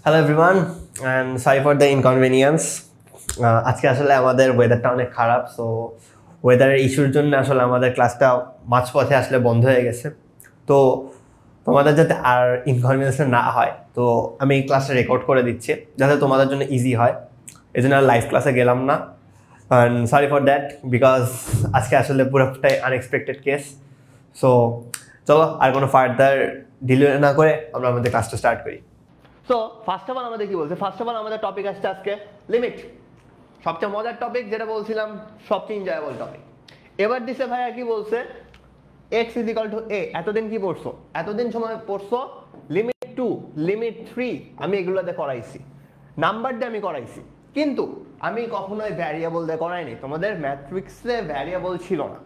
Hello everyone and sorry for the inconvenience. আজকে আসলে আমাদের ওয়েদারটা অনেক খারাপ, সো ওয়েদারের ইস্যুর জন্য আসলে আমাদের ক্লাসটা মাঝপথে আসলে বন্ধ হয়ে গেছে। তো তোমাদের যাতে আর ইনকনভিনিয়েন্স না হয়, তো আমি এই ক্লাসটা রেকর্ড করে দিচ্ছি যাতে তোমাদের জন্য ইজি হয়। এই জন্য আর লাইভ ক্লাসে গেলাম না, and sorry for that because আজকে আসলে পুরোটাই আনএক্সপেক্টেড কেস। সো চলো আর কোনো ফার্দার ডিলে না করে আমরা আমাদের ক্লাসটা স্টার্ট করি। সো ফার্স্ট অফ অল আমাদের কি বলছে, ফার্স্ট অফ অল আমাদের টপিক আসছে আজকে লিমিট, সবচেয়ে মজার টপিক, যেটা বলছিলাম সবচেয়ে এনজয়েবল টপিক। এবার দিছে ভাইয়া কি বলছে, x is equal to a। এতদিন কি পড়ছো, এতদিন সময় পড়ছো লিমিট 2, লিমিট 3, আমি এগুলোতে করাইছি, নাম্বার দিয়ে আমি করাইছি, কিন্তু আমি কখনোই ভ্যারিয়েবল দিয়ে করাইনি। তোমাদের ম্যাট্রিক্সে ভ্যারিয়েবল ছিল না,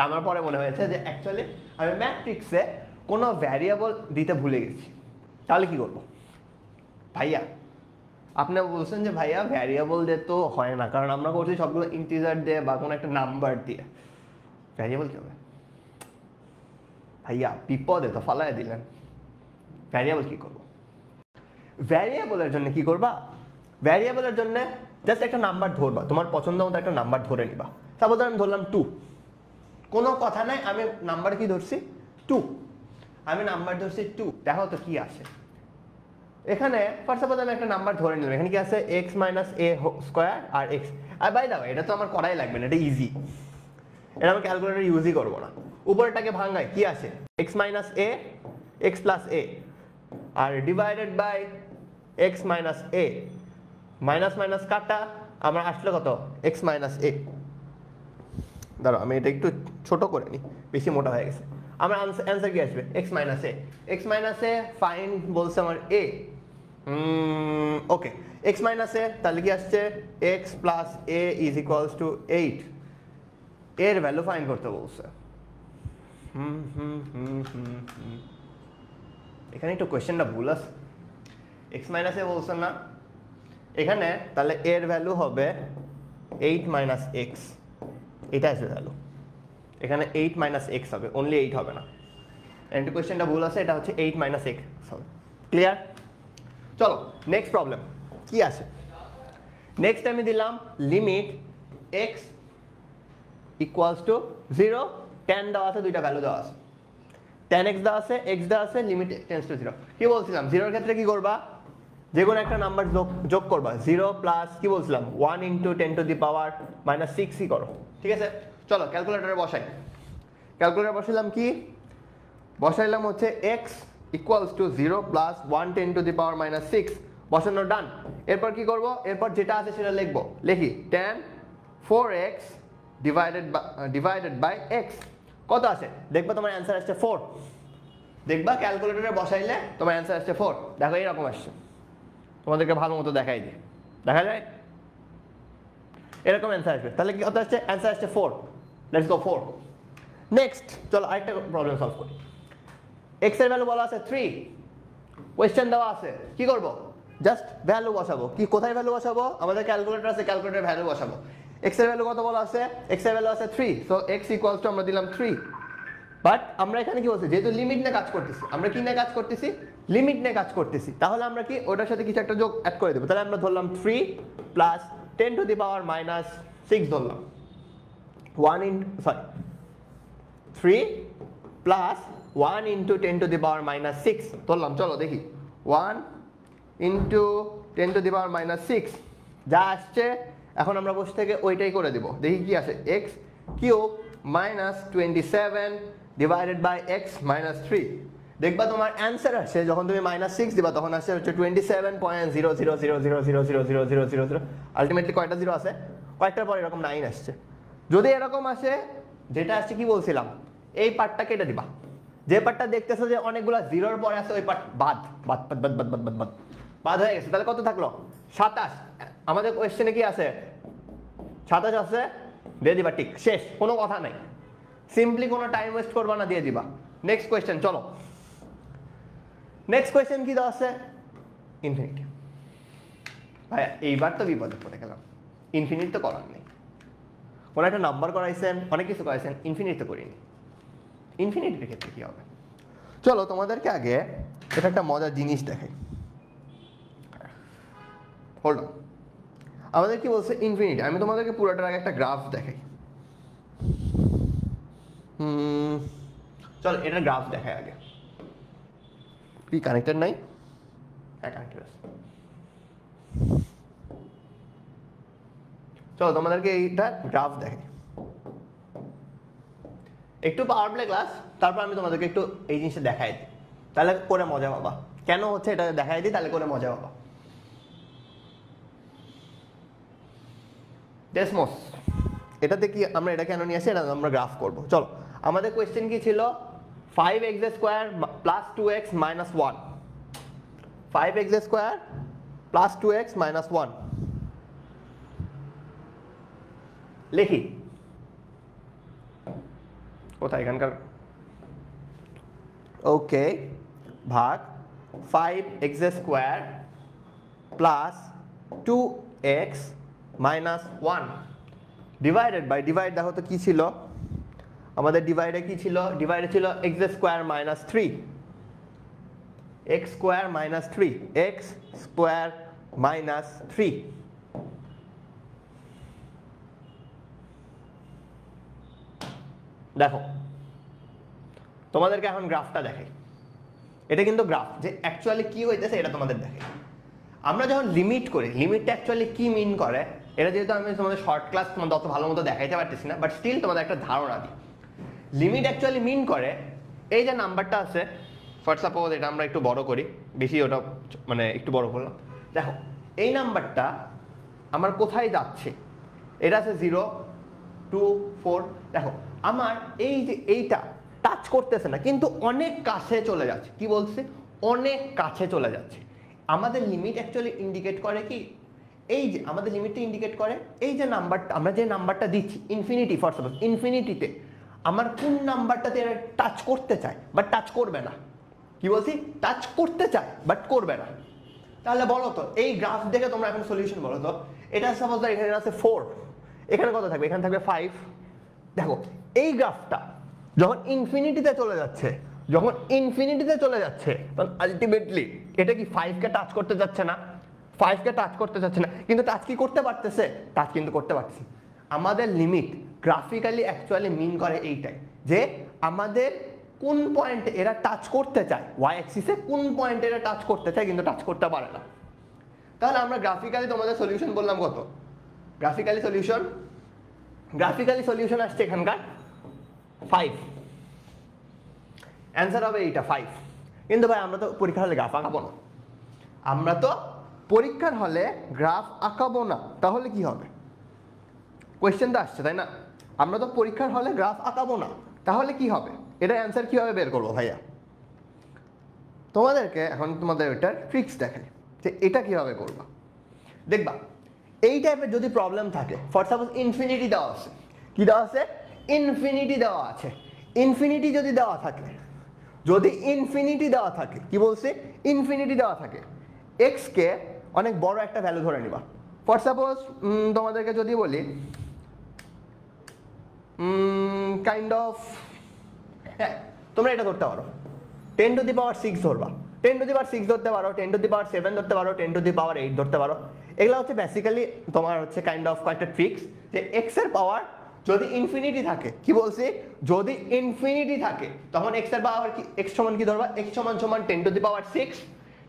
আমার পরে মনে হয়েছে যে অ্যাকচুয়ালি আমি ম্যাট্রিক্সে কোনো ভ্যারিয়েবল দিতে ভুলে গেছি। তাহলে কি করবো ভাইয়া? আপনি বলছেন যে ভাইয়া ভ্যারিয়েবল দিয়ে তো হয় না, কারণ আমরা করছি সবগুলো ইন্টিজার দিয়ে বা কোনো একটা নাম্বার দিয়ে, ভ্যারিয়েবল কি হবে? ভাইয়া বিপদে তো ফালাই দিলেন, ভ্যারিয়েবল কি করবো? ভ্যারিয়েবলের জন্য কি করবা, ভ্যারিয়েবলের জন্য জাস্ট একটা নাম্বার ধরবা, তোমার পছন্দ মতো একটা নাম্বার ধরে নিবা। সাপোজ আমি ধরলাম 2, কোনো কথা নাই, আমি নাম্বার কি ধরছি 2, আমি নাম্বার ধরছি 2, দেখো তো কি আসে এখানে। ফার্স্ট অফ অল আমি একটা নাম্বার ধরে নিলাম, এখানে কি আছে x মাইনাস এ স্কোয়ার আর x। আর বাই দা ওয়ে এটা তো আমার করাই লাগবে না, এটা ইজি, এটা আমি ক্যালকুলেটর ইউজই করবো না। উপরটাকে ভাঙাই, কি আছে x minus a x plus a আর divided by x minus a, minus minus কাটা, আমার আসলে কত x মাইনাস এ। দাঁড়াও আমি এটা একটু ছোট করে নিই, বেশি মোটা হয়ে গেছে। আমার অ্যান্সার কি আসবে x minus a, x minus A fine বলছে আমার a, ওকে x মাইনাস এ, তাহলে কি আসছে x plus A is equals two 8, এর ভ্যালু ফাইন করতে বলছে। এখানে একটু কোয়েশ্চেনটা ভুল আছে, x মাইনাস এ বলছে না এখানে, তাহলে এর ভ্যালু হবে 8 মাইনাস এক্স, এটা আসবে ভ্যালু, এখানে 8 মাইনাস এক্স হবে, অনলি 8 হবে না, একটু কোয়েশ্চেনটা ভুল আছে, এটা হচ্ছে 8 মাইনাস এক্স হবে। ক্লিয়ার? চলো নেক্সট প্রবলেম কি আছে। নেক্সট আমি দিলাম limit x equals to 0, tan দেওয়া আছে, দুইটা ভ্যালু দেওয়া আছে, tan x দেওয়া আছে, x দেওয়া আছে, লিমিট টেন্ডস টু 0। কি বলছিলাম, 0 এর ক্ষেত্রে কি করবা, যে কোনো একটা নাম্বার যোগ করবা, 0 প্লাস কি বলছিলাম 1 into 10 two the power minus 6 করো, ঠিক আছে? চলো ক্যালকুলেটরে বসাই, ক্যালকুলেটর বসাইলাম, কি বসাইলাম হচ্ছে x equals to 0 plus 1 10 two the power minus 6, বসানো ডান। এরপর কি করব, এরপর যেটা আছে সেটা লিখবো, লিখি tan 4x divided by x, কত আছে দেখবা, তোমার অ্যান্সার আসছে 4, দেখবা ক্যালকুলেটরে বসাইলে তোমার অ্যান্সার আসছে 4, দেখো এইরকম আসছে, তোমাদেরকে ভালো মতো দেখাই দিই, দেখা যায় এরকম অ্যান্সার আসবে। তাহলে কি কত আসছে, অ্যান্সার আসছে 4, লেটস গো 4। নেক্সট চলো আরেকটা প্রবলেম সলভ করি। x এর ভ্যালু বলা আছে 3, কোয়েশ্চেন দেওয়া আছে, কি করব, জাস্ট ভ্যালু বসাবো। কি কোথায় ভ্যালু বসাবো, আমাদের ক্যালকুলেটর আছে, ক্যালকুলেটরে ভ্যালু বসাবো। x এর ভ্যালু কত বলা আছে, x এর ভ্যালু আছে 3, সো x ইকুয়ালস টু আমরা দিলাম 3। বাট আমরা এখানে কি বলছি, যেহেতু লিমিট নিয়ে কাজ করতেছি, আমরা কি নিয়ে কাজ করতেছি, লিমিট নিয়ে কাজ করতেছি, তাহলে আমরা কি ওটার সাথে কিছু একটা যোগ অ্যাড করে দেবো। তাহলে আমরা ধরলাম 3 plus 10 two the power minus 6 ধরলাম, 3 plus 1 into 10 two the power minus 6 ধরলাম। চলো দেখি 1 into 10 two the power minus 6 যা আসছে, এখন আমরা বসে থেকে ওইটাই করে দিব, দেখি কি আসে, x cube minus 27 divided by x minus 3, দেখবা তোমার অ্যান্সার আসছে, যখন তুমি মাইনাস 6 দিবা তখন আসছে হচ্ছে 27.00000000000, আলটিমেটলি কয়টা জিরো আছে, কয়েকটার পর এরকম 9 আসছে। যদি এরকম আসে, যেটা আসছে কি বলছিলাম, এই পার্টটা কেটে দিবা, যে পার্টটা দেখতেছো যে অনেকগুলো জিরোর পরে আছে ওই পার্ট বাদ বাদ বাদ বাদ বাদ বাদ বাদ বাদ হয়ে গেছে। তাহলে কত থাকলো 27, আমাদের কোয়েশ্চেনে কি আছে 27 আছে, দিয়ে দিবা ঠিক, শেষ, কোনো কথা নাই, সিম্পলি কোনো টাইম ওয়েস্ট করবা না, দিয়ে দিবা। নেক্সট কোয়েশ্চেন চলো, নেক্সট কোয়েশ্চেন কি দেওয়া আছে, ইনফিনিটি। ভাইয়া এইবার তো বিপদে পড়ে গেলাম, ইনফিনিট তো করার নেই, কোনো একটা নাম্বার করাইছেন, অনেক কিছু করাইছেন, ইনফিনিট তো করিনি, ইনফিনিটির ক্ষেত্রে কি হবে। চলো তোমাদেরকে আগে এটা একটা মজার জিনিস দেখাই, হোল্ড অন, আমাদের কি বলছে ইনফিনিটি। আমি তোমাদেরকে পুরোটার আগে একটা গ্রাফ দেখাই। চল এটার গ্রাফ দেখাই আগে। কি কানেক্টেড নাই? হ্যাঁ কানেক্টেড আছে। চলো তোমাদেরকে এইটা গ্রাফ দেখাই। একটু পাওয়ার প্লে ক্লাস, তারপর আমি তোমাদেরকে একটু এই জিনিসটা দেখাই দিই, তাহলে করে মজা পাবা। কেন হচ্ছে এটা দেখাই দিই, তাহলে করে মজা পাবা। ডেসমোস, এটাতে কি আমরা এটা কেন নিয়ে আসি, এটা আমরা গ্রাফ করবো। চলো আমাদের কোয়েশ্চেন কি ছিল, 5x square plus 2x minus 1, 5x square plus 2x minus 1 লিখি কোথায় এখানকার, ওকে, ভাগ 5x square plus 2x minus 1 divided by, divide দেখো তো কি ছিল আমাদের, ডিভাইডে কি ছিল, ডিভাইডে ছিল x square minus 3, x square minus 3, x square minus 3। দেখো তোমাদেরকে এখন গ্রাফটা দেখাই। এটা কিন্তু গ্রাফ, যে অ্যাকচুয়ালি কি হইতেছে এটা তোমাদের দেখাই। আমরা যখন লিমিট করি, লিমিটটা অ্যাকচুয়ালি কি মিন করে, এটা যেহেতু আমি তোমাদের শর্ট ক্লাস তোমাদের অত ভালো মতো দেখাইতে পারতেছি না, বাট স্টিল তোমাদের একটা ধারণা দিই। লিমিট অ্যাকচুয়ালি মিন করে এই যে নাম্বারটা আছে, ফর সাপোজ এটা আমরা একটু বড় করি, বেশি ওটা মানে একটু বড় করলাম। দেখো এই নাম্বারটা আমার কোথায় যাচ্ছে, এটা আছে 0 2 4। দেখো আমার এই যে এইটা টাচ করতেছে না, কিন্তু অনেক কাছে চলে যাচ্ছে। কি বলছে, অনেক কাছে চলে যাচ্ছে। আমাদের লিমিট অ্যাকচুয়ালি ইন্ডিকেট করে কি, এই যে আমাদের লিমিটটা ইন্ডিকেট করে এই যে নাম্বারটা, আমরা যে নাম্বারটা দিচ্ছি ইনফিনিটি, ফর সাপোজ ইনফিনিটিতে আমার কোন নাম্বারটাতে টাচ করতে চায় বাট টাচ করবে না। কি বলছি, টাচ করতে চায় বাট করবে না। তাহলে বলো তো এই গ্রাফ দেখে তোমরা এখন সলিউশন বলো তো। এটা সাপোজ এখানে আছে 4, এখানে কত থাকবে, এখানে থাকবে 5। দেখো এই গ্রাফটা যখন ইনফিনিটিতে চলে যাচ্ছে, যখন ইনফিনিটিতে চলে যাচ্ছে, তখন আলটিমেটলি এটা কি 5কে টাচ করতে যাচ্ছে না, 5কে টাচ করতে যাচ্ছে না, কিন্তু টাচ কি করতে পারতেছে, টাচ কিন্তু করতে পারতেছে। আমাদের লিমিট গ্রাফিক্যালি অ্যাকচুয়ালি মিন করে এইটাই, যে আমাদের কোন পয়েন্টে এরা টাচ করতে চায়, ওয়াই অ্যাক্সিসে কোন পয়েন্টে এরা টাচ করতে চায় কিন্তু টাচ করতে পারে না। তাহলে আমরা গ্রাফিক্যালি তোমাদের সলিউশন বললাম কত, গ্রাফিক্যালি সলিউশন আসছে এখানকার 5, অ্যান্সার হবে এইটা 5। কিন্তু ভাই আমরা তো পরীক্ষার হলে গ্রাফ আঁকাবো না, আমরা তো পরীক্ষার হলে গ্রাফ আঁকাবো না, তাহলে কি হবে, কোয়েশ্চেন তো আসছে তাই না, আমরা তো পরীক্ষার হলে গ্রাফ আঁকাবো না, তাহলে কি হবে, এটা অ্যান্সার কিভাবে বের করবো ভাইয়া। তোমাদেরকে এখন তোমাদের এটার ট্রিক্স দেখাই যে এটা কিভাবে করবা। দেখবা এই টাইপের যদি প্রবলেম থাকে, ফর সাপোজ ইনফিনিটি দেওয়া আছে, কি দেওয়া আছে, ইনফিনিটি দেওয়া আছে, ইনফিনিটি যদি দেওয়া থাকে, যদি ইনফিনিটি দেওয়া থাকে, কি বলছে, ইনফিনিটি দেওয়া থাকে, এক্স কে অনেক বড় একটা ভ্যালু ধরে নিবা। ফর সাপোজ তোমাদেরকে যদি বলি কাইন্ড অফ, হ্যাঁ তোমরা এটা ধরতে পারো 10⁶ ধরবা, 10⁶ ধরতে পারো, 10⁷ ধরতে পারো, 10⁸ ধরতে পারো। এগুলো হচ্ছে বেসিক্যালি তোমার হচ্ছে কাইন্ড অফ কয়েকটা ট্রিক্স, যে এক্স এর পাওয়ার যদি ইনফিনিটি থাকে, কি বলছি, যদি ইনফিনিটি থাকে তখন এক্স এর পাওয়ার কি, এক্স সমান কি ধরবা, এক্স সমান 10⁶,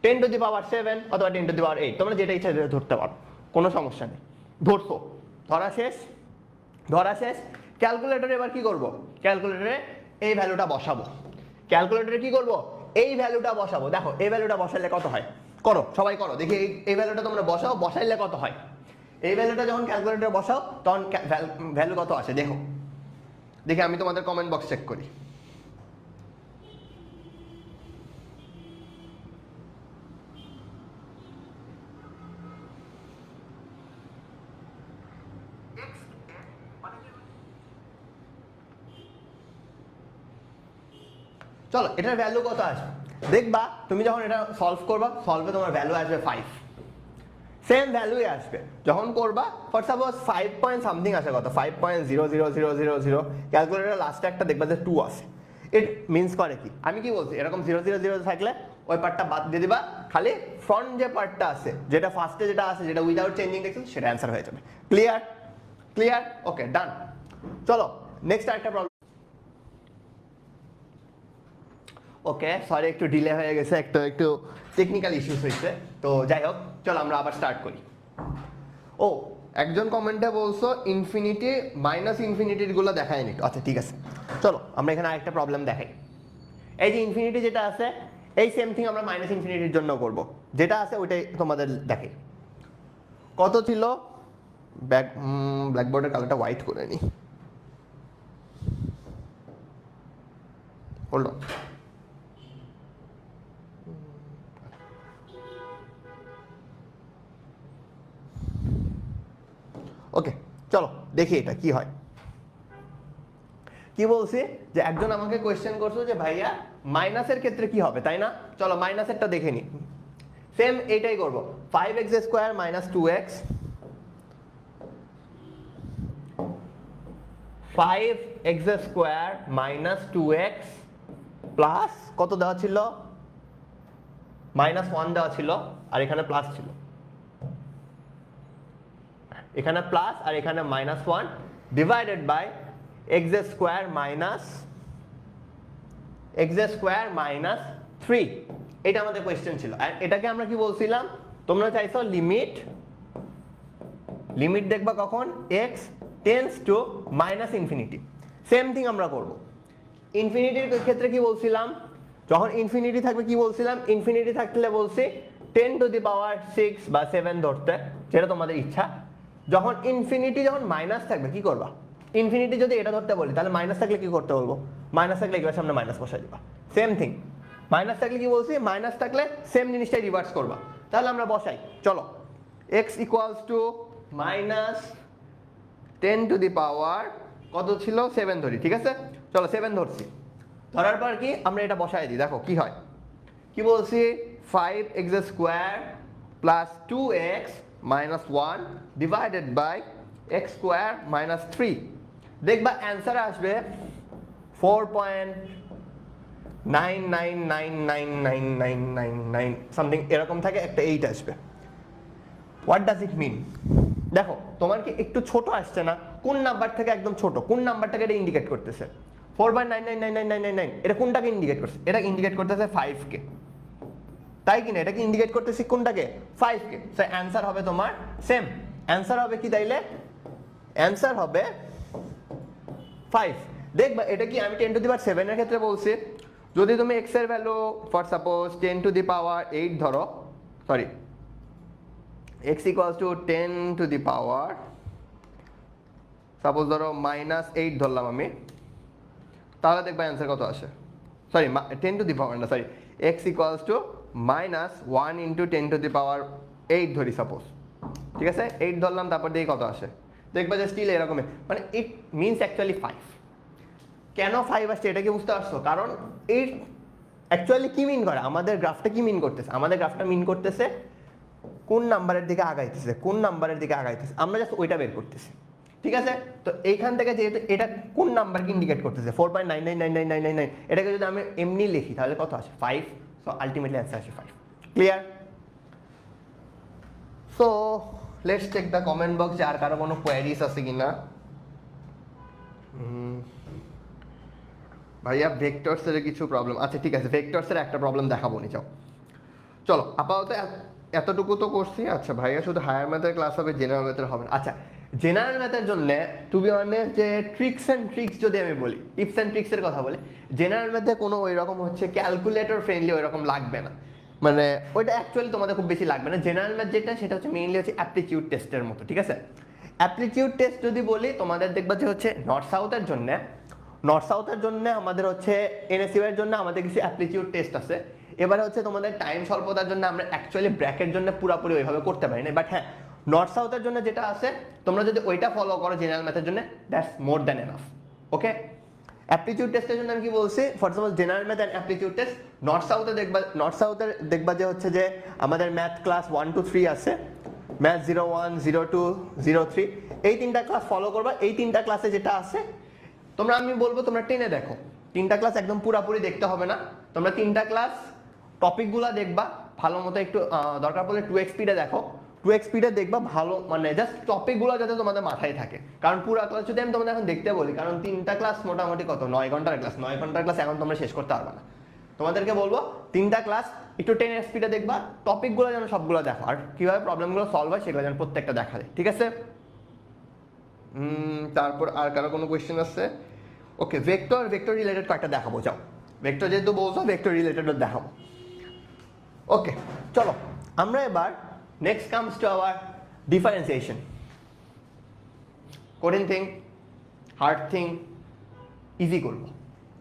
10⁷ অথবা 10⁸। তোমরা যেটা ইচ্ছা ধরতে পারো, কোনো সমস্যা নেই। ধরছো, ধরা শেষ, ধরা শেষ। ক্যালকুলেটরে এবার কি করব, ক্যালকুলেটরে এই ভ্যালুটা বসাবো, ক্যালকুলেটরে কি করব, এই ভ্যালুটা বসাবো। দেখো এই ভ্যালুটা বসাইলে কত হয়, করো সবাই করো দেখি, এই ভ্যালুটা তোমরা বসাও, বসাইলে কত হয়। এই ভ্যালুটা যখন ক্যালকুলেটরে বসাও তখন ভ্যালু কত আসে দেখো, দেখি আমি তোমাদের কমেন্ট বক্স চেক করি। চলো এটার ভ্যালু কত আসবে দেখবা, তুমি যখন এটা সলভ করবা, সলভে তোমার ভ্যালু আসবে 5, সেম ভ্যালুই আসবে যখন করবা। ফর সাপোজ 5 পয়েন্ট সামথিং আসে, কত 5.00000, ক্যালকুলেটর লাস্টে একটা দেখবা যে 2 আছে। ইট মিনস করে কি, আমি কি বলছি, এরকম 000 থাকলে ওই পার্টটা বাদ দিয়ে দিবা, খালি ফ্রন্ট যে পার্টটা আছে, যেটা ফার্স্টে যেটা আছে, যেটা উইদাউট চেঞ্জিং দেখছেন, সেটা অ্যান্সার হয়ে যাবে। ক্লিয়ার? ক্লিয়ার? ওকে, ডান। চলো নেক্সট আরেকটা প্রবলেম। ওকে, সরি একটু ডিলে হয়ে গেছে, একটু টেকনিক্যাল ইস্যুস হয়েছে। তো যাই হোক, চলো আমরা আবার স্টার্ট করি। ও, একজন কমেন্টে বলছো ইনফিনিটি মাইনাস ইনফিনিটির গুলো দেখায় নি। আচ্ছা ঠিক আছে, চলো আমরা এখানে আরেকটা প্রবলেম দেখাই। এই যে ইনফিনিটি যেটা আছে, এই সেম থিং আমরা মাইনাস ইনফিনিটির জন্য করব, যেটা আছে ওইটাই তোমাদের দেখাই। কত ছিল, ব্ল্যাকবোর্ডের কালারটা হোয়াইট করে নি, হোল্ড অন। ওকে, চলো দেখি এটা কি হয়। কি বলছি যে একজন আমাকে কোয়েশ্চেন করছো যে ভাইয়া মাইনাসের ক্ষেত্রে কি হবে, তাই না? চলো মাইনাসেরটা দেখে নি। সেম এইটাই করব, 5x square minus 2x, 5x square minus 2x plus কত দেওয়া ছিল, -1 দেওয়া ছিল, আর এখানে প্লাস ছিল, এখানে প্লাস আর এখানে -1 divided by x square minus 3। এটা আমাদের কোয়েশ্চেন ছিল। আর এটাকে আমরা কি বলছিলাম, তোমরা চাইছো লিমিট দেখবা কখন, x tends to minus infinity. Same thing আমরা করব। ইনফিনিটির ক্ষেত্রে কি বলছিলাম, যখন ইনফিনিটি থাকবে কি বলছিলাম, ইনফিনিটি থাকলে বলছি 10⁻6 বা 7 ধরতে, যেটা তোমাদের ইচ্ছা। যখন ইনফিনিটি যখন মাইনাস থাকবে কি করবা, ইনফিনিটি যদি এটা ধরতে বলি তাহলে মাইনাস থাকলে কি করতে বলবো, মাইনাস থাকলে এগুলোর সামনে মাইনাস বসাই দিবা। সেম থিং, মাইনাস থাকলে কি বলছি, মাইনাস থাকলে সেম জিনিসটাই রিভার্স করবা। তাহলে আমরা বসাই, চলো x ইকুয়ালস টু -10⁻, কত ছিল 7 ধরি, ঠিক আছে? চলো 7 ধরছি, ধরার পর কি আমরা এটা বসাই দিই, দেখো কি হয়। কি বলছি, 5x square plus 2x minus 1 divided by x square minus 3। দেখবা অ্যান্সার আসবে 4.99999999 সামথিং এরকম থাকে, একটা 8 আসবে। হোয়াট ডাজ ইট মিন? দেখো তোমার কি একটু ছোট আসছে না, কোন নাম্বার থেকে একদম ছোট, কোন নাম্বারটাকে এটা ইন্ডিকেট করতেছে, 4.999999, এটা কোনটাকে ইন্ডিকেট করছে, এটা ইন্ডিকেট করতেছে 5 কে, তাই কিনা? এটা কি ইন্ডিকেট করতেছি কোনটাকে, 5 কে। সো অ্যান্সার হবে তোমার সেম, অ্যান্সার হবে কি তাইলে, অ্যান্সার হবে 5। দেখবা এটা কি আমি 10⁻7 এর ক্ষেত্রে বলছি, যদি তুমি x এর ভ্যালু ফর সাপোজ 10⁻8 ধরো, sorry x equals to 10⁻, suppose ধরো -8 ধরলাম আমি, তাহলে দেখবা অ্যান্সার কত আসে, সরি 10⁻, না sorry, x equals to -1 into 10⁻8 ধরি সাপোজ, ঠিক আছে? 8 ধরলাম, তারপর দিয়ে কত আসে, দেখবা যে স্টিল এরকমই, মানে ইট মিনস অ্যাকচুয়ালি 5। কেন 5 আসছে এটা কি বুঝতে পারছো? কারণ এই অ্যাকচুয়ালি কি মিন করে, আমাদের গ্রাফটা কি মিন করতেছে, আমাদের গ্রাফটা মিন করতেছে কোন নাম্বারের দিকে আগাইতেছে, কোন নাম্বারের দিকে আগাইতেছে, আমরা জাস্ট ওইটা বের করতেছি, ঠিক আছে? তো এইখান থেকে যেহেতু এটা কোন নাম্বারকে ইন্ডিকেট করতেছে, 4.999999, এটাকে যদি আমি এমনি লিখি তাহলে কত আসে, 5। সো আলটিমেটলি অ্যান্সার আসে 5। Clear? So let's check the comment box, আর কারো কোনো কোয়ারিজ আছে কিনা। ভাইয়া ভেক্টরসের কিছু প্রবলেম, আচ্ছা ঠিক আছে, ভেক্টরসের একটা প্রবলেম দেখাবো নি, যাও। চলো আপাতত এতটুকু তো করছি। আচ্ছা ভাইয়া শুধু হায়ার ম্যাথের ক্লাস হবে, জেনারেল ম্যাথের হবে না? আচ্ছা, জেনারেল ম্যাথের জন্য টু বি অনেস্ট যে ট্রিক্স অ্যান্ড ট্রিক্স যদি আমি বলি, টিপস অ্যান্ড ট্রিক্সের কথা বলি, জেনারেল ম্যাথে কোনো ওই রকম হচ্ছে ক্যালকুলেটর ফ্রেন্ডলি ওই রকম লাগবে না, মানে ওইটা অ্যাকচুয়ালি তোমাদের খুব বেশি লাগবে না। জেনারেল ম্যাথ যেটা সেটা হচ্ছে মেইনলি হচ্ছে অ্যাপটিটিউড টেস্টের মতো, ঠিক আছে? অ্যাপটিটিউড টেস্ট যদি বলি তোমাদের দেখবা যে হচ্ছে নর্থ সাউথের জন্য আমাদের হচ্ছে এনএসইউ এর জন্য আমাদের কিছু অ্যাপটিটিউড টেস্ট আছে। এবারে হচ্ছে তোমাদের টাইম স্বল্পতার জন্য আমরা অ্যাকচুয়ালি ব্র্যাকের জন্য পুরোপুরি ওইভাবে করতে পারি না, বাট হ্যাঁ নর্থ সাউথের জন্য যেটা আছে তোমরা যদি ওইটা ফলো করো জেনারেল ম্যাথের জন্য, that's more than enough. Okay, aptitude test জন্য আমি কি বলছি, for suppose general math and aptitude test, north সাউথে দেখবা যে হচ্ছে যে আমাদের ম্যাথ ক্লাস 1 to 3 আছে, ম্যাথ 01, 02, 03, এই তিনটা ক্লাস ফলো করবা। এই তিনটা ক্লাসে যেটা আছে তোমরা, আমি বলবো তোমরা টেনে দেখো, তিনটা ক্লাস একদম পুরাপুরি দেখতে হবে না, তোমরা তিনটা ক্লাস টপিকগুলো দেখবা ভালো মতো, একটু দরকার পড়লে 2x স্পিডে দেখো, 2x স্পিডে দেখবা ভালো, মানে জাস্ট টপিকগুলো যাতে তোমাদের মাথায় থাকে। কারণ পুরো ক্লাস যদি আমি তোমাদের এখন দেখতে বলি, কারণ 3টা ক্লাস মোটামুটি কত 9 ঘন্টার ক্লাস, 9 ঘন্টার ক্লাস এখন তোমরা শেষ করতে পারবে না। তোমাদেরকে বলবো 3টা ক্লাস একটু 10x স্পিডে দেখবা, টপিকগুলো যেন সবগুলো দেখো, আর কিভাবে প্রবলেমগুলো সলভ হয় সেগুলো যেন প্রত্যেকটা দেখা যায়, ঠিক আছে? তারপর আর কারো কোনো কোয়েশ্চেন আছে? ওকে, ভেক্টর রিলেটেড কয়েকটা দেখাবো, যাও। ভেক্টর যেহেতু বলছো, ভেক্টর রিলেটেড দেখাবো। ওকে, চলো আমরা এবার next comes to hour differentiation. কঠিন থিং, হার্ড থিং, ইজি করবো।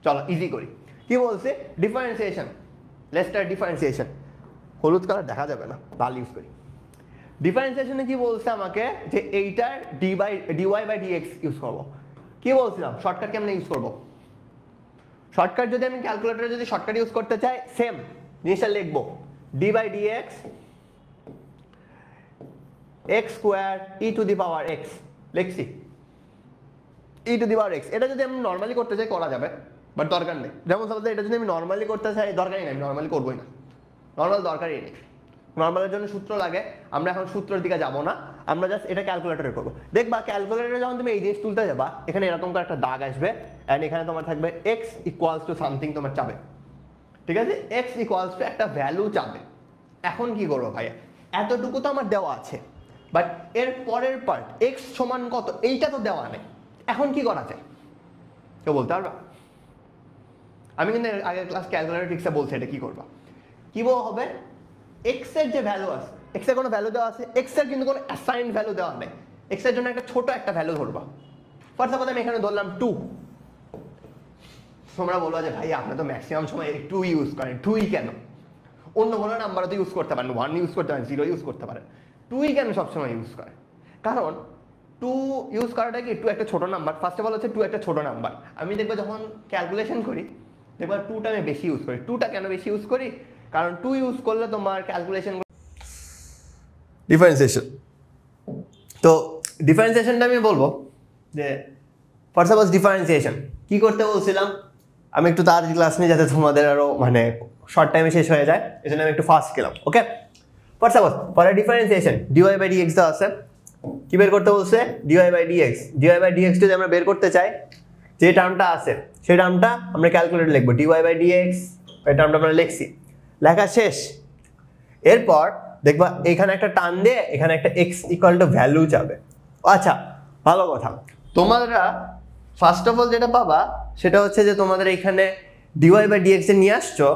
চলো ইজি করি। কি বলছে? ডিফারেন্সিয়েশন। Let's start differentiation. হলুদ কালার দেখা যাবে না, লাল ইউজ করি। ডিফারেন্সিয়েশনে কি বলছে আমাকে, যে এইটার ডিওয়াই বাই ডিএক্স ইউজ করবো। কি বলছিলাম, শর্টকাট কেমনে ইউজ করবো? শর্টকাট যদি আমি ক্যালকুলেটরে যদি শর্টকাট ইউজ করতে চাই, সেম জিনিসটা লিখবো, d by dx x square e to the power x, লিখছি e to the power x. এটা যদি আমি নর্মালি করতে চাই করা যাবে, বাট দরকার নেই। যেমন সাপোজ এটা যদি আমি নর্মালি করতে চাই, দরকারই নেই, আমি নর্মালি করবোই না, নর্মাল দরকারই নেই। নর্মালের জন্য সূত্র লাগে, আমরা এখন সূত্রের দিকে যাবো না, আমরা জাস্ট এটা ক্যালকুলেটরে করবো। দেখবা ক্যালকুলেটরে যখন তুমি এই জিনিস তুলতে যাবা, এখানে এরকম করে একটা দাগ আসবে, অ্যান্ড এখানে তোমার থাকবে এক্স ইকুয়ালস টু সামথিং তোমার চাবে, ঠিক আছে? এক্স ইকুয়ালস টু একটা ভ্যালু চাবে। এখন কি করবো ভাইয়া, এতটুকু তো আমার দেওয়া আছে, বাট এর পরের পার্ট এক্স সমান কত এইটা তো দেওয়া নেই। এখন কি করা যায় কেউ বলতে পারবা? আমি কিন্তু আগের ক্লাস ক্যালকুলেটর ট্রিক্সে বলছি এটা কি করবা। কি হবে, এক্স এর যে ভ্যালু আছে, এক্স এর কোনো ভ্যালু দেওয়া আছে, এক্স এর কিন্তু কোনো অ্যাসাইন্ড ভ্যালু দেওয়া নেই। এক্স এর জন্য একটা ছোট একটা ভ্যালু ধরবা। ফর সাপোজ আমি এখানে ধরলাম 2। তোমরা বলবা যে ভাই আপনি তো ম্যাক্সিমাম সময় 2 ইউজ করেন, 2ই কেন? অন্য কোনো নাম্বারও তো ইউজ করতে পারেন, 1 ইউজ করতে পারেন, 0 ইউজ করতে পারেন, 2ই কেন সবসময় ইউজ করে? কারণ 2 ইউজ করাটা কি, 2 একটা ছোট নাম্বার। ফার্স্ট অফ অল হচ্ছে 2 একটা ছোট নাম্বার। আমি দেখবো যখন ক্যালকুলেশন করি, দেখবো 2টা আমি বেশি ইউজ করি। 2টা কেন বেশি ইউজ করি? কারণ 2 ইউজ করলে তোমার ক্যালকুলেশন ডিফারেন্সিয়েশন। তো ডিফারেন্সিয়েশনটা আমি বলবো যে ফর সাপোজ ডিফারেন্সিয়েশন কি করতে বলছিলাম, আমি একটু তাড়াতাড়ি ক্লাস নিয়ে যাতে তোমাদের আরো মানে শর্ট টাইমে শেষ হয়ে যায়, এই জন্য আমি একটু ফাস্ট গেলাম। Okay, for suppose for differentiation dy by dx দেওয়া আছে। কি বের করতে বলছে? Dy by dx. Dy by dx যদি আমরা বের করতে চাই, যে টার্মটা আছে সেই টার্মটা আমরা ক্যালকুলেটর লিখবো, ডিওয়াই বাই ডিএক্স। এই টার্মটা আমরা লিখছি, লেখা শেষ। এরপর দেখবা এখানে একটা টান দিয়ে এখানে একটা এক্স ইকুয়াল টু ভ্যালু যাবে। আচ্ছা, ভালো কথা, তোমরা ফার্স্ট অফ অল যেটা পাবা সেটা হচ্ছে যে তোমাদের এখানে ডিওয়াই বাই ডিএক্স এ নিয়ে আসছো,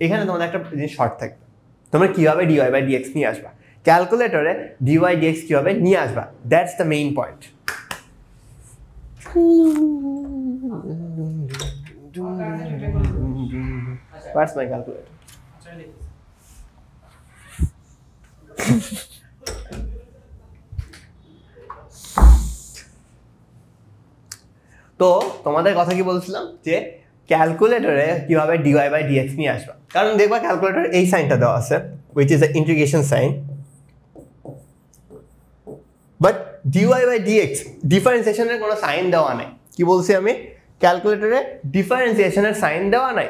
এখানে তোমাদের একটা জিনিস শর্ট থাকবে, তোমরা কিভাবে ডিওয়াই বাই ডিএক্স নিয়ে আসবা, ক্যালকুলেটরে ডিওয়াই ডিএক্স কিভাবে নিয়ে আসবা, that's the main point. Where's my calculator? তো তোমাদের কথা কি বলছিলাম, যে ক্যালকুলেটরে কিভাবে ডিওয়াই বাই ডিএক্স নিয়ে আসবা। কারণ দেখবা ক্যালকুলেটর এই সাইনটা দেওয়া আছে, which is the integration sign, but dy by dx ডিফারেন্সিয়েশনের কোনো সাইন দেওয়া নাই। কি বলছি আমি, ক্যালকুলেটরে ডিফারেন্সিয়েশনের সাইন দেওয়া নাই।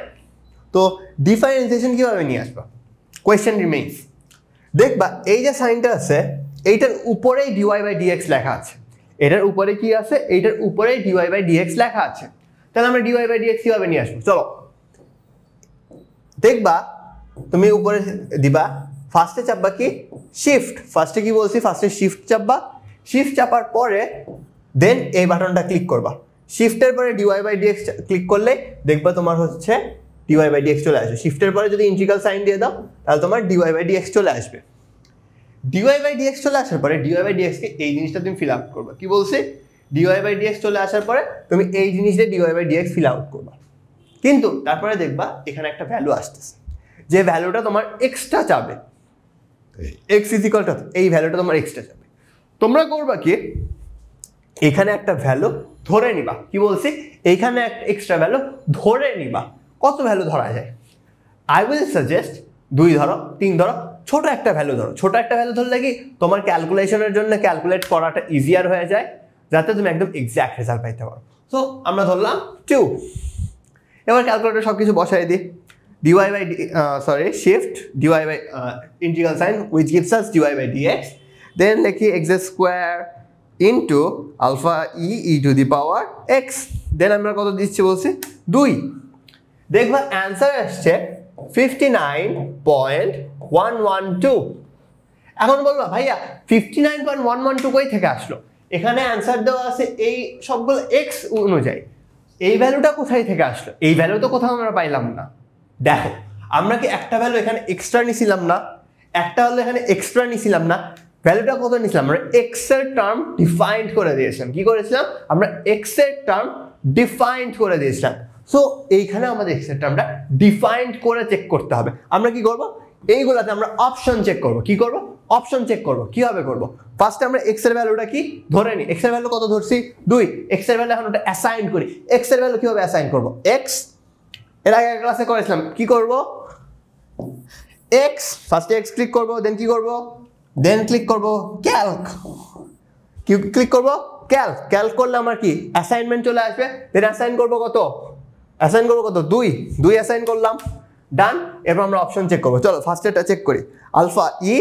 তো ডিফারেন্সিয়েশন কিভাবে নিয়ে আসবা, কোয়েশ্চেন রিমেইন্স। দেখবা এই যে সাইনটা আছে এইটার উপরেই ডিওয়াই বাই ডিএক্স লেখা আছে, এটার উপরে কি আছে, এইটার উপরে ডিওয়াই বাই ডিএক্স লেখা আছে। তাহলে আমরা ডিওয়াই বাই ডিএক্স কিভাবে নিয়ে আসবো, চলো দেখবা। তুমি উপরে দিবা, ফার্স্টে চাপবা কি শিফট, ফার্স্টে কি বলছি, ফার্স্টে শিফট চাপবা, শিফট চাপার পরে দেন এই বাটনটা ক্লিক করবা। শিফটের পরে ডিওয়াই বাই ডিএক্স ক্লিক করলে দেখবা তোমার হচ্ছে ডিওয়াই বাই ডিএক্স চলে আসবে। শিফটের পরে যদি ইন্টিগ্রাল সাইন দিয়ে দাও তাহলে তোমার ডিওয়াই বাই ডিএক্স চলে আসবে। ডিওয়াই বাই ডিএক্স চলে আসার পরে ডিওয়াই বাই ডিএক্স কে এই জিনিসটা তুমি ফিল আউট করবা। কি বলছে, ডিওয়াই বাই ডিএক্স চলে আসার পরে তুমি এই জিনিসটা dy by dx fill out করবা। কিন্তু তারপরে দেখবা এখানে একটা ভ্যালু আসতেছে, যে ভ্যালুটা তোমার এক্সট্রা চাবে, এক্স ইজ ইকুয়াল টু এই ভ্যালুটা তোমার এক্সট্রা চাবে। তোমরা করবা কি, এখানে একটা ভ্যালু ধরে নিবা। কি বলছি, এইখানে একটা এক্সট্রা ভ্যালু ধরে নিবা। কত ভ্যালু ধরা যায়, আই উইল সাজেস্ট 2 ধরো, 3 ধরো, ছোট একটা ভ্যালু ধরো। ছোট একটা ভ্যালু ধরলে কি তোমার ক্যালকুলেশনের জন্য ক্যালকুলেট করাটা ইজিয়ার হয়ে যায়, যাতে তুমি একদম এক্স্যাক্ট রেজাল্ট পাইতে পারো। সো আমরা ধরলাম 2। এবার ক্যালকুলেটর সব কিছু বসাই দিই, dy by shift dy by integral sign which gives us dy by dx, then লিখি x square into alpha e to the power x, then আমরা কত দিচ্ছি বলছি 2। দেখবা অ্যান্সার আসছে 59.112। এখন বলবা ভাইয়া 59.112 কই থেকে আসলো? এখানে অ্যান্সার দেওয়া আছে এই সবগুলো x অনুযায়ী, এই ভ্যালুটা কোথায় থেকে আসলো? এই ভ্যালু তো কোথাও আমরা পাইলাম না। দেখো আমরা কি একটা ভ্যালু এখানে এক্সট্রা নিছিলাম না, একটা ভ্যালু এখানে এক্সট্রা নিছিলাম না, ভ্যালুটা কত নিছিলাম? আমরা x এর টার্ম ডিফাইন্ড করে দিয়েছিলাম। কি করেছিলাম? আমরা x এর টার্ম ডিফাইন্ড করে দিয়েছিলাম। সো এইখানে আমাদের x এর টার্মটা ডিফাইন্ড করে চেক করতে হবে। আমরা কি করব? এইগুলাতে আমরা অপশন চেক করব। কি করব? অপশন চেক করব। কিভাবে করব? ফার্স্টে আমরা x এর ভ্যালুটা কি ধরে নিই। x এর ভ্যালু কত ধরছি? 2। x এর ভ্যালু এখন ওটা অ্যাসাইন করি। x এর ভ্যালু কিভাবে অ্যাসাইন করব? x এর আগে ক্লাসে করেছিলাম। কি করব? x ফার্স্টে x ক্লিক করব, দেন কি করব? দেন ক্লিক করব ক্যালক। কি ক্লিক করব? ক্যালক। ক্যালক করলে আমার কি অ্যাসাইনমেন্ট চলে আসবে। দেন অ্যাসাইন করব কত? অ্যাসাইন করব কত? 2 অ্যাসাইন করলাম। ডান। এরপর আমরা অপশন চেক করব। চলো ফার্স্ট এটা চেক করি। Alpha e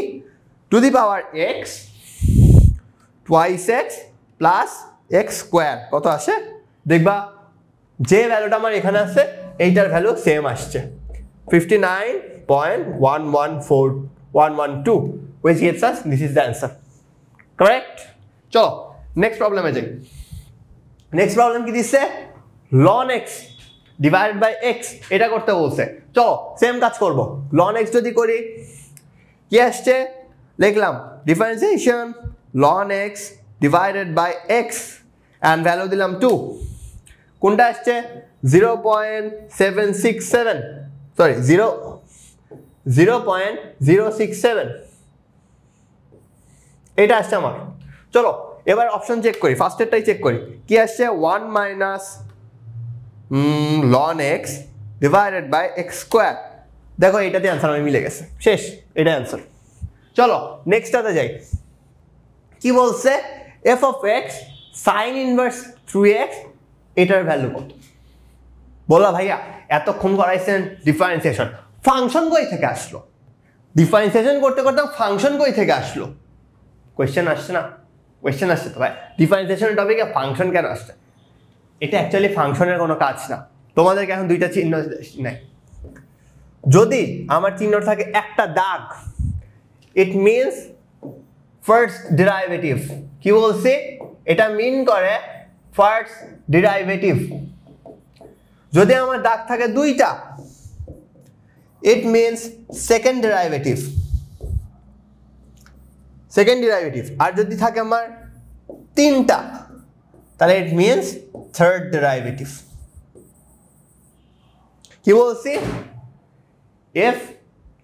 to the power x twice x plus x square কত আসে? দেখবা যে ভ্যালুটা আমার এখানে আসছে এইটার ভ্যালু সেম আসছে 59.114112, which gives us this is the answer. Correct? চলো নেক্সট প্রবলেমে যাই। নেক্সট প্রবলেম কি দিচ্ছে? ln x divided by x, এটা করতে বলছে। চলো সেম কাজ করব। ln x যদি করি কি আসছে? লিখলাম differentiation ln x divided by x and value দিলাম 2। কোনটা আসছে? 0.767, সরি 0.067, এটা আসছে আমার। চলো এবার অপশন চেক করি। ফার্স্টেরটাই চেক করি। কি আসছে? 1 minus ln x divided by x square. দেখো এটাতে অ্যান্সার আমি মিলে গেছে, শেষ, এটা অ্যান্সার। চলো নেক্সটটাতে যাই। কি বলছে? f of x sin inverse 3x, এটার ভ্যালু কত? বলা ভাইয়া এতক্ষণ করাইছেন ডিফারেন্সিয়েশন, ফাংশন কই থেকে আসলো? ডিফারেন্সিয়েশন করতে করতে ফাংশন কই থেকে আসলো? কোয়েশ্চেন আসছে না? কোয়েশ্চেন আসছে তো ভাই, ডিফারেন্সিয়েশন টপিকে ফাংশন কেন আসছে? এটা অ্যাকচুয়ালি ফাংশনের কোনো কাজ না। তোমাদেরকে এখন দুইটা চিহ্ন নাই। যদি আমার চিহ্ন থাকে একটা দাগ, ইট মিনস ফার্স্ট ডেরিভেটিভ। কি বলছি? এটা মিন করে ফার্স্ট ডেরিভেটিভ। যদি আমার দাগ থাকে দুইটা, it means second derivative. Second derivative. আর যদি থাকে আমার তিনটা, তাহলে ইট মিনস থার্ড ডেরিভেটিভ। কি বলছি? এফ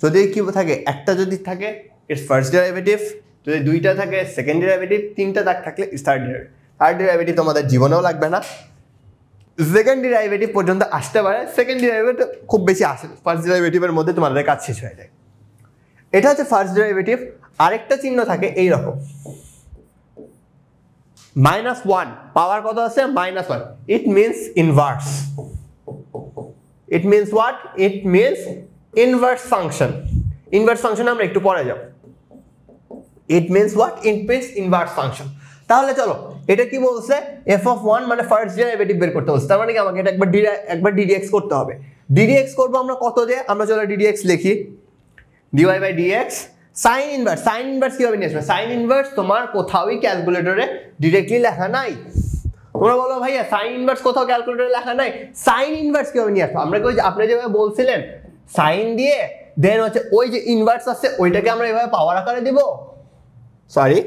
যদি কি থাকে, একটা যদি থাকে ইটস ফার্স্ট ডেরিভেটিভ, যদি দুইটা থাকে সেকেন্ড ডেরিভেটিভ, তিনটা দাগ থাকলে it's third derivative. Third derivative তোমাদের জীবনেও লাগবে না, সেকেন্ড ডেরিভেটিভ পর্যন্ত আসতে পারে। সেকেন্ড ডেরিভেটিভ খুব বেশি আসে, ফার্স্ট ডেরিভেটিভের মধ্যে তোমাদের কাজ শেষ হয়ে যায়। এটা হচ্ছে ফার্স্ট ডেরিভেটিভ। আরেকটা চিহ্ন থাকে এইরকম, -1, পাওয়ার কত আছে? -1। It means inverse. It means what? It means inverse function. Inverse function আমরা একটু পরে যাব। It means what? It means inverse function. তাহলে চলো এটা কি বলছে? f(1) মানে ফার্স্ট ডেরিভেটিভ বের করতে বলছে। তার মানে কি আমাকে এটা একবার ddx করতে হবে। ddx করব আমরা কত দিয়ে? আমরা চলো ddx লিখি, dy by dx sine inverse. Sine inverse কিভাবে নিয়ে আসবে? সাইন ইনভার্স তোমার কোথাওই ক্যালকুলেটরে ডিরেক্টলি লেখা নাই। তোমরা বলো ভাইয়া সাইন ইনভার্স কোথাও ক্যালকুলেটরে লেখা নাই, সাইন ইনভার্স কিভাবে নিয়ে আসবো? আমরা কই আপনি যেভাবে বলছিলেন সাইন দিয়ে দেন হচ্ছে ওই যে ইনভার্স আছে ওইটাকে আমরা এভাবে পাওয়ার আকারে দিব। সরি,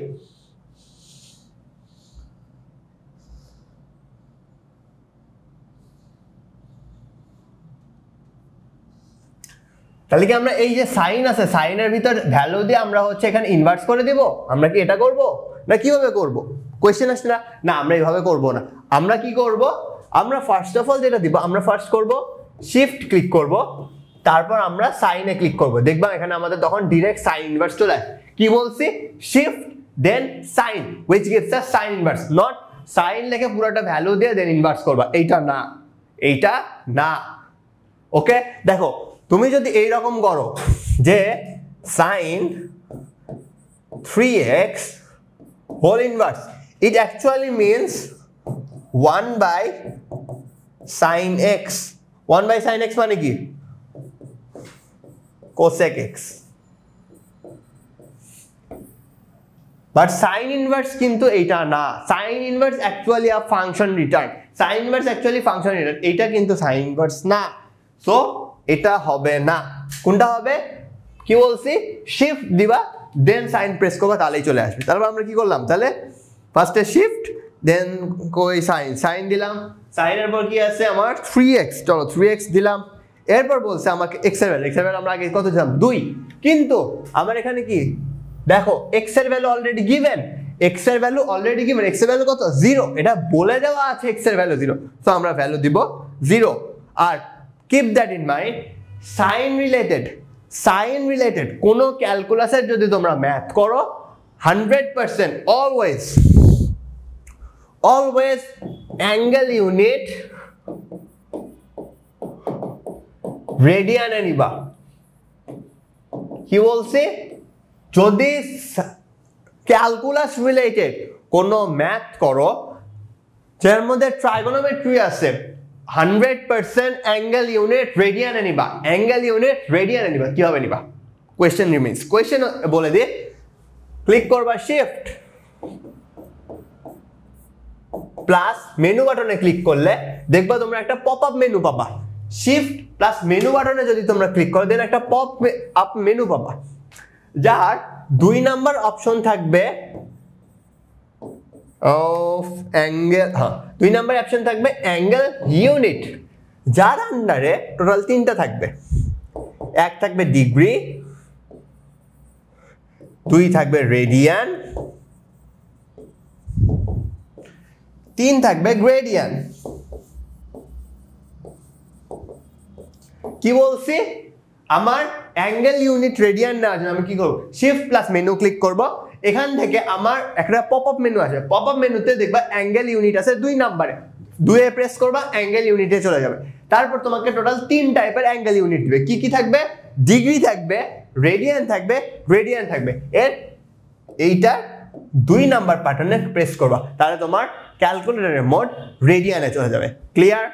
তাহলে কি আমরা এই যে সাইন আছে সাইনের ভিতর ভ্যালু দিয়ে আমরা হচ্ছে এখানে ইনভার্স করে দিব? আমরা কি এটা করব না কিভাবে করব? কোশ্চেন আসছে না? না আমরা এইভাবে করব না। আমরা কি করব? আমরা ফার্স্ট অফ অল যেটা দিব, আমরা ফার্স্ট করব শিফট ক্লিক করব, তারপর আমরা সাইনে ক্লিক করব। দেখবা এখানে আমাদের তখন ডাইরেক্ট সাইন ইনভার্স চলে আসে। কি বলছি? Shift then sine which gives us sine inverse, not sine লিখে পুরোটা ভ্যালু দিয়ে দেন ইনভার্স করবা। এইটা না, এইটা না। ওকে দেখো তুমি যদি এইরকম করো যে sin 3x whole inverse, it actually means 1 by sin x. 1 by sin x মানে কি? cosec x. But sin inverse কিন্তু এইটা না। sin inverse actually a function return. sin inverse actually function return. এটা কিন্তু sin inverse না। So এটা হবে না। কোনটা হবে? কি বলছি? শিফট দিবা দেন সাইন প্রেস করবা তাহলেই চলে আসবে। তারপর আমরা কি করলাম? তাহলে ফার্স্টে শিফট দেন কই সাইন দিলাম। সাইনের পর কি আছে আমার 3x, চলো 3x দিলাম। এরপর বলছে আমাকে x এর ভ্যালু আমরা আগে কত দিলাম 2, কিন্তু আমার এখানে কি দেখো x এর ভ্যালু অলরেডি গিভেন, x এর ভ্যালু অলরেডি গিভেন, x এর ভ্যালু কত 0, এটা বলে দেওয়া আছে x এর ভ্যালু 0, সো আমরা ভ্যালু দিব 0। আর keep that in mind, sign related কোন ক্যালকুলাসের যদি তোমরা ম্যাথ করো 100% অলওয়েজ অ্যাঙ্গেল ইউনিট রেডিয়ানে নিবা। কি বলছি? যদি ক্যালকুলাস রিলেটেড কোন ম্যাথ করো যার মধ্যে ট্রাইগোনোমেট্রি আছে 100% অ্যাঙ্গেল ইউনিট রেডিয়ানে নিবা। কিভাবে নিবা? Question remains. কোয়েশ্চেন বলে দিয়ে ক্লিক করবা শিফট প্লাস মেনু বাটনে ক্লিক করলে দেখবা তোমরা একটা পপ আপ মেনু পাবা। শিফট প্লাস মেনু বাটনে যদি তোমরা ক্লিক করো দেন একটা পপ আপ মেনু পাবা, যার 2 নাম্বার অপশন থাকবে অফ অ্যাঙ্গেল, 2 নাম্বার অপশন থাকবে অ্যাঙ্গেল ইউনিট, যার আন্ডারে টোটাল 3টা থাকবে। 1 থাকবে ডিগ্রি, 2 থাকবে রেডিয়ান, 3 থাকবে গ্রেডিয়ান। কি বলছি? আমার অ্যাঙ্গেল ইউনিট রেডিয়ান নেওয়ার জন্য আমি কি করব? শিফট প্লাস মেনু ক্লিক করব। এখান থেকে আমার একটা পপ আপ মেনু আসবে। পপ আপ মেনুতে দেখবা অ্যাঙ্গেল ইউনিট আছে 2 নাম্বারে, 2 এ প্রেস করবা অ্যাঙ্গেল ইউনিটে চলে যাবে। তারপর তোমাকে টোটাল 3 টাইপের অ্যাঙ্গেল ইউনিট দিবে। কি কি থাকবে? ডিগ্রি থাকবে, রেডিয়ান থাকবে, গ্রেডিয়ান থাকবে। এইটা 2 নাম্বার প্যাটার্নে প্রেস করবা, তাহলে তোমার ক্যালকুলেটরের মোড রেডিয়ানে চলে যাবে। ক্লিয়ার?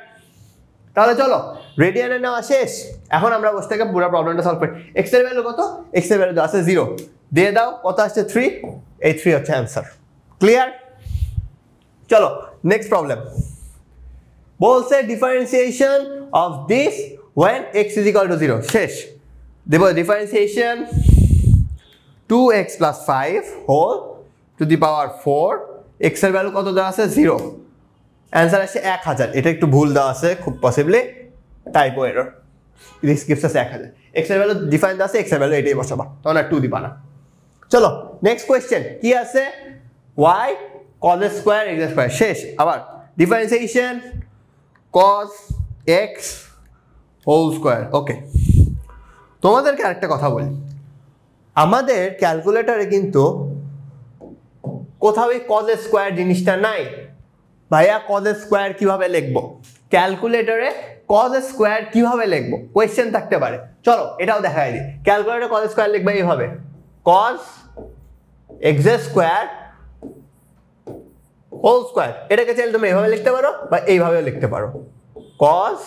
তাহলে চলো রেডিয়ানে নেওয়া শেষ। এখন আমরা বসে থেকে পুরো প্রবলেমটা সলভ করি। x এর ভ্যালু কত? x এর ভ্যালু আছে 0, দিয়ে দাও কত আসছে 3, এই 3 হচ্ছে অ্যান্সার। ক্লিয়ার? চলো নেক্সট প্রবলেম। বলছে differentiation of this when x is equal to 0। শেষ। দেব differentiation 2x plus 5 whole to the power 4, x এর ভ্যালু কত দেওয়া আছে 0, অ্যান্সার আসছে 1000। এটা একটু ভুল দেওয়া আছে, খুব possibly typo error. This gives us 1000। x এর ভ্যালু ডিফাইন দেওয়া আছে, x এর ভ্যালু এটাই বসাবা, তখন আর 2 দিবা না। চলো নেক্সট কোয়েশ্চেন কি আছে? y cos square x square. শেষ। আবার differentiation cos x whole square. Okay, তোমাদেরকে আরেকটা কথা বলি, আমাদের ক্যালকুলেটরে কিন্তু কোথাও এই cos স্কয়ার জিনিসটা নাই। ভাইয়া cos স্কয়ার কিভাবে লিখবো? ক্যালকুলেটরে cos স্কয়ার কিভাবে লিখবো কোয়েশ্চেন থাকতে পারে। চলো এটাও দেখাই দিই। ক্যালকুলেটরে cos স্কয়ার লিখবে এইভাবে, cos x square whole square. এটাকে চাইলে তুমি এইভাবে লিখতে পারো বা এইভাবেও লিখতে পারো, cos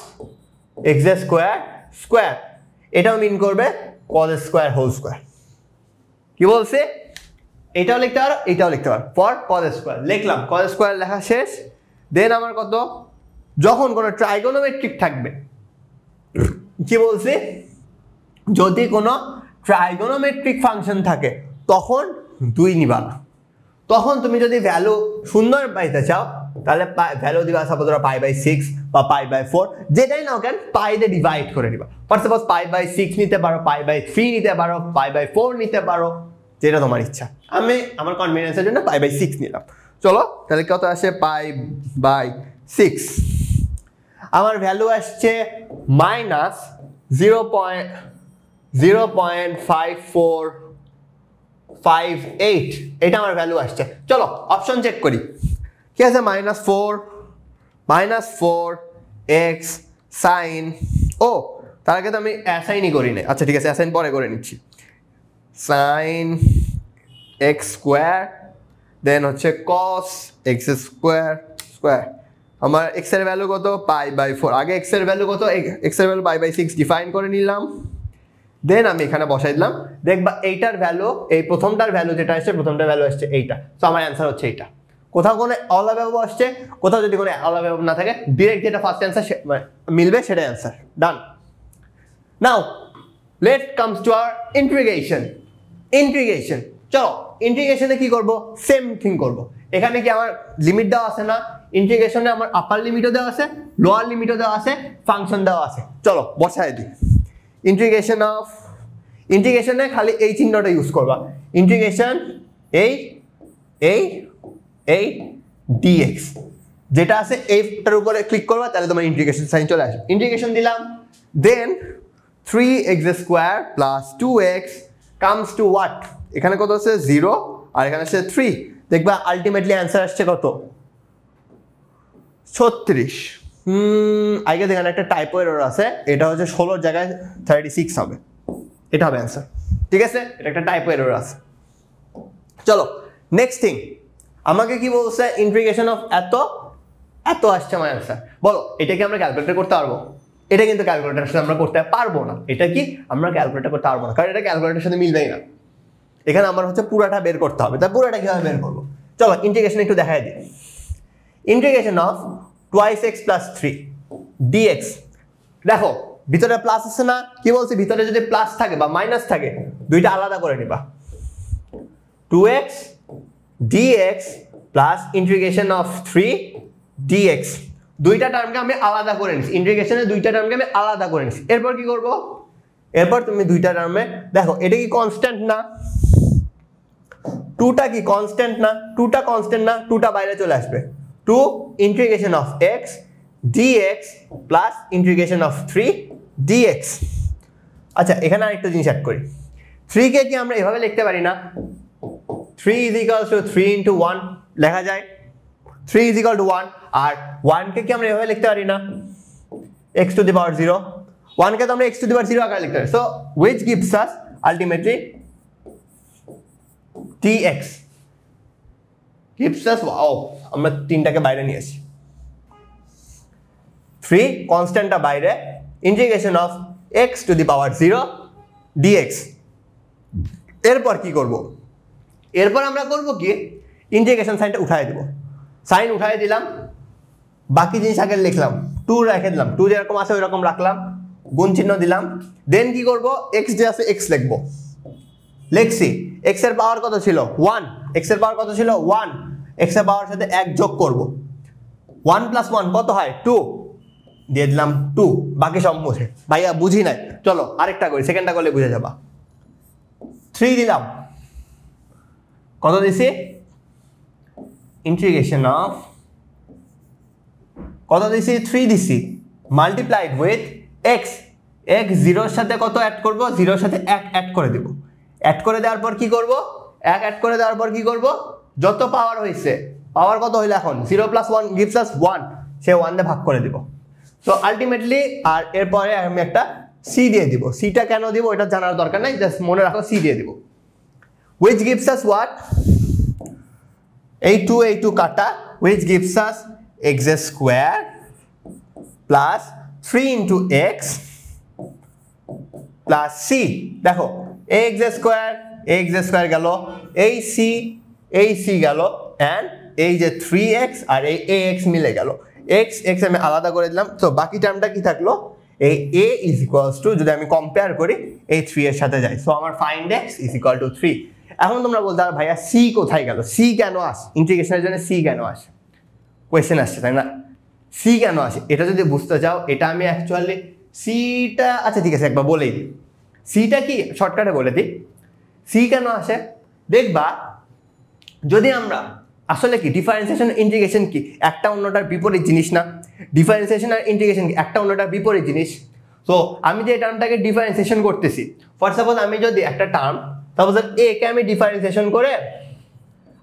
x স্কয়ার স্কয়ার। এটাও মিন করবে cos স্কয়ার হোল স্কয়ার। কি বলছে? এটাও লিখতে পারো, এটাও লিখতে পারো, ফর cos স্কয়ার লিখলাম। cos স্কয়ার লেখা শেষ। দেন আমার কত, যখন কোনো ট্রাইগোনোমেট্রিক থাকবে, কি বলছি? যদি কোনো ট্রাইগোনোমেট্রিক ফাংশন থাকে তখন 2 নিবা না। তখন তুমি যদি ভ্যালু সুন্দর পাইতে চাও তাহলে ভ্যালু দিবা সাপোজ π/6 বা π/4, যেটাই নাও কেন পাই দিয়ে ডিভাইড করে দিবা। ফর সাপোজ π/6 নিতে পারো, π/3 নিতে পারো, π/4 নিতে পারো, যেটা তোমার ইচ্ছা। আমি আমার কনভিনিয়েন্সের জন্য π/6 নিলাম। চলো তাহলে কত আসে? π/6। আমার ভ্যালু আসছে -0.5458। এটা আমার ভ্যালু আসছে। চলো অপশন চেক করি। কি আছে? -4 x sin, ও তার আগে তো আমি অ্যাসাইনই করি না। আচ্ছা ঠিক আছে, অ্যাসাইন পরে করে নিচ্ছি। সাইন এক্স স্কোয়ার দেন হচ্ছে কস এক্স স্কোয়ার স্কোয়ার। আমার এক্স এর ভ্যালু কত, π/4। আগে এক্স এর ভ্যালু কত, এক্স এর ভ্যালু π/6 ডিফাইন করে নিলাম, দেন আমি এখানে বসাই দিলাম। দেখবা এইটার ভ্যালু, এই প্রথমটার ভ্যালু যেটা আসছে, প্রথমটার ভ্যালু আসছে এইটা। সো আমার অ্যান্সার হচ্ছে এইটা। কোথাও কোনো অল অ্যাবাভ আসছে, কোথাও যদি কোনো অল অ্যাবাভ না থাকে, ডিরেক্ট যেটা ফার্স্ট অ্যান্সার মিলবে সেটা answer. Done. Now let comes to our integration. Integration, চলো ইন্টিগ্রেশনে কি করব, সেম থিং করব। এখানে কি আমার লিমিট দেওয়া আছে না, ইন্টিগ্রেশনে আমার আপার লিমিটও দেওয়া আছে, লোয়ার লিমিটও দেওয়া আছে, ফাংশন দেওয়া আছে। চলো বসায় দিই। ইন্টিগ্রেশন অফ, ইন্টিগ্রেশনে খালি এই চিহ্নটা ইউজ করবা, ইন্টিগ্রেশন এই ডিএক্স যেটা আছে এইটার উপরে ক্লিক করবা, তাহলে তোমার ইন্টিগ্রেশন সাইন চলে আসবে। ইন্টিগ্রেশন দিলাম, দেন 3x² + 2x comes to what, এখানে কত আছে 0 আর এখানে আছে 3। দেখবা আলটিমেটলি অ্যান্সার আসছে কত, 36। আগে এখানে একটা টাইপো এরর আছে, এটা হচ্ছে 16 জায়গায় 36 হবে, এটা হবে অ্যান্সার। ঠিক আছে, এটা একটা টাইপো এরর আছে। চলো নেক্সট থিং, আমাকে কি বলছে, ইন্টিগ্রেশন অফ এত এত আসছে আমার অ্যান্সার। বলো এটা কি আমরা ক্যালকুলেটর করতে পারবো? এটা কিন্তু ক্যালকুলেটরের সাথে আমরা করতে পারবো না। এটা কি আমরা ক্যালকুলেটর করতে পারবো না, কারণ এটা ক্যালকুলেটরের সাথে মিলবেই না। এখানে আমার হচ্ছে পুরাটা বের করতে হবে। তা পুরাটা কিভাবে বের করবো, চলো ইন্টিগ্রেশন একটু দেখাই দিই। ইন্টিগ্রেশন অফ 2x + 3 dx, দেখো ভিতরে প্লাস আছে না, কি বলছি, ভিতরে যদি প্লাস থাকে বা মাইনাস থাকে দুইটা আলাদা করে নিবা। 2x dx plus integration of 3 dx, দুইটা টার্মকে আমি আলাদা করে নিছি, ইন্টিগ্রেশনের দুইটা টার্মকে আমি আলাদা করে নিছি। এরপর কি করব, এরপর তুমি দুইটা টার্মে দেখো এটা কি কনস্ট্যান্ট না, 2টা কি কনস্ট্যান্ট না, 2টা কনস্ট্যান্ট না, 2টা বাইরে চলে আসবে। 2 integration of x dx plus integration of 3 dx। আচ্ছা এখানে আরেকটা জিনিস অ্যাড করি, 3 কে কি আমরা এভাবে লিখতে পারি না, 3 = 3 × 1 লেখা যায়, 3 = 1। আর 1 কে কি আমরা এভাবে লিখতে পারি না, x⁴0, 1 কে তো আমরা x⁴0 আকারে লিখতে পারি। So which gives us ultimately dx gives us, wow, আমরা তিনটাকে বাইরে নিয়ে আসি, 3 কনস্ট্যান্টটা বাইরে, ইন্টিগ্রেশন অফ x⁴0 dx। এরপর কি করব, এরপর আমরা করব কি, ইন্টিগ্রেশন সাইনটা উঠাই দেব, সাইন উঠাই দিলাম, বাকি জিনিস আগে লিখলাম, 2 রেখে দিলাম, 2 যেরকম আছে ওইরকম রাখলাম, গুণ চিহ্ন দিলাম। দেন কি করব, x যে আছে x লিখবো, লিখছি, x এর পাওয়ার কত ছিল 1, x এর পাওয়ার কত ছিল 1, x এর পাওয়ার সাথে 1 যোগ করব, 1 + 1 কত হয় 2, দিয়ে দিলাম 2, বাকি সব মুছে। ভাইয়া বুঝি নাই, চলো আরেকটা করি, সেকেন্ডটা করলে বুঝে যাবা। 3 দিলাম, কত দিছি, ইন্টিগ্রেশন অফ কত দিছি 3 দিছি, মাল্টিপ্লাইড উইথ x, x 0 এর সাথে কত অ্যাড করব, 0 এর সাথে 1 অ্যাড করে দেব, অ্যাড করে দেওয়ার পর কি করব, 1 অ্যাড করে দেওয়ার পর কি করব, যত পাওয়ার হয়েছে, পাওয়ার কত হইলো এখন 0 + 1 gives us 1, সে 1 দিয়ে ভাগ করে দিব। সো আলটিমেটলি, আর এরপরে আমি একটা c দিয়ে দিব, সিটা কেন দিব এটা জানার দরকার নাই, জাস্ট মনে রাখো c দিয়ে দিব, which gives us what, এই 2 কাটা, which gives us x² + 3 × x plus c। দেখো x² গেল, এই c গেল, এন্ড এই যে 3x আর এই ax মিলে গেল, x আমি আলাদা করে দিলাম। তো বাকি টার্মটা কি থাকলো, এই a = যদি আমি কম্পেয়ার করি এই 3 এর সাথে যাই, সো আমার ফাইন্ড x = 3। এখন তোমরা বলতে পারো ভাইয়া c কোথায় গেল, c কেন আসে, ইন্টিগ্রেশনের জন্য c কেন আসে, কোয়েশ্চেন আসছে তাই না, c কেন আসে এটা যদি বুঝতে চাও, এটা আমি অ্যাকচুয়ালি সিটা, আচ্ছা ঠিক আছে একবার বলেই দিই, সিটা কি শর্টকাটে বলে দিই, সি কেন আসে। দেখবা যদি আমরা আসলে কি ডিফারেন্সিয়েশন ইন্টিগ্রেশন কি একটা অন্যটার বিপরীত জিনিস না, ডিফারেন্সিয়েশন আর ইন্টিগ্রেশন কি একটা অন্যটার বিপরীত জিনিস। সো আমি যে টার্মটাকে ডিফারেন্সিয়েশন করতেছি, ফর সাপোজ আমি যদি একটা টার্ম, সাপোজ এ কে আমি ডিফারেন্সিয়েশন করে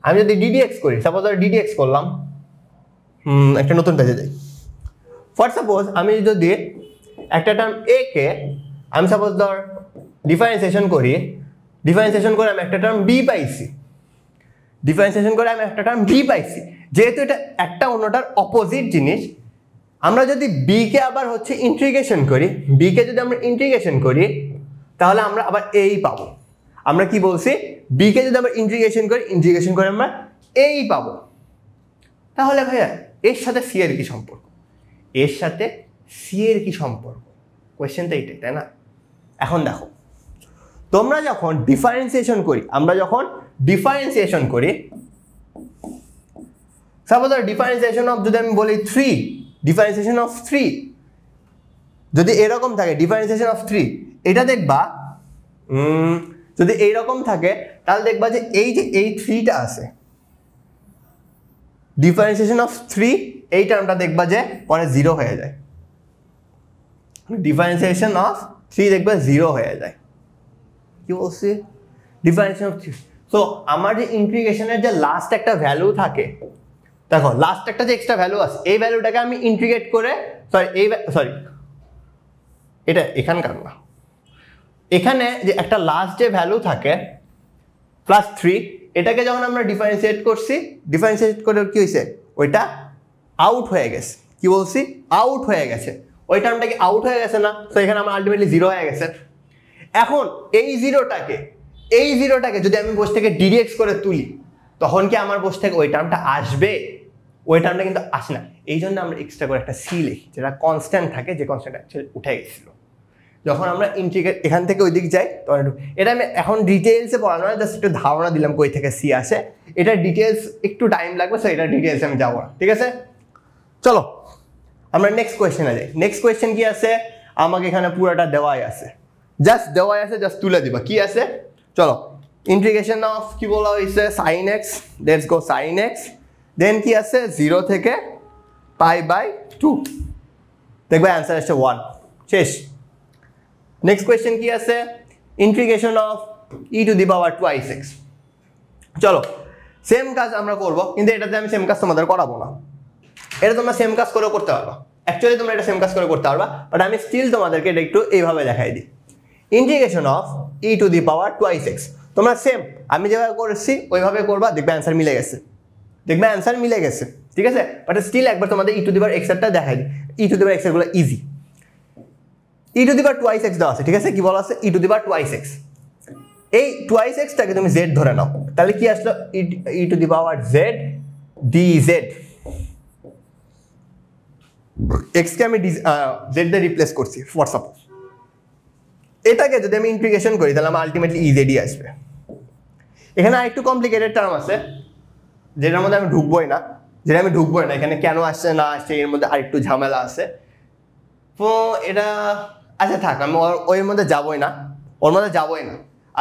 আমি যদি ডিডিএক্স করি, সাপোজ ডিডিএক্স করলাম, একটা নতুন পেজে যাই, ফর সাপোজ আমি যদি একটা টার্ম a কে আমি সাপোজ ধর ডিফারেন্সিয়েশন করে আমি একটা টার্ম b পাইছি, যেহেতু এটা একটা অন্যটার অপোজিট জিনিস, আমরা যদি b কে আবার হচ্ছে ইন্টিগ্রেশন করি তাহলে আমরা আবার a পাবো। আমরা কি বলছি, b কে যদি আমরা ইন্টিগ্রেশন করে আমরা a পাবো। তাহলে ভাইয়া এর সাথে c এর কি সম্পর্ক? কোয়েশ্চেন তো এইটাই, তাই না? এখন দেখো, তোমরা যখন ডিফারেন্সিয়েশন করি সাপোজ ডিফারেন্সিয়েশন অফ যদি আমি বলি 3, ডিফারেন্সিয়েশন অফ 3 যদি এরকম থাকে, ডিফারেন্সিয়েশন অফ 3 এটা দেখবা যদি এইরকম থাকে তাহলে দেখবা যে এই 3টা আছে, ডিফারেন্সিয়েশন অফ 3 এই টার্মটা দেখবা যে পরে 0 হয়ে যায়, ডিফারেন্সিয়েশন অফ 3 দেখবা 0 হয়ে যায়। কি বলছি? Differentiation of 3। সো আমার যে ইন্টিগ্রেশনের যে লাস্ট একটা ভ্যালু থাকে, দেখো লাস্ট একটা যে এক্সট্রা ভ্যালু আছে, এই ভ্যালুটাকে আমি ইন্টিগ্রেট করে এটা এখানকার না, এখানে যে একটা লাস্ট যে ভ্যালু থাকে +3, এটাকে যখন আমরা ডিফারেন্সিয়েট করে কি হয়েছে, ওইটা আউট হয়ে গেছে। কি বলছি? আউট হয়ে গেছে। ওই টার্মটা কি আউট হয়ে গেছে না? তো এখানে আমার আলটিমেটলি 0 হয়ে গেছে। এখন এই জিরোটাকে যদি আমি বসে থেকে ডিরেক্ট করে তুলি, তখন কি আমার বসে থেকে ওই টার্মটা আসবে? ওই টার্মটা কিন্তু আসে না। এই জন্য আমরা এক্সট্রা করে একটা সি লিখি, যেটা কনস্ট্যান্ট থাকে, যে কনস্ট্যান্ট অ্যাকচুয়ালি উঠে গেছিল। যখন আমরা ইন্টিগ্রেট এখান থেকে ওই দিক যাই তখন এটা আমি এখন ডিটেলসে পড়ানো না, জাস্ট একটু ধারণা দিলাম কই থেকে সি আসে। এটা ডিটেলস একটু টাইম লাগবে, সো এটা ডিটেলসে আমি যাবো না, ঠিক আছে? চলো আমরা নেক্সট কোয়েশ্চেনে যাই। নেক্সট কোয়েশ্চেন কি আছে? আমাকে এখানে পুরোটা দেওয়াই আছে, জাস্ট তুলে দিবা। কি আছে? চলো, ইন্টিগ্রেশন অফ কি বলা হয়েছে, sin x, let's go sin x, দেন কি আছে 0 থেকে π/2, দেখবে অ্যান্সার আসছে 1, শেষ। নেক্সট কোয়েশ্চেন কি আছে? Integration of e⁻²x। চলো সেম কাজ আমরা করব, কিন্তু এটাতে আমি সেম কাজ তোমাদের করাবো না। এটা তোমরা সেম কাজ করেও করতে পারবা, অ্যাকচুয়ালি তোমরা এটা সেম কাজ করে করতে পারবা, বাট আমি স্টিল তোমাদেরকে এটা একটু এইভাবে দেখাই দিই। ইন্টিগ্রেশন অফ e⁻²x, তোমরা সেম আমি যেভাবে করেছি ওইভাবে করবা, দেখবে অ্যান্সার মিলে গেছে, ঠিক আছে? বাট স্টিল একবার তোমাদের e⁻x এরটা দেখাই দিই। e⁻x এরগুলো easy. e⁻²x দেওয়া আছে, ঠিক আছে? কি বলা আছে? e⁻²x। এই 2x-টাকে তুমি z ধরে নাও, তাহলে কি আসলো? e⁻z dz। x কে আমি z দিয়ে রিপ্লেস করছি ফর সাপোজ। এটাকে যদি আমি ইন্টিগ্রেশন করি তাহলে আমার আলটিমেটলি ez আসবে। এখানে আরেকটু কমপ্লিকেটেড টার্ম আছে যেটার মধ্যে আমি ঢুকবোই না, এখানে কেন আসছে না আসছে এর মধ্যে আরেকটু ঝামেলা আছে। তো এটা আচ্ছা থাক, আমি ওর মধ্যে যাবোই না,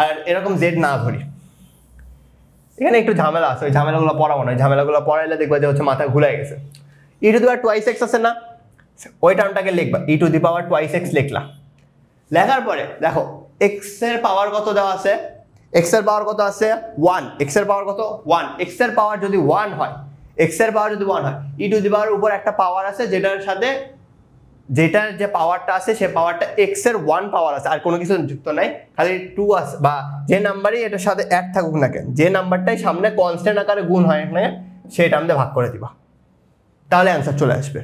আর এরকম জেড না ধরি। এখানে একটু ঝামেলা আছে, ওই ঝামেলাগুলো পড়াবো না, ঝামেলাগুলো পড়াইলে দেখবা যে হচ্ছে মাথা ঘুরে গেছে। e⁻²x আছে না, ওই টার্মটাকে লিখবা, e⁻²x লিখলা। লেখার পরে দেখো x এর পাওয়ার কত দেওয়া আছে, x এর পাওয়ার 1, x এর পাওয়ার কত 1, x এর পাওয়ার যদি 1 হয়, e⁻ উপর একটা পাওয়ার আছে যেটার যে পাওয়ারটা আছে সে পাওয়ারটা x এর 1 পাওয়ার আছে, আর কোনো কিছু যুক্ত নাই, খালি 2 আছে, বা যে নাম্বারই এটার সাথে অ্যাড থাকুক না কেন, যে নাম্বারটাই সামনে কনস্ট্যান্ট আকারে গুণ হয় না সেটা আমাদের ভাগ করে দিবা, তাহলে অ্যান্সার চলে আসবে।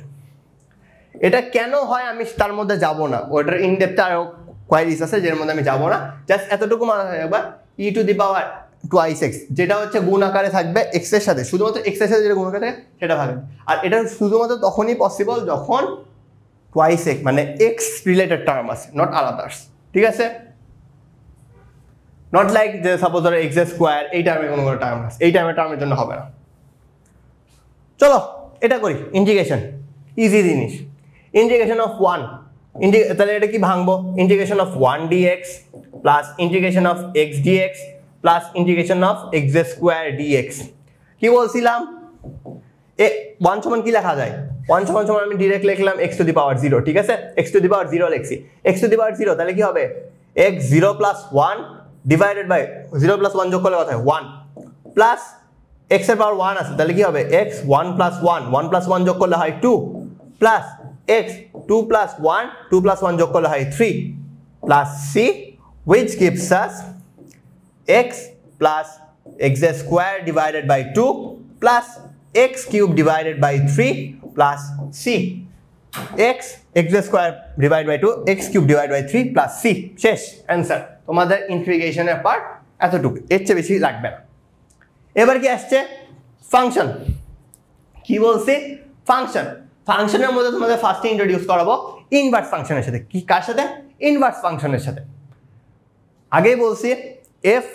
এটা কেন হয় আমি তার মধ্যে যাব না, ওটার ইনডেপথে আরো কোয়ারিজ আছে যের মধ্যে আমি যাব না, জাস্ট এতটুকু মাথায় রাখবা e⁻²x যেটা হচ্ছে গুণ আকারে থাকবে x এর সাথে, শুধুমাত্র x এর সাথে যেটা গুণ আকারে থাকে সেটা ভাগ, আর এটা শুধুমাত্র তখনই পসিবল যখন twice x মানে x রিলেটেড টার্ম আছে, নট আদার্স, ঠিক আছে? নট লাইক যে সাপোজ ধরো x² এই টার্মে কোনো টার্ম আছে, এই টার্মের জন্য হবে না। চলো এটা করি ইন্টিগ্রেশন, ইজি জিনিস। ইন্টিগ্রেশন অফ 1, তাহলে এটা কি ভাঙবো, integration of 1 dx plus integration of x dx plus integration of x² dx। কি বলছিলাম, 1 সমান কি লেখা যায়, 1 সমান আমি ডিরেক্ট লিখলাম x⁻0, ঠিক আছে? x⁻0 লিখছি, x⁻0 তাহলে কি হবে, x0 + 1 ডিভাইডেড বাই 0 + 1 যোগ করলে কত হয় 1, প্লাস x এর পাওয়ার 1 আছে তাহলে কি হবে x 1 + 1 যোগ করলে হয় 2, প্লাস x 2 plus 1 2 plus 1 যোগ করলে হয় 3 plus c which gives us x plus x square divided by 2 plus x cube divided by 3 plus c x square divided by 2 x cube divided by 3 plus c শেষ answer তোমাদের ইন্টিগ্রেশনের part এতটুকু এর চেয়ে বেশি লাগবে না এবার কি আসছে ফাংশন কি বলছি ফাংশনের মধ্যে তোমাদের ফার্স্টে ইন্ট্রোডিউস করাবো ইনভার্স ফাংশনের সাথে কি কার সাথে ইনভার্স ফাংশনের সাথে আগেই বলছি f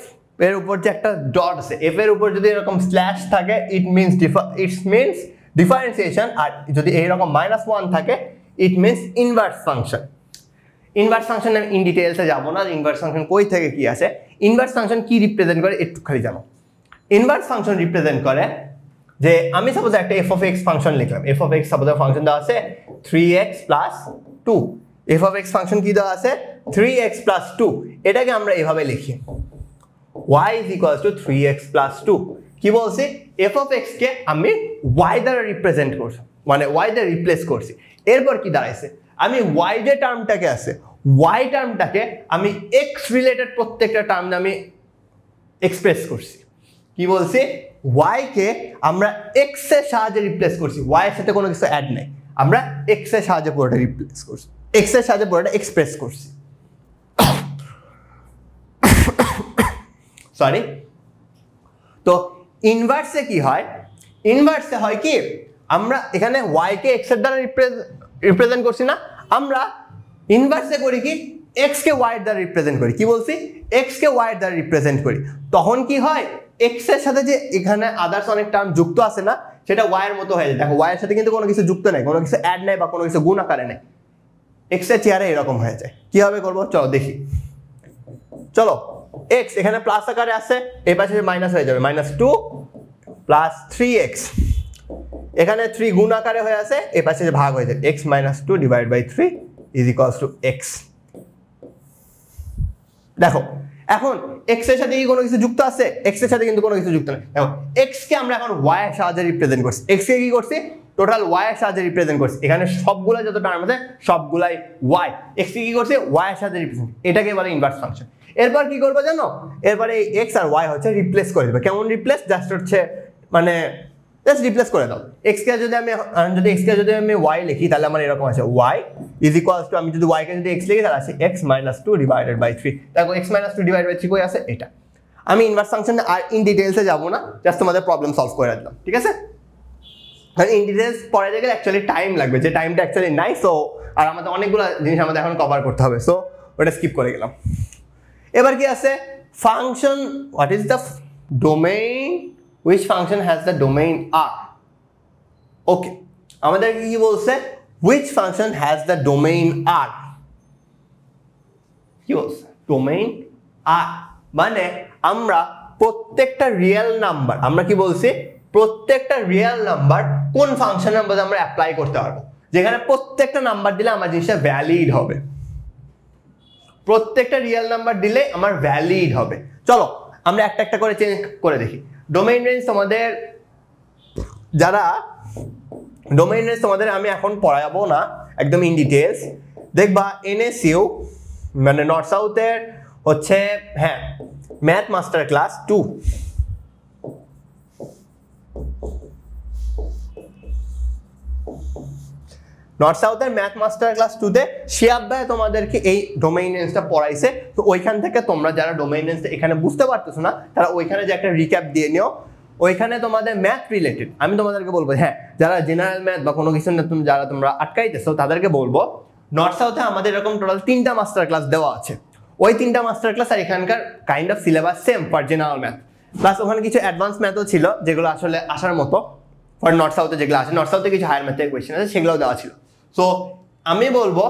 এর উপর যে একটা ডট আছে f এর উপর যদি এরকম স্ল্যাশ থাকে ইট মিন্স ডিফারেন্সিয়েশন আর যদি এইরকম -1 থাকে ইট মিন্স ইনভার্স ফাংশন আমি ইন ডিটেইলসে যাব না ইনভার্স ফাংশন কই থেকে কি আসে ইনভার্স ফাংশন কি রিপ্রেজেন্ট করে একটু খালি জানো ইনভার্স ফাংশন রিপ্রেজেন্ট করে যে আমি সাপোজ একটা f of x ফাংশন লিখলাম f of x suppose function দেওয়া আছে 3x + 2 f of x function কি দেওয়া আছে 3x + 2 এটাকে আমরা এভাবে লিখি y = 3x + 2 কি বলছি f of x কে আমি y দ্বারা রিপ্রেজেন্ট করছি মানে y দ্বারা রিপ্লেস করছি এরপর কি দাঁড়াইছে আমি y যে টার্মটাকে আছে y টার্মটাকে আমি x রিলেটেড প্রত্যেকটা টার্ম আমি এক্সপ্রেস করছি কি বলছি y কে আমরা x এর সাহায্যে রিপ্লেস করছি y এর সাথে কোনো কিছু অ্যাড নাই আমরা x এর সাহায্যে পুরোটা রিপ্লেস করছি x এর সাহায্যে পুরোটা এক্সপ্রেস করছি সরি তো ইনভার্সে কি হয় ইনভার্সে হয় কি আমরা এখানে y কে x এর দ্বারা রিপ্রেজেন্ট করছি না আমরা ইনভার্সে করি কি x কে y এর দ্বারা রিপ্রেজেন্ট করি কি বলছি x কে y এর দ্বারা রিপ্রেজেন্ট করি তখন কি হয় x এর সাথে যে এখানে আদার্স অনেক টার্ম যুক্ত আছে না সেটা y এর মতো হয়ে যায় দেখো y এর সাথে কিন্তু কোনো কিছু যুক্ত নাই কোনো কিছু অ্যাড নাই বা কোনো কিছু গুণ আকারে নাই x এর চেয়ারে এরকম হয়ে যায় কিভাবে করব চলো দেখি চলো x এখানে প্লাস আকারে আছে এই পাশে মাইনাস হয়ে যাবে -2 প্লাস 3x এখানে 3 গুণ আকারে হয়ে আছে এই পাশে ভাগ হয়ে যাবে x - 2 divide by 3 is equals to x দেখো এখন x এর সাথে কি কোনো কিছু যুক্ত আছে x এর সাথে কিন্তু কোনো কিছু যুক্ত নেই দেখো x কে আমরা এখন y এর সাহায্যে রিপ্রেজেন্ট করছি x কে কি করছি টোটাল y এর সাহায্যে রিপ্রেজেন্ট করছি এখানে সবগুলা যত টার্ম আছে সবগুলাই y x কে কি করছে y এর সাহায্যে রিপ্রেজেন্ট এটাকে বলে ইনভার্স ফাংশন এরপর কি করব জানো এরপরে এই x আর y হচ্ছে রিপ্লেস করে দিবে কেমন রিপ্লেস জাস্ট হচ্ছে মানে জাস্ট রিপ্লেস করে দাও x কে যদি আমি y লিখি তাহলে আমার এরকম আছে y ইজ ইকুয়ালস টু আমি যদি y কে যদি x লিখি তাহলে আছে x - 2 ডিভাইডেড বাই 3 দেখো x - 2 ডিভাইডেড বাই 3 কই আছে এটা আমি ইনভার্স ফাংশনে আর ইন ডিটেইলসে যাব না জাস্ট তোমাদের প্রবলেম সলভ করে দিলাম ঠিক আছে আর ইন ডিটেইলস পড়ে গেলে অ্যাকচুয়ালি টাইম লাগবে যে টাইমটা অ্যাকচুয়ালি নাই সো আর আমাদের অনেকগুলো জিনিস আমাদের এখন কভার করতে হবে সো ওটা স্কিপ করে গেলাম এবার কি আছে function what is the domain which function has the domain r okay আমাদের কি বলছে which function has the domain r কি বলছে domain r মানে আমরা প্রত্যেকটা রিয়েল নাম্বার আমরা কি বলছি প্রত্যেকটা রিয়েল নাম্বার কোন ফাংশনের মধ্যে আমরা অ্যাপ্লাই করতে পারবো যেখানে প্রত্যেকটা নাম্বার দিলে আমার জিনিসটা ভ্যালিড হবে প্রত্যেকটা রিয়েল নাম্বার দিলে আমার ভ্যালিড হবে চলো আমরা একটা একটা করে চেঞ্জ করে দেখি ডোমেইন রেঞ্জ তোমাদের যারা ডোমেইন রেঞ্জ তোমাদের আমি এখন পড়াবো না একদম ইন ডিটেইলস দেখবা এনএসইউ মানে নর্থ সাউথের হচ্ছে হ্যাঁ ম্যাথ মাস্টার ক্লাস 2 নর্থ সাউথের ম্যাথ মাস্টার ক্লাস 2 তে শিয়াব ভাই তোমাদেরকে এই ডোমেইন রেঞ্জটা পড়াইছে তো ওইখান থেকে তোমরা যারা ডোমেইন রেঞ্জটা এখানে বুঝতে পারতেছো না তারা ওইখানে যে একটা রিক্যাপ দিয়ে নিও ওইখানে তোমাদের ম্যাথ রিলেটেড আমি তোমাদেরকে বলবো হ্যাঁ যারা জেনারেল ম্যাথ বা কোনো কিছু না যারা তোমরা আটকাইতেছো তাদেরকে বলবো নর্থ সাউথে আমাদের এরকম টোটাল 3টা মাস্টার ক্লাস দেওয়া আছে ওই 3টা মাস্টার ক্লাস আর এখানকার kind of syllabus same for general math plus ওখানে কিছু অ্যাডভান্স ম্যাথও ছিল যেগুলো আসলে আসার মতো ফর নর্থ সাউথে যেগুলো আছে নর্থ সাউথে কিছু হায়ার ম্যাথের কোয়েশ্চেন আছে সেগুলোও দেওয়া ছিল সো আমি বলবো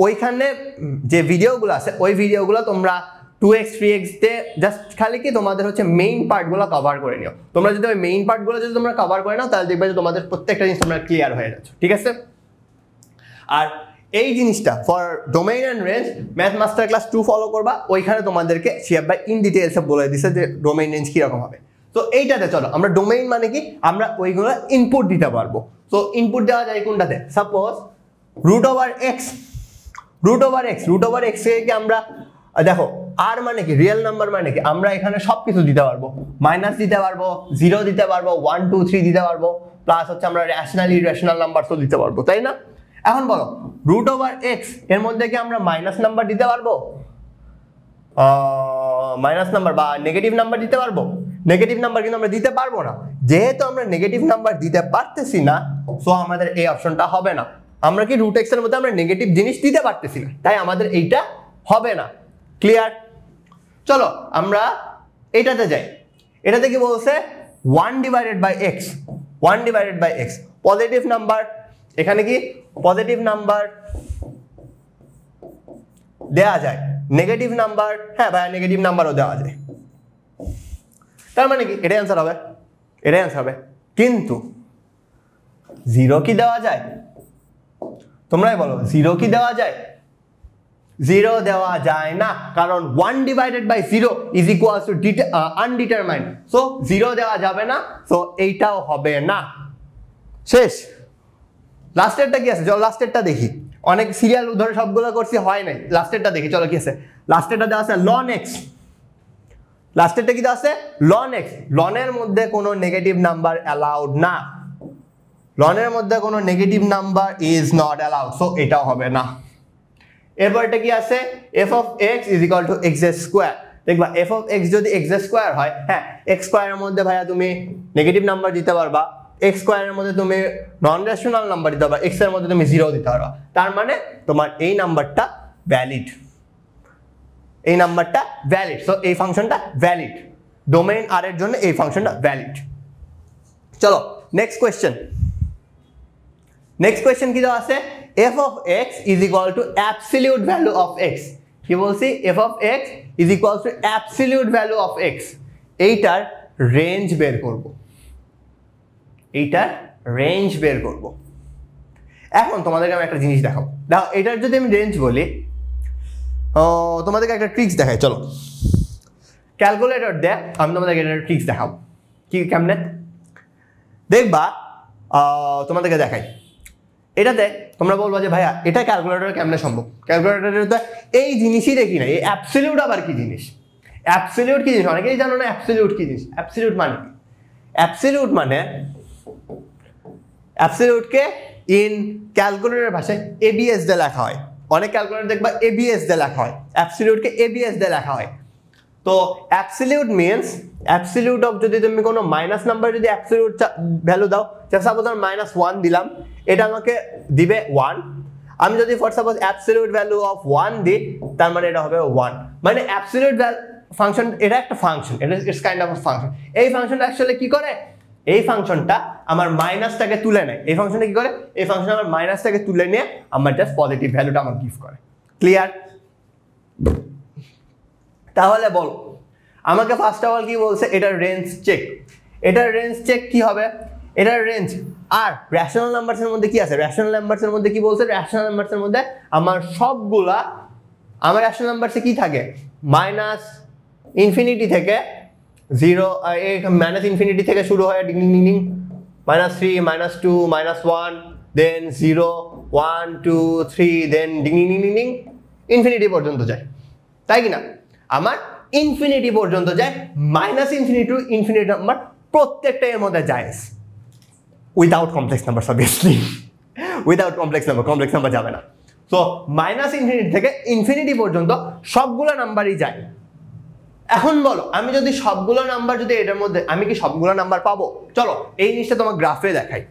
ওইখানে যে ভিডিওগুলো আছে ওই ভিডিওগুলো তোমরা 2x 3x তে জাস্ট খালি কি তোমাদের হচ্ছে মেইন পার্টগুলো কভার করে নিও তোমরা যদি ওই মেইন পার্টগুলো যদি তোমরা কভার করে নাও তাহলে দেখবে যে তোমাদের প্রত্যেকটা জিনিস তোমরা ক্লিয়ার হয়ে যাচ্ছে ঠিক আছে আর এই জিনিসটা for domain and range math master class 2 follow করবা ওইখানে তোমাদেরকে শিয়াব ভাই ইন ডিটেইলসে বলে দিছে যে ডোমেইন রেঞ্জ কি রকম হবে তো এইটাতে চলো আমরা ডোমেইন মানে কি আমরা ওইগুলো ইনপুট দিতে পারবো তো ইনপুট দেওয়া যায় কোনটাতে সাপোজ রুট ওভার এক্স কি আমরা দেখো আর মানে কি রিয়েল নাম্বার মানে কি আমরা এখানে সবকিছু দিতে পারবো, মাইনাস দিতে পারবো, 0 দিতে পারবো, 1 2 3 দিতে পারবো, প্লাস হচ্ছে আমরা রেশনাল ইরেশনাল নাম্বার তো দিতে পারবো, তাই না? এখন বলো রুট ওভার এক্স এর মধ্যে কি আমরা মাইনাস নাম্বার দিতে পারবো, মাইনাস নাম্বার বা নেগেটিভ নাম্বার দিতে পারবো? নেগেটিভ নাম্বার কিন্তু আমরা দিতে পারবো না। যেহেতু আমরা নেগেটিভ নাম্বার দিতে পারতেছি না, সো আমাদের এই অপশনটা হবে না। আমরা কি রুট এক্স এর মধ্যে আমরা নেগেটিভ জিনিস দিতে পারতেছি না, তাই আমাদের এইটা হবে না। ক্লিয়ার? চলো আমরা এটাতে যাই। এটাতে কি বলছে 1 divided by x, positive number, এখানে কি পজিটিভ নাম্বার দেয়া যায়, নেগেটিভ নাম্বার, হ্যাঁ ভাই নেগেটিভ নাম্বারও দেওয়া যায়। তার মানে কি এটাই অ্যান্সার হবে, কিন্তু 0 কি দেওয়া যায়? তোমরাই বলো 0 কি দেওয়া যায়? 0 দেওয়া যায় না, কারণ 1 divided by 0 is equals to undetermined, so 0 দেওয়া যাবে না, সো এইটাও হবে না। শেষ। লাস্টেরটা কি আছে? চলো লাস্টেরটা দেখি। অনেক সিরিয়াল ধরে সবগুলো করছি, হয় নাই। লাস্টেরটা দেখি, চলো কি আছে। লাস্টেরটা দেওয়া আছে লন এক্স। লাস্টেরটা কি দেওয়া আছে? Loan x. লনের মধ্যে কোনো নেগেটিভ নাম্বার অ্যালাউড না, লনের মধ্যে কোনো negative number is not allowed, so এটাও হবে না। এরপরটা কি আছে? F of x is equal two x square. দেখবা এফ অফ এক্স যদি এক্স স্কোয়ার হয়, হ্যাঁ এক্স স্কোয়ারের মধ্যে ভাইয়া তুমি নেগেটিভ নাম্বার দিতে পারবা, এক্স স্কোয়ারের মধ্যে তুমি নন রেশনাল নাম্বার দিতে পারবা, এক্স এর মধ্যে তুমি 0 দিতে পারবা। তার মানে তোমার এই নাম্বারটা ভ্যালিড, সো এই ফাংশনটা ভ্যালিড, ডোমেইন আর এর জন্য এই ফাংশনটা ভ্যালিড। চলো নেক্সট কোয়েশ্চেন কি দেওয়া আছে? f of x is equal to absolute value of x। কি বলছি? f of x is equal to absolute value of x। এইটার রেঞ্জ বের করব। এখন তোমাদেরকে আমি একটা জিনিস দেখাবো। দেখো এটার যদি আমি রেঞ্জ বলি, তোমাদেরকে একটা ট্রিক্স দেখাই। চলো ক্যালকুলেটর দেখ, আমি তোমাদেরকে একটা ট্রিক্স দেখাবো। কি কেমনে দেখবা, তোমাদেরকে দেখাই। এটাতে তোমরা বলবো যে ভাইয়া এটা ক্যালকুলেটর কেমনে সম্ভব? ক্যালকুলেটরে তো এই জিনিসই দেখি না। এই অ্যাবসলিউট আবার কি জিনিস? অনেকেই জানো না অ্যাবসলিউট কি জিনিস। অ্যাবসলিউটকে ইন ক্যালকুলেটরের ভাষায় এবিএস দিয়ে লেখা হয়। অনেক ক্যালকুলেটর দেখবা এবিএস দিয়ে লেখা হয়, অ্যাবসলিউটকে এবিএস দিয়ে লেখা হয়। তো অ্যাবসলিউট মিনস অ্যাবসলিউট অফ, যদি তুমি কোনো মাইনাস নাম্বার যদি অ্যাবসলিউট ভ্যালু দাও, সাপোজ আমি -1 দিলাম, এটা আমাকে দিবে 1। আমি যদি for suppose absolute value of 1 দিই, তার মানে এটা হবে 1। মানে অ্যাবসলিউট ফাংশন, এটা একটা ফাংশন, এটা it's kind of a function. এই ফাংশনটা অ্যাকচুয়ালি কি করে? এই ফাংশনটা আমার মাইনাসটাকে তুলে নেয়। এই ফাংশনটা কি করে? এই ফাংশন আমার মাইনাসটাকে তুলে নিয়ে আমার জাস্ট পজিটিভ ভ্যালুটা আমার গিভ করে। ক্লিয়ার? তাহলে বলো আমাকে ফার্স্ট অফ অল কি বলছে? এটার রেঞ্জ চেক কি হবে? এটার রেঞ্জ আর রেশনাল নাম্বারসের মধ্যে কি আছে? রেশনাল নাম্বারসের মধ্যে কি বলছে? রেশনাল নাম্বারসের মধ্যে আমার সবগুলা, আমার রেশনাল নাম্বারসে কি থাকে? মাইনাস ইনফিনিটি থেকে 0, -ইনফিনিটি থেকে শুরু হয় -3, -2, -1, দেন 0, 1 2 3, দেন ইনফিনিটি পর্যন্ত যায়, তাই কি না? আমার ইনফিনিটি পর্যন্ত যায়, -ইনফিনিটি টু ইনফিনিটি নাম্বার প্রত্যেকটা এর মধ্যে যায়, without complex number, obviously without complex number যাবে না। সো -ইনফিনিটি থেকে ইনফিনিটি পর্যন্ত সবগুলো নাম্বারই যায়। এখন বলো আমি যদি সবগুলো নাম্বার, যদি এটার মধ্যে আমি কি সবগুলো নাম্বার পাবো? চলো এই জিনিসটা তোমার গ্রাফে দেখাই।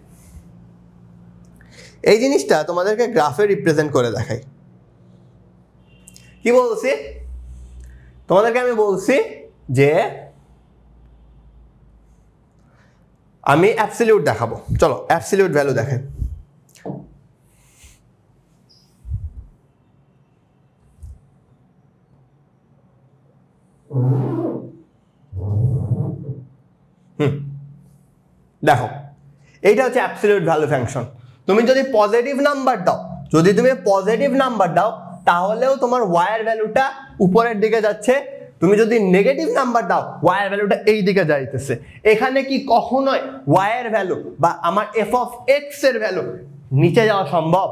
এই জিনিসটা তোমাদেরকে গ্রাফে রিপ্রেজেন্ট করে দেখাই। কি বলছি তোমাদেরকে? আমি বলছি যে আমি অ্যাবসলিউট দেখাবো। চলো অ্যাবসলিউট ভ্যালু দেখাই। দেখো এইটা হচ্ছে অ্যাবসলিউট ভ্যালু ফাংশন। তুমি যদি পজিটিভ নাম্বার দাও, তাহলেও তোমার y এর ভ্যালুটা উপরের দিকে যাচ্ছে। তুমি যদি নেগেটিভ নাম্বার দাও, y এর ভ্যালুটা এই দিকে যাইতেছে। এখানে কি কখনোই y এর ভ্যালু বা আমার f of x এর ভ্যালু নিচে যাওয়া সম্ভব?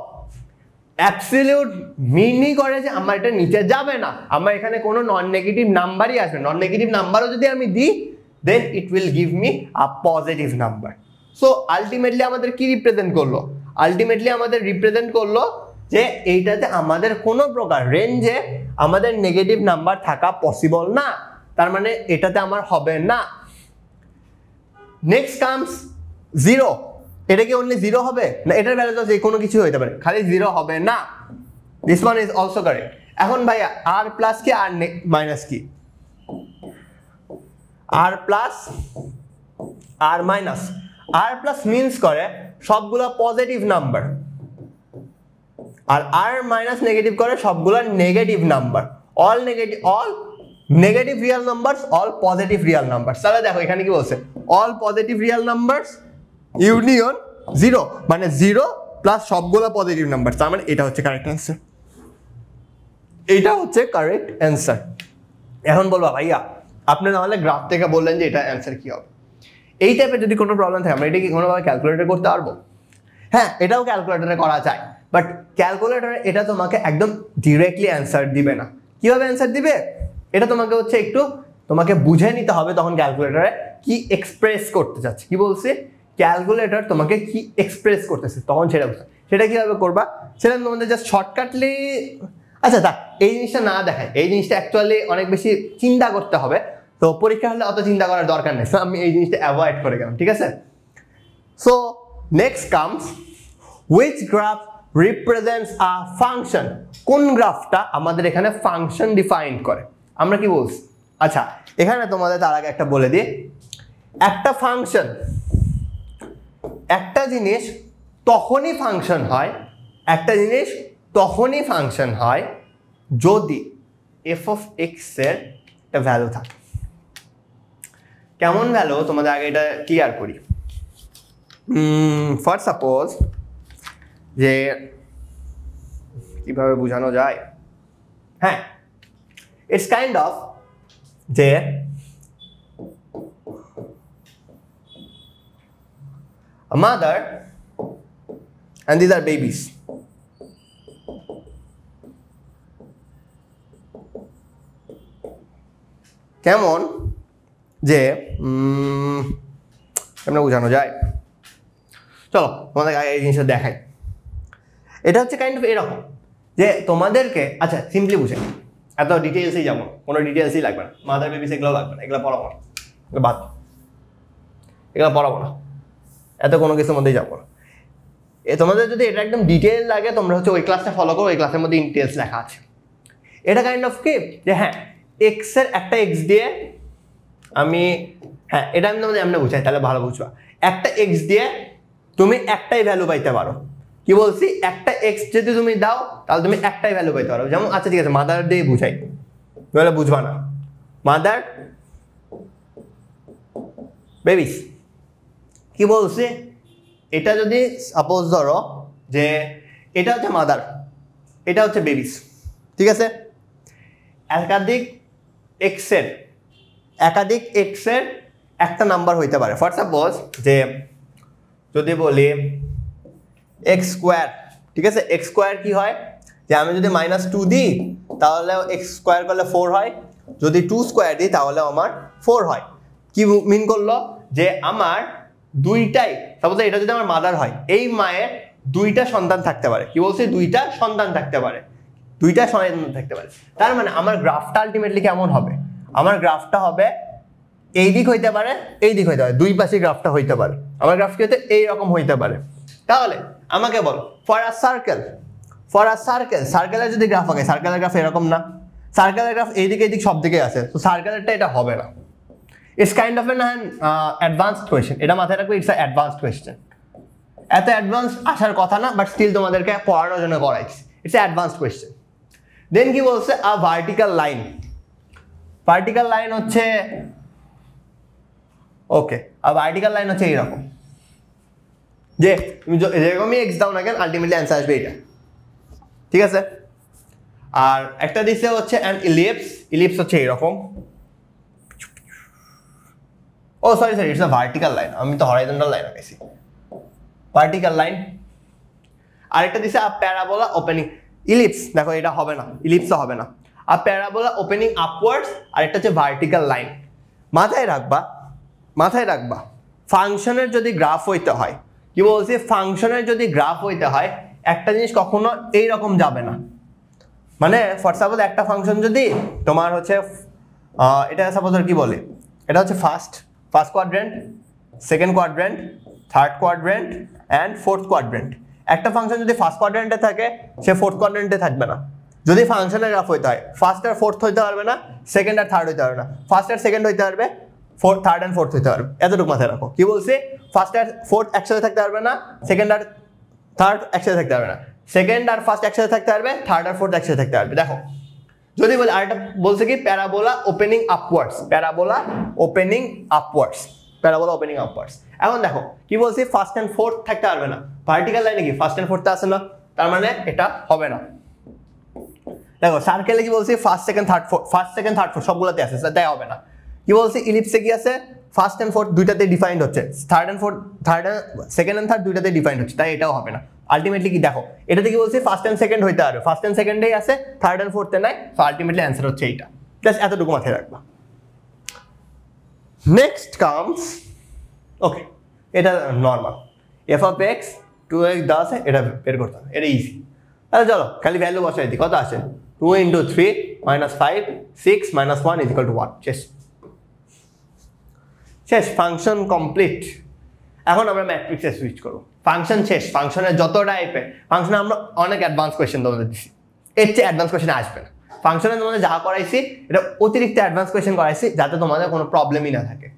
অ্যাবসলিউট মিনই করে যে আমার এটা নিচে যাবে না, আমার এখানে কোনো নন নেগেটিভ নাম্বারই আসবে, নন নেগেটিভ নাম্বারও যদি আমি দিই then it will give me a positive number. So ultimately আমাদের কি রিপ্রেজেন্ট করলো? আলটিমেটলি আমাদের রিপ্রেজেন্ট করলো যে এইটাতে আমাদের কোনো প্রকার রেঞ্জে আমাদের নেগেটিভ নাম্বার থাকা পসিবল না, তার মানে এটাতে আমার হবে না। নেক্সট কামস জিরো, এটা কি অনলি জিরো হবে না, এটার ভ্যালু তো যে কোনো কিছু হতে পারে, খালি জিরো হবে না। This one is also correct. এখন ভাইয়া আর প্লাস কি আর মাইনাস কি? আর প্লাস আর মাইনাস, আর প্লাস মিনস করে সবগুলো পজিটিভ নাম্বার, আর আর মাইনাস নেগেটিভ করে সবগুলো negative number, all negative real numbers, all positive real numbers. তাহলে দেখো এখানে কি বলছে, all positive real numbers union zero, মানে জিরো প্লাস সবগুলো পজিটিভ নাম্বার, তার মানে এটা হচ্ছে কারেক্ট অ্যান্সার, এইটা হচ্ছে কারেক্ট অ্যান্সার। এখন বলবা ভাইয়া আপনি নাহলে গ্রাফ থেকে বললেন যে এটা অ্যান্সার কি হবে। এই টাইপের যদি কোনো প্রবলেম থাকে আমরা এটা কি কোনোভাবে ক্যালকুলেটর করতে পারবো? হ্যাঁ, এটাও ক্যালকুলেটরে করা যায়, বাট ক্যালকুলেটরে এটা তোমাকে একদম ডিরেক্টলি অ্যান্সার দিবে না। কিভাবে অ্যান্সার দিবে এটা তোমাকে হচ্ছে একটু তোমাকে বুঝে নিতে হবে তখন ক্যালকুলেটরে কি এক্সপ্রেস করতে চাচ্ছে। কি বলছে ক্যালকুলেটর তোমাকে কি এক্সপ্রেস করতেছে তখন সেটা বুঝতে, সেটা কিভাবে করবা সেটা তোমাদের জাস্ট শর্টকাটলি, আচ্ছা থাক এই জিনিসটা না দেখায়, এই জিনিসটা অ্যাকচুয়ালি অনেক বেশি চিন্তা করতে হবে, তো পরীক্ষা হলে অত চিন্তা করার দরকার নেই, আমি এই জিনিসটা অ্যাভয়েড করে গেলাম, ঠিক আছে। So next comes which graph represents a function, কোন গ্রাফটা আমাদের এখানে ফাংশন ডিফাইন করে, আমরা কি বলছি। আচ্ছা এখানে তোমাদের তার আগে একটা বলে দিই, একটা ফাংশন, একটা জিনিস তখনই ফাংশন হয়, একটা জিনিস তখনই ফাংশন হয় যদি এফ অফ এক্স এর একটা ভ্যালু থাকে। কেমন ভ্যালু তোমাদের আগে এটা ক্লিয়ার করি। ফর সাপোজ যে কিভাবে বোঝানো যায়, হ্যাঁ ইটস কাইন্ড অফ যে a mother and these are babies. কেমন যে কেমন বোঝানো যায়, চলো তোমাদের আগে এই জিনিসটা দেখাই। এটা হচ্ছে কাইন্ড অফ এরকম যে তোমাদেরকে, আচ্ছা সিম্পলি বুঝে এত ডিটেলসেই যাবো, কোনো ডিটেলসই লাগবে না, মাদার বেবিস এগুলো লাগবে না, এগুলো পড়াবো না, এগুলো বাদ, এগুলো পড়াবো না, এত কোনো কিছুর মধ্যেই যাবো না। তোমাদের যদি এটা একদম ডিটেল লাগে তোমরা হচ্ছে ওই ক্লাসটা ফলো করো, ওই ক্লাসের মধ্যে ডিটেলস লেখা আছে। এটা কাইন্ড অফ কি যে হ্যাঁ এক্স এর একটা এক্স দিয়ে আমি, হ্যাঁ এটা আমি তোমাদের এমনি বুঝাই তাহলে ভালো বুঝবা, একটা এক্স দিয়ে তুমি একটাই ভ্যালু পাইতে পারো। কি বলছি, একটা এক্স যদি তুমি দাও তাহলে তুমি একটাই ভ্যালু পাইতে পারো। যেমন আচ্ছা ঠিক আছে মাদার দিয়ে বুঝাই, তাহলে বুঝবা না, মাদার বেবিস, কি বলছি এটা যদি সাপোজ ধরো যে এটা হচ্ছে মাদার, এটা হচ্ছে বেবিস, ঠিক আছে, একাধিক এক্সের একটা নাম্বার হইতে পারে। ফর সাপোজ যে যদি বলি এক্স স্কোয়ার, ঠিক আছে, এক্স স্কোয়ার কি হয় যে আমি যদি -2 দিই তাহলে এক্স স্কোয়ার করলে 4 হয়, যদি 2 স্কোয়ার দিই তাহলে আমার 4 হয়। কি মিন করলো যে আমার দুইটাই, সাপোজ এটা যদি আমার মাদার হয়, এই মায়ের দুইটা সন্তান থাকতে পারে। কি বলছে, দুইটা সন্তান থাকতে পারে, দুইটা সন্তান থাকতে পারে। তার মানে আমার গ্রাফটা আলটিমেটলি কেমন হবে, আমার গ্রাফটা হবে এই দিক হইতে পারে, এই দিক হইতে পারে, দুই পাশে গ্রাফটা হইতে পারে। আমার গ্রাফ কি হতে এইরকম হইতে পারে। তাহলে আমাকে বল ফর আ সার্কেল, সার্কেলের যদি গ্রাফ আঁকে, সার্কেলের গ্রাফ এরকম না, সার্কেলের গ্রাফ এইদিকে এইদিক সব দিকে আছে, তো সার্কেলেরটা এটা হবে না। It's kind of N advanced question, এটা মাথায় রাখবে, ইটস অ্যাডভান্সড কোয়েশ্চেন। এত অ্যাডভান্স আসার কথা না, বাট স্টিল তোমাদেরকে পড়ানোর জন্য করাইছি, ইটস অ্যাডভান্সড কোয়েশ্চেন। দেন কি বলছে, আ ভার্টিক্যাল লাইন হচ্ছে ওকে, আর ভার্টিক্যাল লাইন হচ্ছে এইরকম, যে তুমি যেরকমই এক্স দাও না কেন আলটিমেটলি অ্যান্সার আসবে এটা, ঠিক আছে। আর একটা দিচ্ছে হচ্ছে অ্যান ইলিপস হচ্ছে এইরকম, oh sorry it's a vertical line, আমি তো হরাইজন্টাল লাইন আঁকেছি, ভার্টিক্যাল লাইন। আরেকটা দিছে আ প্যারাবোলা ওপেনিং ইলিপস, দেখো এটা হবে না, ইলিপসও হবে না। আ প্যারাবোলা ওপেনিং আপওয়ার্ডস, আর একটা হচ্ছে ভার্টিক্যাল লাইন। মাথায় রাখবা ফাংশনের যদি গ্রাফ হইতে হয়, কি বলছি, ফাংশনের যদি গ্রাফ হইতে হয় একটা জিনিস কখনো এইরকম যাবে না। মানে ফর সাপোজ একটা ফাংশন যদি তোমার হচ্ছে এটা সাপোজ কি বলে, এটা হচ্ছে first quadrant, second quadrant, third quadrant and fourth quadrant. একটা ফাংশন যদি ফার্স্ট কোয়াড্রেন্টে থাকে সে ফোর্থ কোয়াড্রেন্টে থাকবে না। যদি ফাংশনের গ্রাফ হইতে হয় ফার্স্ট আর ফোর্থ হইতে পারবে না, সেকেন্ড আর থার্ড হইতে পারবে না, ফার্স্ট আর সেকেন্ড হইতে পারবে, থার্ড অ্যান্ড ফোর্থ হইতে পারবে। এতটুকু মাথায় রাখো। কি বলছি, ফার্স্ট আর ফোর্থ একসাথে থাকতে পারবে না, সেকেন্ড আর থার্ড একসাথে থাকতে পারবে না, সেকেন্ড আর ফার্স্ট একসাথে থাকতে পারবে, থার্ড আর ফোর্থ একসাথে থাকতে পারবে। দেখো যদি বলি আরেকটা বলছে কি parabola opening upwards, parabola opening upwards. এখন দেখো কি বলছি, ফার্স্ট অ্যান্ড ফোর্থ থাকতে পারবে না, ভার্টিক্যাল লাইনে কি ফার্স্ট অ্যান্ড ফোর্থটা আছে না, তার মানে এটা হবে না। দেখো সার্কেলে কি বলছি ফার্স্ট সেকেন্ড থার্ড ফোর্থ সবগুলোতে আছে, তাই হবে না। কি বলছি ইলিপসে কি আছে, ফার্স্ট অ্যান্ড ফোর্থ দুইটাতে ডিফাইন্ড হচ্ছে, সেকেন্ড অ্যান্ড থার্ড দুইটাতে ডিফাইন্ড হচ্ছে, তাই এটাও হবে না। আলটিমেটলি কি দেখো এটাতে কি বলছি ফার্স্ট অ্যান্ড সেকেন্ড হইতে পারবে, ফার্স্ট অ্যান্ড সেকেন্ডেই আছে, থার্ড অ্যান্ড ফোর্থে নাই, সো আলটিমেটলি অ্যান্সার হচ্ছে এইটা। জাস্ট এতটুকু মাথায় রাখবা। নেক্সট কামস, ওকে এটা normal, F of x 2x দেওয়া আছে, এটা বের করতে হবে, এটা ইজি। তাহলে চলো খালি ভ্যালু বসাই দিই, কত আছে 2 × 3 - 5 6 - 1 = 1। শেষ ফাংশন কমপ্লিট। এখন আমরা ম্যাট্রিক্সে সুইচ করব। ফাংশন শেষ, ফাংশনের যত টাইপে ফাংশনে আমরা অনেক অ্যাডভান্স কোয়েশ্চেন তোমাদের দিচ্ছি, এর চেয়ে অ্যাডভান্স কোয়েশ্চেন আসবে না। ফাংশনে তোমাদের যা করাইছি এটা অতিরিক্ত অ্যাডভান্স কোয়েশ্চেন করাইছি যাতে তোমাদের কোনো প্রবলেমই না থাকে।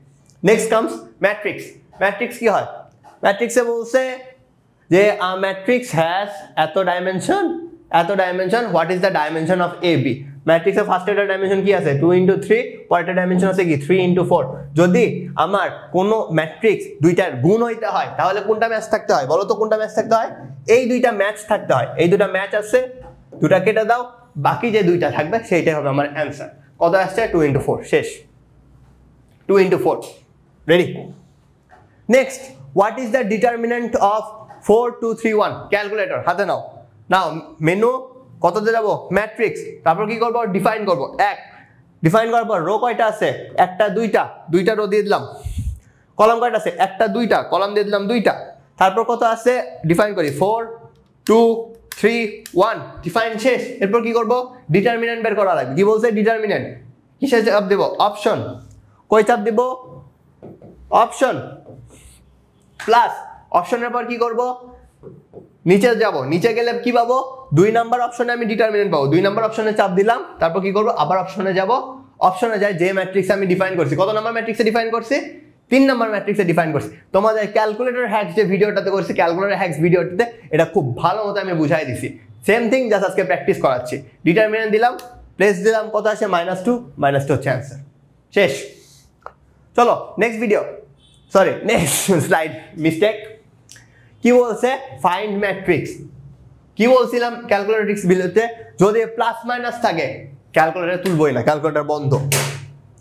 Next comes matrix. ম্যাট্রিক্স কি হয়, ম্যাট্রিক্সে বলছে যে ম্যাট্রিক্স হ্যাজ এত dimension, what is the dimension of A B. ম্যাট্রিক্সের ফার্স্ট একটা ডাইমেনশন কি আছে 2 × 3, পরেরটা ডাইমেনশন আছে কি 3 × 4। যদি আমার কোনো ম্যাট্রিক্স দুইটার গুণ হইতে হয় তাহলে কোনটা ম্যাচ থাকতে হয় বলো তো, কোনটা ম্যাচ থাকতে হয়, এই দুইটা ম্যাচ থাকতে হয়। এই দুটা ম্যাচ আছে, দুটা কেটে দাও, বাকি যে দুইটা থাকবে সেইটাই হবে আমার অ্যান্সার। কত আসছে 2 × 4, শেষ 2 × 4 ready. Next, what is the determinant of 4 2 3 1। Calculator হাতে নাও, মেনু কত দিয়ে যাবো ম্যাট্রিক্স, তারপর কি করবো ডিফাইন করবো। ডিফাইন করার পর রো কয়টা আছে, একটা দুইটা রো দিয়ে দিলাম। কলাম কয়টা আছে, একটা দুইটা, কলাম দিয়ে দিলাম দুইটা। তারপর কত আছে ডিফাইন করি 4 2 3 1, ডিফাইন শেষ। এরপর কি করবো ডিটারমিনেন্ট বের করা লাগবে। কি বলছে ডিটারমিনেন্ট, কিসে চাপ দেবো, অপশন, কই চাপ দিব অপশন, প্লাস অপশনের পর কি করব নিচে যাব, নিচে গেলে কি পাবো 2 নাম্বার অপশনে আমি ডিটারমিনেন্ট পাবো। 2 নাম্বার অপশনে চাপ দিলাম, তারপর কি করব আবার অপশনে যাব, অপশনে যাই যে ম্যাট্রিক্স আমি ডিফাইন করছি, কত নাম্বার ম্যাট্রিক্সে ডিফাইন করছি 3 নাম্বার ম্যাট্রিক্সে ডিফাইন করছি। তোমাদের ক্যালকুলেটর হ্যাক্স যে ভিডিওটাতে করছি, ক্যালকুলেটর হ্যাক্স ভিডিওটাতে এটা খুব ভালো মতো আমি বুঝাই দিছি। সেম থিং জাস্ট আজকে প্র্যাকটিস করাচ্ছি। ডিটারমিনেন্ট দিলাম, প্লেস দিলাম, কত আসে -2 হচ্ছে অ্যান্সার, শেষ। চলো next video, sorry next slide, mistake. কি বলছে ফাইন্ড ম্যাট্রিক্স। কি বলছিলাম ক্যালকুলেটর ট্রিক্স ভিডিওতে, যদি প্লাস মাইনাস থাকে ক্যালকুলেটর তুলবই না, ক্যালকুলেটর বন্ধ।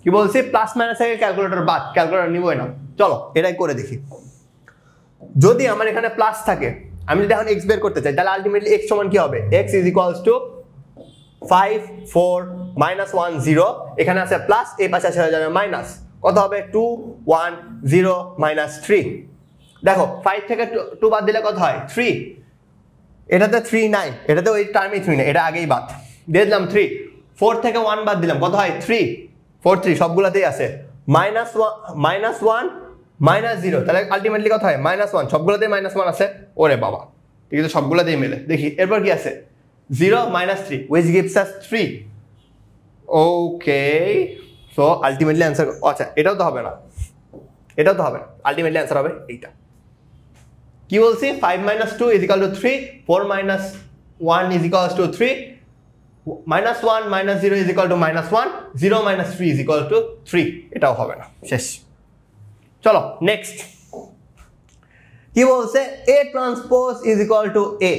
কি বলছি প্লাস মাইনাস থাকে ক্যালকুলেটর বাদ, ক্যালকুলেটর নিবই না। চলো এটাই করে দেখি। যদি আমার এখানে প্লাস থাকে, আমি যদি এখন এক্স বের করতে চাই তাহলে আলটিমেটলি এক্স সমান কি হবে, এক্স ইজ ইকুয়ালস টু 5 4 -1 0, এখানে আছে প্লাস, এই পাশে হয়ে যাবে মাইনাস, কত হবে 2 1 0 -3। দেখো 5 থেকে 2 বাদ দিলে কত হয় 3, এটাতে 3 নাই, এটাতে ওই টার্মই 3 নাই, এটা আগেই বাদ দিয়ে দিলাম 3। 4 থেকে 1 বাদ দিলাম, কত হয় 3 4 3, সবগুলাতেই আছে -1 -0, তাহলে আলটিমেটলি কত হয় -1, সবগুলোতেই -1 আছে। ওরে বাবা, ঠিক আছে সবগুলোতেই মেলে। দেখি এরপর কি আছে 0 -3 which gives us 3। Okay, so ultimately answer, আচ্ছা এটাও তো হবে না, আলটিমেটলি অ্যান্সার হবে এইটা। কি বলছি 5 - 2 = 3, 4 - 1 = 3, -1 - 0 = -1, 0 - 3 = 3, এটাও হবে না, শেষ। চলো নেক্সট। কি বলছে A ট্রান্সপোজ = A,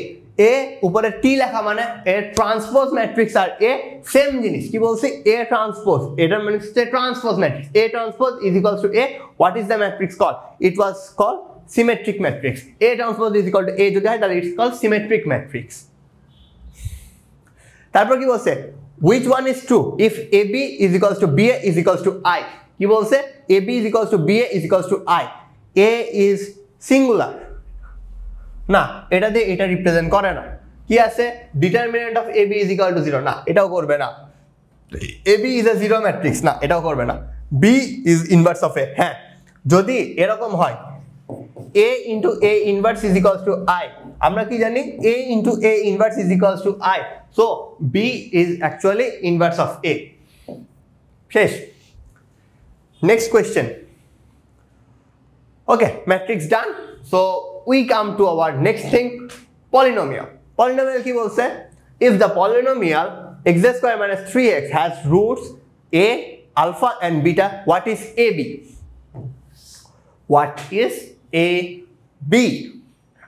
A উপরে T লেখা মানে A ট্রান্সপোজ ম্যাট্রিক্স আর A সেম জিনিস। কি বলছি A ট্রান্সপোজ, এটা মানে হচ্ছে transpose matrix. A transpose = A, what is the matrix call, it was call symmetric matrix. A transpose is equal to A যদি হয় তাহলে ইটস কল্ড সিমেট্রিক ম্যাট্রিক্স। তারপর কি বলছে, which one is true if AB is equals to BA is equals to I? কি বলছে, AB is equals to BA is equals to I. A is singular, না এটা দিয়ে এটা রিপ্রেজেন্ট করে না। কি আছে, determinant of AB is equal to 0, না এটাও করবে না। AB is a zero matrix, না এটাও করবে না। B is inverse of A, হ্যাঁ যদি এরকম হয় A into A inverse is equals to I, আমরা কি জানি A into A inverse is equals to I, so B is actually inverse of A। শেষ। Next question. Okay, matrix done, so we come to our next thing, polynomial. Polynomial কি বলছে, if the polynomial x square minus 3x has roots a, alpha and beta, what is AB? What is AB?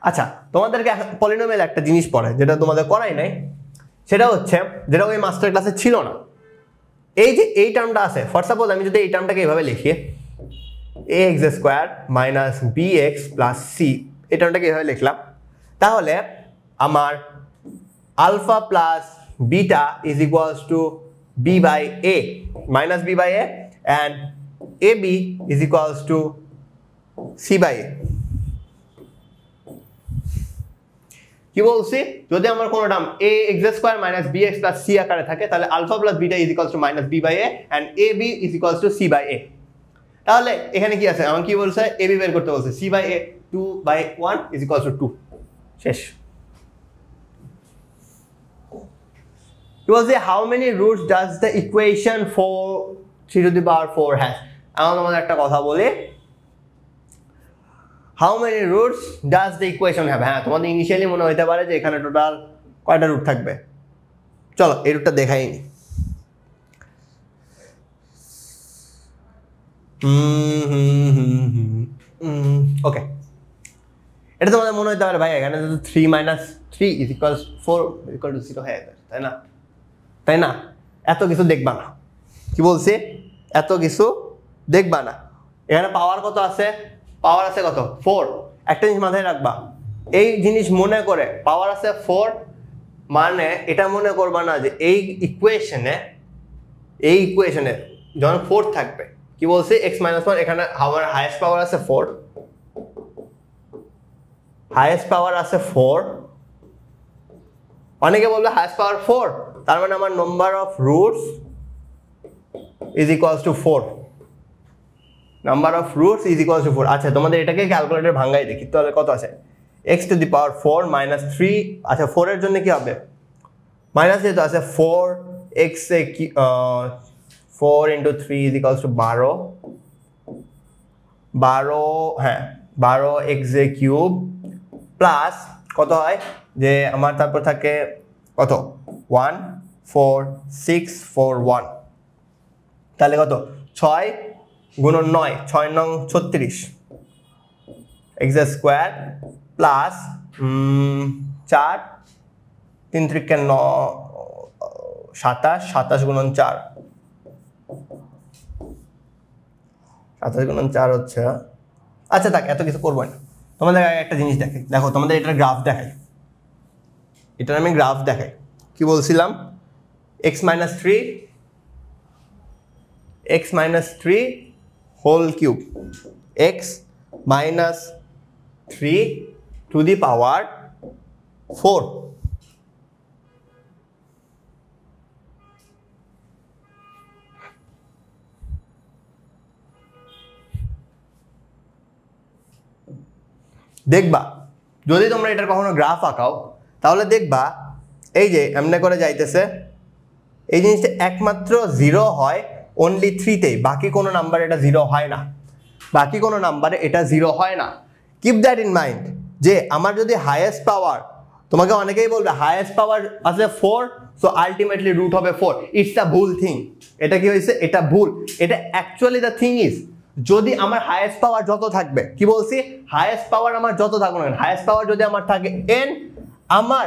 আচ্ছা তোমাদেরকে polynomial একটা জিনিস পড়ে যেটা তোমাদের করাই নাই, সেটা হচ্ছে যেটা ওই মাস্টার ক্লাসে ছিল না। এই যে এই টার্মটা আছে, ফর সাপোজ আমি যদি এই টার্মটাকে এইভাবে লিখি ax square minus bx plus c, এই টার্মটাকে এইভাবে লিখলাম, তাহলে আমার alpha plus beta is equals to b by a minus b by a and ab is equals to c by a। কি বলছি, যদি আমার কোনো term ax square minus bx plus c আকারে থাকে তাহলে alpha plus beta is equals to minus b by a and ab is equals to c by a। তাহলে এখানে কি আছে, আমার কি বলছে, ab বের করতে বলছে, c by a 2 by 1 is equals to 2। শেষ। কি বলছে, how many roots does the equation 3 to the power 4 has. এখন আমাদের একটা কথা বলি, how many roots does the equation have. হ্যাঁ তোমাদের ইনিশিয়ালি মনে হইতে পারে যে এখানে টোটাল কয়টা রুট থাকবে, চলো এই রুটটা দেখাই নি। ওকে, এটা তোমাদের মনে হইতে পারে ভাই এখানে তো 3 minus 3 is equals 4 equal to 0 হয়ে যাবে, তাই না? তাই না, এত কিছু দেখবা না। কি বলছি, এত কিছু দেখবা না। এখানে পাওয়ার কত আছে, পাওয়ার আছে কত 4। একটা জিনিস মাথায় রাখবা, এই জিনিস মনে করে পাওয়ার আছে 4 মানে এটা মনে করবা না যে এই ইকুয়েশনে যখন 4 থাকবে, কি বলছি x মাইনাস 1, এখানে আমার হাইয়েস্ট পাওয়ার আছে 4, হাইয়েস্ট পাওয়ার আছে 4। অনেকে বলবে হাইয়েস্ট পাওয়ার 4 তার মানে আমার number of roots is equals two 4, number of roots is equals two 4। আচ্ছা তোমাদের এটাকে ক্যালকুলেটর ভাঙাই দেখি, তাহলে কত আছে, x two the power 4 minus 3। আচ্ছা 4 এর জন্য কি হবে, মাইনাস যেহেতু আছে 4 x A 4 into 3 is equals two 12, হ্যাঁ 12 x এ কিউব প্লাস কত হয় যে আমার তারপর থাকে কত 1 4 6 4 1, তাহলে কত 6 গুণন 9, 6 9 36 x স্কোয়ার প্লাস 4 3 3 9 27, 27 গুণন 4, 27 গুণন 4 হচ্ছে। আচ্ছা থাক, এত কিছু করবো না, তোমাদের একটা জিনিস দেখাই, দেখো তোমাদের এটার গ্রাফ দেখাই, এটার আমি গ্রাফ দেখাই। কি বলছিলাম, x minus 3 whole cube, x minus 3 to the power 4। দেখবা যদি তোমরা এটার কখনো গ্রাফ আঁকাও তাহলে দেখবা এই যে এমনি করে যাইতেছে, এই জিনিসটা একমাত্র 0 হয় অনলি 3তেই, বাকি কোনো নাম্বার এটা 0 হয় না, বাকি কোনো নাম্বারে এটা 0 হয় না। কিপ দ্যাট ইন মাইন্ড যে আমার যদি হাইয়েস্ট পাওয়ার, তোমাকে অনেকেই বলবে হাইয়েস্ট পাওয়ার আছে 4 সো আলটিমেটলি রুট হবে 4, ইটস আ ভুল থিং। এটা কি হয়েছে, এটা ভুল। এটা অ্যাকচুয়ালি দ্য থিং ইজ, যদি আমার হাইয়েস্ট পাওয়ার যত থাকবে, কি বলছি, হাইয়েস্ট পাওয়ার আমার যত থাকুক না, হাইয়েস্ট পাওয়ার যদি আমার থাকে n, আমার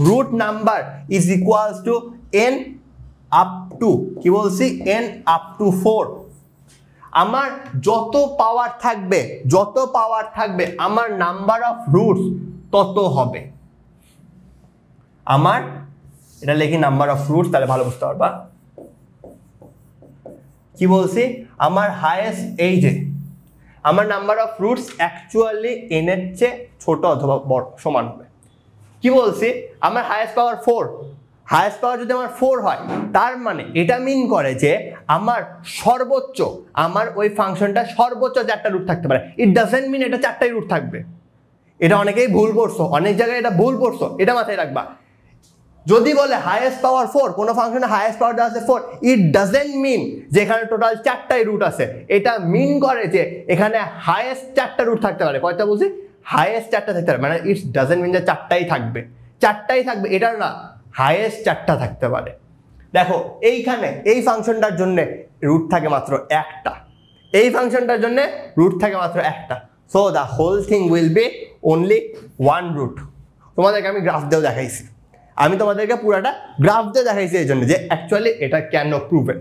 root number is equals to n up to, কি বলছি, n আপ টু 4। আমার যত পাওয়ার থাকবে আমার নাম্বার অফ রুটস তত হবে। আমার এটা লিখি নাম্বার অফ রুটস, তাহলে ভালো বুঝতে পারবা। কি বলছি, আমার হাইয়েস্ট এই যে আমার number of roots actually n এর চেয়ে ছোট অথবা বড় সমান হবে। কি বলছি, আমার হাইয়েস্ট পাওয়ার 4, হাইয়েস্ট পাওয়ার যদি আমার 4 হয় তার মানে এটা মিন করে যে আমার সর্বোচ্চ আমার ওই ফাংশনটা সর্বোচ্চ 4টা রুট থাকতে পারে। ইট ডাজন্ট মিন এটা 4টাই রুট থাকবে। এটা অনেকেই ভুল করছো, অনেক জায়গায় এটা ভুল করছো, এটা মাথায় রাখবা। যদি বলে হাইয়েস্ট পাওয়ার 4, কোনো ফাংশনে হাইয়েস্ট পাওয়ার আছে 4, ইট ডাজন্ট মিন যে এখানে টোটাল 4টাই রুট আছে। এটা মিন করে যে এখানে হাইয়েস্ট 4টা রুট থাকতে পারে। কয়টা বলছি, হাইয়েস্ট 4টা থাকতে পারে, মানে ইট ডাজন্ট মিন যে 4টাই থাকবে, 4টাই থাকবে এটা না, হাইয়েস্ট 4টা থাকতে পারে। দেখো এইখানে এই ফাংশনটার জন্য রুট থাকে মাত্র 1টা, এই ফাংশনটার জন্য রুট থাকে মাত্র 1টা। So the whole thing will be only 1 root. তোমাদেরকে আমি গ্রাফ দিয়েও দেখাইছি, আমি তোমাদেরকে পুরাটা গ্রাফ দিয়ে দেখাইছি এই জন্য যে অ্যাকচুয়ালি এটা কেন proven.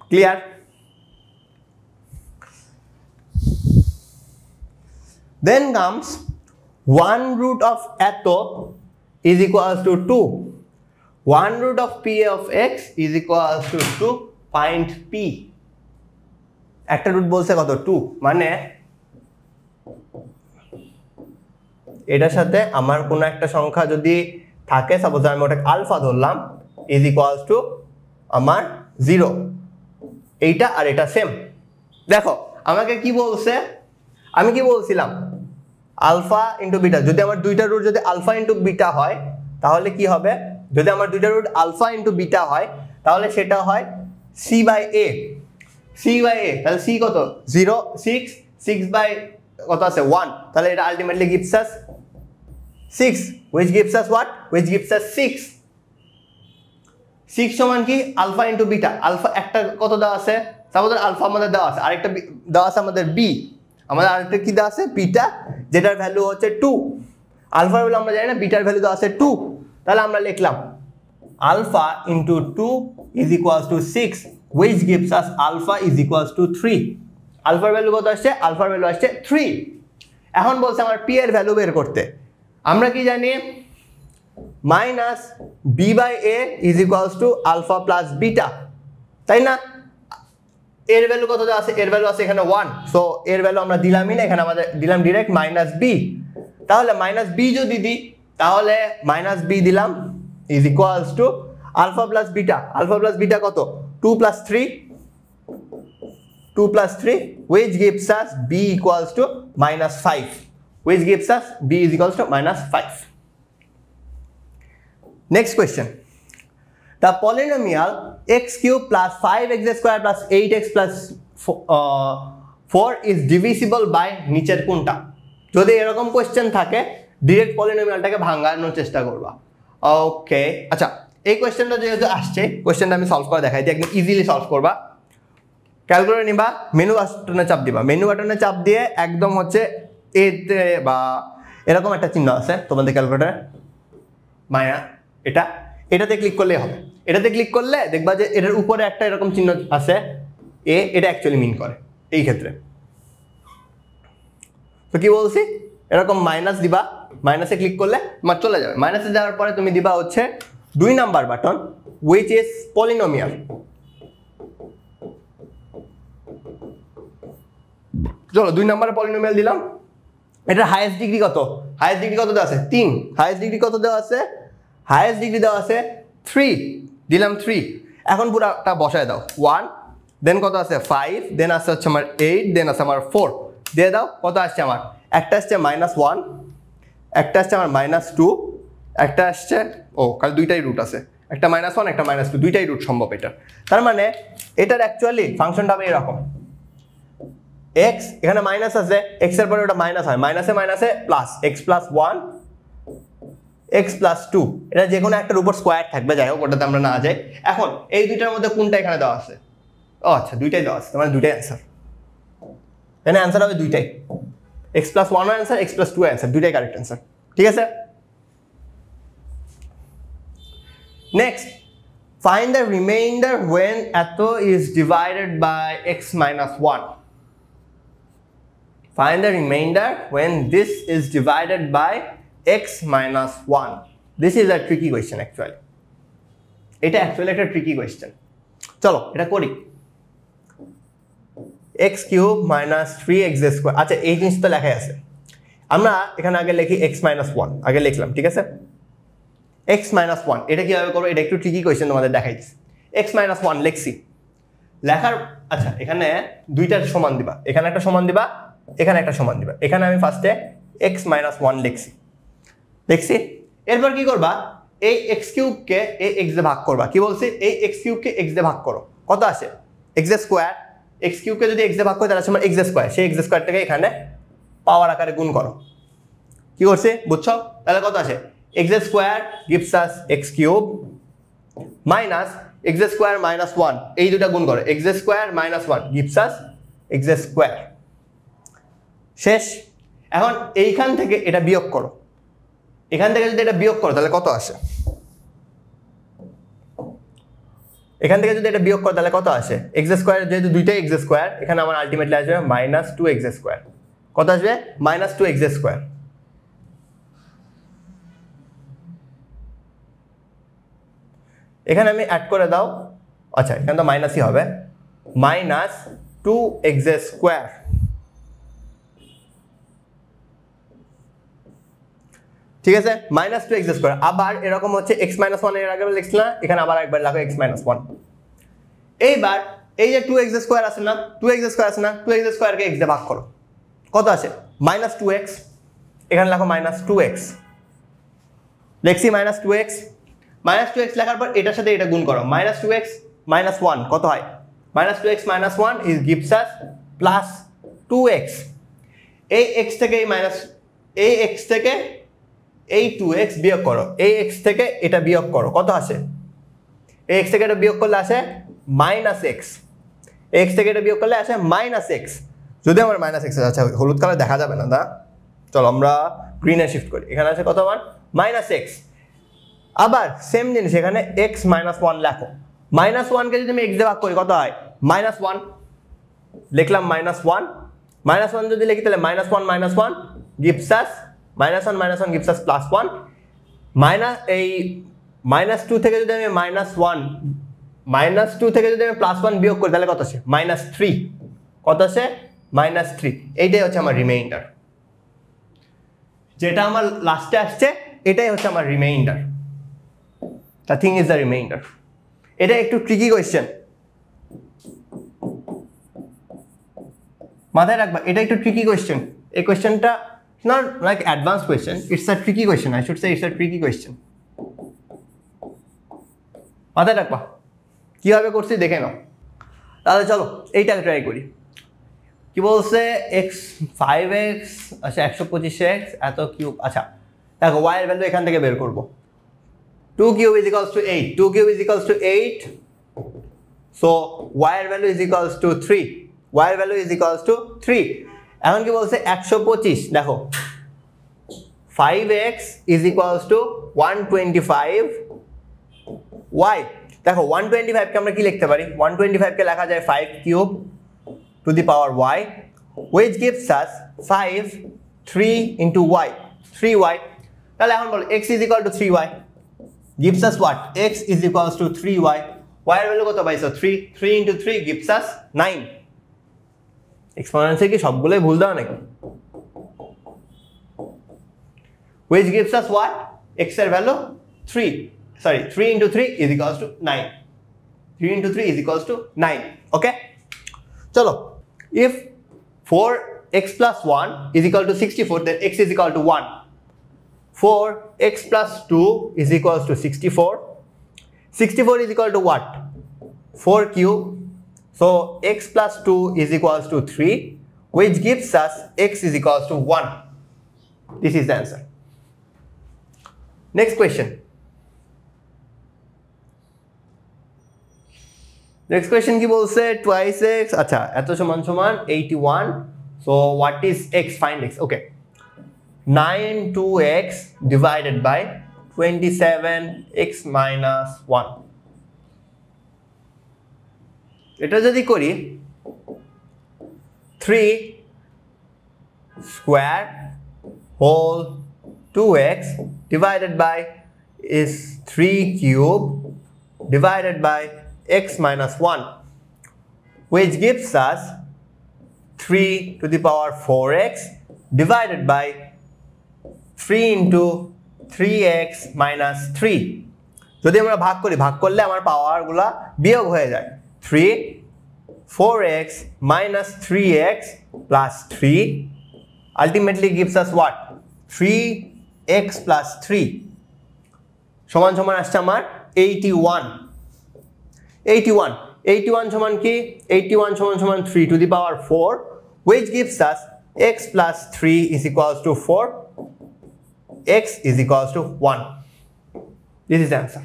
Clear? Then comes 1 root of এত is equals to 2. 1 root of p of x is equals to 2. Find p. একটা রুট বলছে কত, 2, মানে এটার সাথে আমার কোনো একটা সংখ্যা যদি থাকে, সাপোজ আমি ওটাকে আলফা ধরলাম, ইজ ইকুয়ালস টু আমার 0, এইটা আর এটা সেম। দেখো আমাকে কি বলছে, আমি কি বলছিলাম, আলফা ইন্টু বিটা। যদি আমার দুইটা রুট যদি আলফা ইন্টু বিটা হয় তাহলে কি হবে, যদি আমার দুইটা রুট আলফা ইন্টু বিটা হয় তাহলে সেটা হয় C by A. C by A, তাহলে সি কত, 0, 6, 6 বাই কত আছে 1, তাহলে এটা ultimately gives us 6, which gives us what? Which gives us 6. 6 সমান কি, আলফা ইন্টু বিটা। আলফা একটা কত দেওয়া আছে, সাপোজ আলফা আমাদের দেওয়া আছে, আরেকটা দেওয়া আছে আমাদের বি, আমাদের আরেকটা কি দেওয়া আছে, বিটা, যেটার ভ্যালু হচ্ছে 2। আলফার ভ্যালু আমরা জানি না, বিটার ভ্যালু দেওয়া আছে 2, তাহলে আমরা লিখলাম alpha into 2 is equals to 6, which gives us alpha is equals to 3। আলফার ভ্যালু কত আসছে, আলফার ভ্যালু আসছে 3। এখন বলছে আমার পি এর ভ্যালু বের করতে। আমরা কি জানি, minus B by A is equals to alpha plus beta, তাই না? এর ভ্যালু কত আছে, এর ভ্যালু আছে এখানে 1, সো এর ভ্যালু আমরা দিলামই না, এখানে আমাদের দিলাম ডিরেক্ট মাইনাস বি। তাহলে মাইনাস বি যদি দিই তাহলে মাইনাস বি দিলাম is equals to alpha plus beta. Alpha plus beta কত, 2 plus 3, 2 plus 3, which gives us b equals to minus 5, which gives us b is equals to minus 5. Next question. The polynomial x cube plus 5x square plus 8x plus 4 is divisible by নিচের কোনটা? যদি এরকম question থাকে direct পলিনোমিয়ালটাকে ভাঙানোর চেষ্টা করবা। ওকে, আচ্ছা এই কোশ্চেনটা যেহেতু আসছে, কোশ্চেনটা আমি সলভ করে দেখাই দিই, একদম ইজিলি সলভ করবা। ক্যালকুলেটর নিবা, মেনু বাটনে চাপ দিবা, মেনু বাটনে চাপ দিয়ে একদম হচ্ছে এতে বা এরকম একটা চিহ্ন আছে তোমাদের ক্যালকুলেটরে, মায়া এটাতে ক্লিক করলেই হবে। এটাতে ক্লিক করলে দেখবা যে এটার উপরে একটা এরকম চিহ্ন আছে এ, এটা অ্যাকচুয়ালি মিন করে এই ক্ষেত্রে। তো কি বলছি, এরকম মাইনাস দিবা, মাইনাসে ক্লিক করলে তোমার চলে যাবে। মাইনাসে যাওয়ার পরে তুমি দিবা হচ্ছে 2 number button, which is polynomial। চলো 2 নাম্বারে পলিনোমিয়াল দিলাম। এটার হাইয়েস্ট ডিগ্রি কত, হাইয়েস্ট ডিগ্রি কত দেওয়া আছে 3, হাইয়েস্ট ডিগ্রি কত দেওয়া আছে, হাইয়েস্ট ডিগ্রি দেওয়া আছে 3, দিলাম 3। এখন পুরোটা বসায় দাও, 1, দেন কত আছে 5, দেন আসছে হচ্ছে আমার 8, দেন আছে আমার 4, দিয়ে দাও। কত আসছে আমার, একটা আসছে -1, একটা আসছে আমার -2, একটা আসছে কারণ দুইটাই রুট আছে, একটা -1 একটা -2, দুইটাই রুট সম্ভব এটা। তার মানে এটার অ্যাকচুয়ালি ফাংশনটা হবে এরকম, x এখানে মাইনাস আছে, x এর পরে ওটা মাইনাস হয়, মাইনাসে মাইনাসে plus, x plus 1 x plus 2, এটা যে কোনো একটার উপর স্কোয়ার থাকবে, যাই হোক ওটাতে আমরা না যাই। এখন এই দুইটার মধ্যে কোনটা এখানে দেওয়া আছে, আচ্ছা দুইটাই দেওয়া আছে, মানে দুইটাই অ্যান্সার, এখানে অ্যান্সার হবে দুইটাই, x plus 1 answer, x plus 2 answer, দুইটাই কারেক্ট অ্যান্সার। ঠিক আছে, next Find the remainder when এত is divided by x minus 1. Find the remainder when this is divided by x minus 1. This is a tricky question actually. এটা actually একটা tricky question. চলো এটা করি। x cube minus 3x square, আচ্ছা এই জিনিসটা লেখাই আছে, আমরা এখানে আগে লিখি x minus 1 আগে লিখলাম, ঠিক আছে? x minus 1 এটা কিভাবে করবো, এটা একটু ট্রিকি কোয়েশ্চেন তোমাদের দেখাই দিচ্ছি। x minus 1 লিখছি, লেখার আচ্ছা এখানে দুইটা সমান দিবা, এখানে একটা সমান দিবা, এখানে একটা সমান দিবা। এখানে আমি ফার্স্টে x minus 1 লিখছি, এরপর কি করবা, এই x কিউবকে এই x দিয়ে ভাগ করবা। কি বলছি, এই x কিউবকে x দিয়ে ভাগ করো, কত আসে x স্কোয়ার। x কিউবকে যদি x দিয়ে ভাগ করে তাহলে আসলে x স্কোয়ার, সেই x স্কোয়ারটাকে এখানে পাওয়ার আকারে গুণ করো। কি করছে বুঝছো, তাহলে কত আসে, x square gives us x cube minus x square minus 1, এই দুটো গুণ করো, x square minus 1 gives us x square। শেষ। এখন এইখান থেকে এটা বিয়োগ করো, এখান থেকে যদি এটা বিয়োগ করো তাহলে কত আসে, এখান থেকে যদি এটা বিয়োগ করো তাহলে কত আসে, x স্কোয়ার যেহেতু দুইটাই x স্কোয়ার, এখানে আমার আলটিমেটলি আসবে মাইনাস 2x স্কোয়ার। কত আসবে, মাইনাস 2x স্কোয়ার। এখানে আমি অ্যাড করে দাও, আচ্ছা এখানে তো মাইনাসই হবে, মাইনাস 2x স্কোয়ার। ঠিক আছে, মাইনাস 2x স্কোয়ার। আবার এরকম হচ্ছে x মাইনাস 1 এর আগে লিখছি না, এখানে আবার একবার লাগো x মাইনাস 1। এইবার এই যে 2x স্কোয়ার আছে না, 2x স্কোয়ার আছে না, 2x স্কোয়ারকে x দিয়ে ভাগ করো, কত আসে, মাইনাস 2x। এখানে লাগো মাইনাস 2x, লিখছি মাইনাস 2x। মাইনাস 2x লেখার পর এটার সাথে এটা গুণ করো, মাইনাস 2x মাইনাস 1 কত হয়, minus 2x minus 1 is gives us plus 2x। এই x থেকে এই মাইনাস, এই x থেকে এই 2x বিয়োগ করো, এই x থেকে এটা বিয়োগ করো, কত আসে, এই x থেকে এটা বিয়োগ করলে আসে মাইনাস x, x থেকে এটা বিয়োগ করলে আসে মাইনাস x। যদি আমার মাইনাস x আচ্ছা হলুদ কালার দেখা যাবে না, চলো আমরা গ্রিনে শিফট করি, এখানে আছে কত মান, মাইনাস x। আবার সেম জিনিস এখানে x মাইনাস 1 লেখো, মাইনাস 1কে যদি আমি x দিয়ে ভাগ করি কত হয়, মাইনাস 1 লিখলাম, মাইনাস 1 মাইনাস 1 যদি লিখি তাহলে minus 1 minus 1 gives us minus 1 minus 1 gives us plus 1। Minus এই মাইনাস 2 থেকে যদি আমি মাইনাস 1, মাইনাস 2 থেকে যদি আমি প্লাস 1 বিয়োগ করি তাহলে কত আসে, মাইনাস 3। কত আসে, মাইনাস 3। এইটাই হচ্ছে আমার রিমাইন্ডার, যেটা আমার লাস্টে আসছে এটাই হচ্ছে আমার reminder. The thing is the remainder. এটা একটু ট্রিকি কোয়েশ্চেন, মাথায় রাখবা, এটা একটু ট্রিকি কোয়েশ্চেন। এই কোয়েশ্চেনটা not like advance question, it's a tricky question, I should say it's a tricky question. মাথায় রাখবা, কিভাবে করছি দেখে নাও। তাহলে চলো এইটা ট্রাই করি। কি বলছে, এক্স 5x আচ্ছা 125x এত কিউব, আচ্ছা দেখো y এর ভ্যালু এখান থেকে বের করবো, 2 cube is equals to 8, 2 cube is equals to 8, so y এর value is equals to 3, y এর value is equals to 3। এখন কি বলছে 125, দেখো 5x is equals to 125 y, দেখো 125 কে আমরা কি লিখতে পারি, 125 কে লেখা যায় 5 cube to the power y, which gives us 5 3 into y, 3y। তাহলে এখন বলো x is equal to 3y gives us what, x is equals to 3y, y এর ভ্যালু কত পাইছো 3, 3 into 3 gives us 9। এক্সপোনেনশিয়াল কি সবগুলোই ভুল দাও নাকি, which gives us what, x এর value 3 into 3 is equals to 9, 3 into 3 is equals to 9। ওকে চলো, if 4x plus 1 is equal to 64 then x is equal to 1, 4x plus 2 is equals to 64, 64 is equal to what, 4 cube, so x plus 2 is equals to 3, which gives us x is equals to 1। This is the answer। Next question, next question কি বলছে, twice x আচ্ছা এত সমান সমান 81, so what is x, find x। okay, 9 2x divided by 27x minus 1, এটা যদি করি 3 square whole 2x divided by is 3 cube divided by x minus 1, which gives us 3 to the power 4x divided by 3 into 3x minus 3. যদি আমরা ভাগ করি, ভাগ করলে আমার পাওয়ারগুলা বিয়োগ হয়ে যায়। 3 4x minus 3x plus 3 ultimately gives us what? 3x plus 3 সমান সমান আসছে আমার 81 সমান কি? 81 সমান সমান 3 to the power 4, which gives us x plus 3 is equals to 4, x is equals to 1. This is the answer.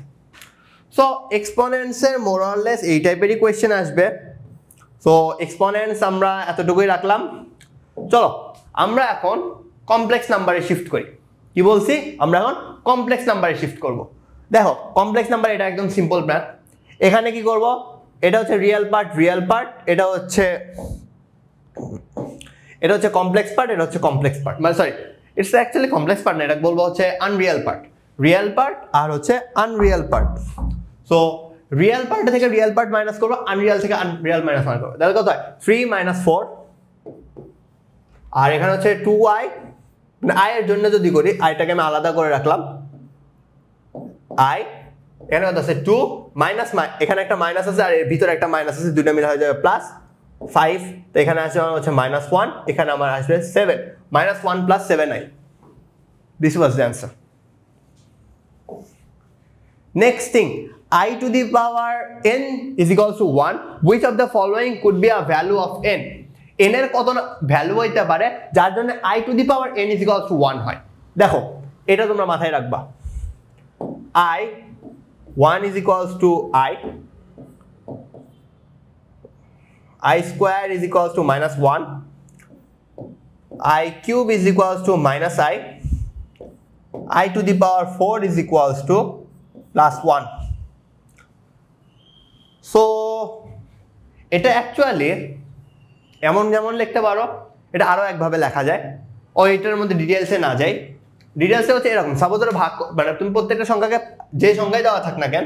So exponents এর more or less এই টাইপেরই কোয়েশ্চেন আসবে। সো এক্সপোনেন্টস আমরা এতটুকুই রাখলাম। চলো আমরা এখন কমপ্লেক্স নাম্বারে শিফট করি। কি বলছি? আমরা এখন কমপ্লেক্স নাম্বারে শিফট করব। দেখো কমপ্লেক্স নাম্বার এটা একদম সিম্পল ম্যাথ। এখানে কি করব? এটা হচ্ছে রিয়েল পার্ট, এটা হচ্ছে কমপ্লেক্স পার্ট, এটা হচ্ছে কমপ্লেক্স পার্ট, মানে sorry it's actually complex part না, এটা বলবো হচ্ছে আনরিয়েল পার্ট। রিয়েল পার্ট আর হচ্ছে Unreal part. So real part থেকে রিয়েল পার্ট মাইনাস করবো, আনরিয়েল থেকে আনরিয়েল মাইনাস করবো। তাহলে কত হয়? 3 - 4, আর এখানে হচ্ছে 2i, মানে i এর জন্য যদি করি, আইটাকে আমি আলাদা করে রাখলাম, i এখানে কত আছে? 2 মাইনাস, এখানে একটা মাইনাস আছে আর এর ভিতরে একটা মাইনাস আছে, দুটো মিলে হয়ে যাবে প্লাস 5। তো এখানে আসবে আমার হচ্ছে -1, এখানে আমার আসবে 7, -1 + 7i. This was the answer. Next thing, I to the power n is equals to 1. Which of the following could be a value of n? n এর কত ভ্যালু হইতে পারে যার জন্য I to the power n is equals to 1 হয়? দেখো এটা তোমরা মাথায় রাখবা। I 1 is equals to I square is equals to -1, I cube is equals to I to the power 4 is equals to +1. So এটা অ্যাকচুয়ালি এমন যেমন লিখতে পারো, এটা আরো একভাবে লেখা যায়, ও এটার মধ্যে ডিটেলসে না যাই। ডিটেলসে হচ্ছে এরকম, সাপোজ ধরো ভাগ, মানে তুমি প্রত্যেকটা সংখ্যাকে যে সংখ্যায় দেওয়া থাক না কেন,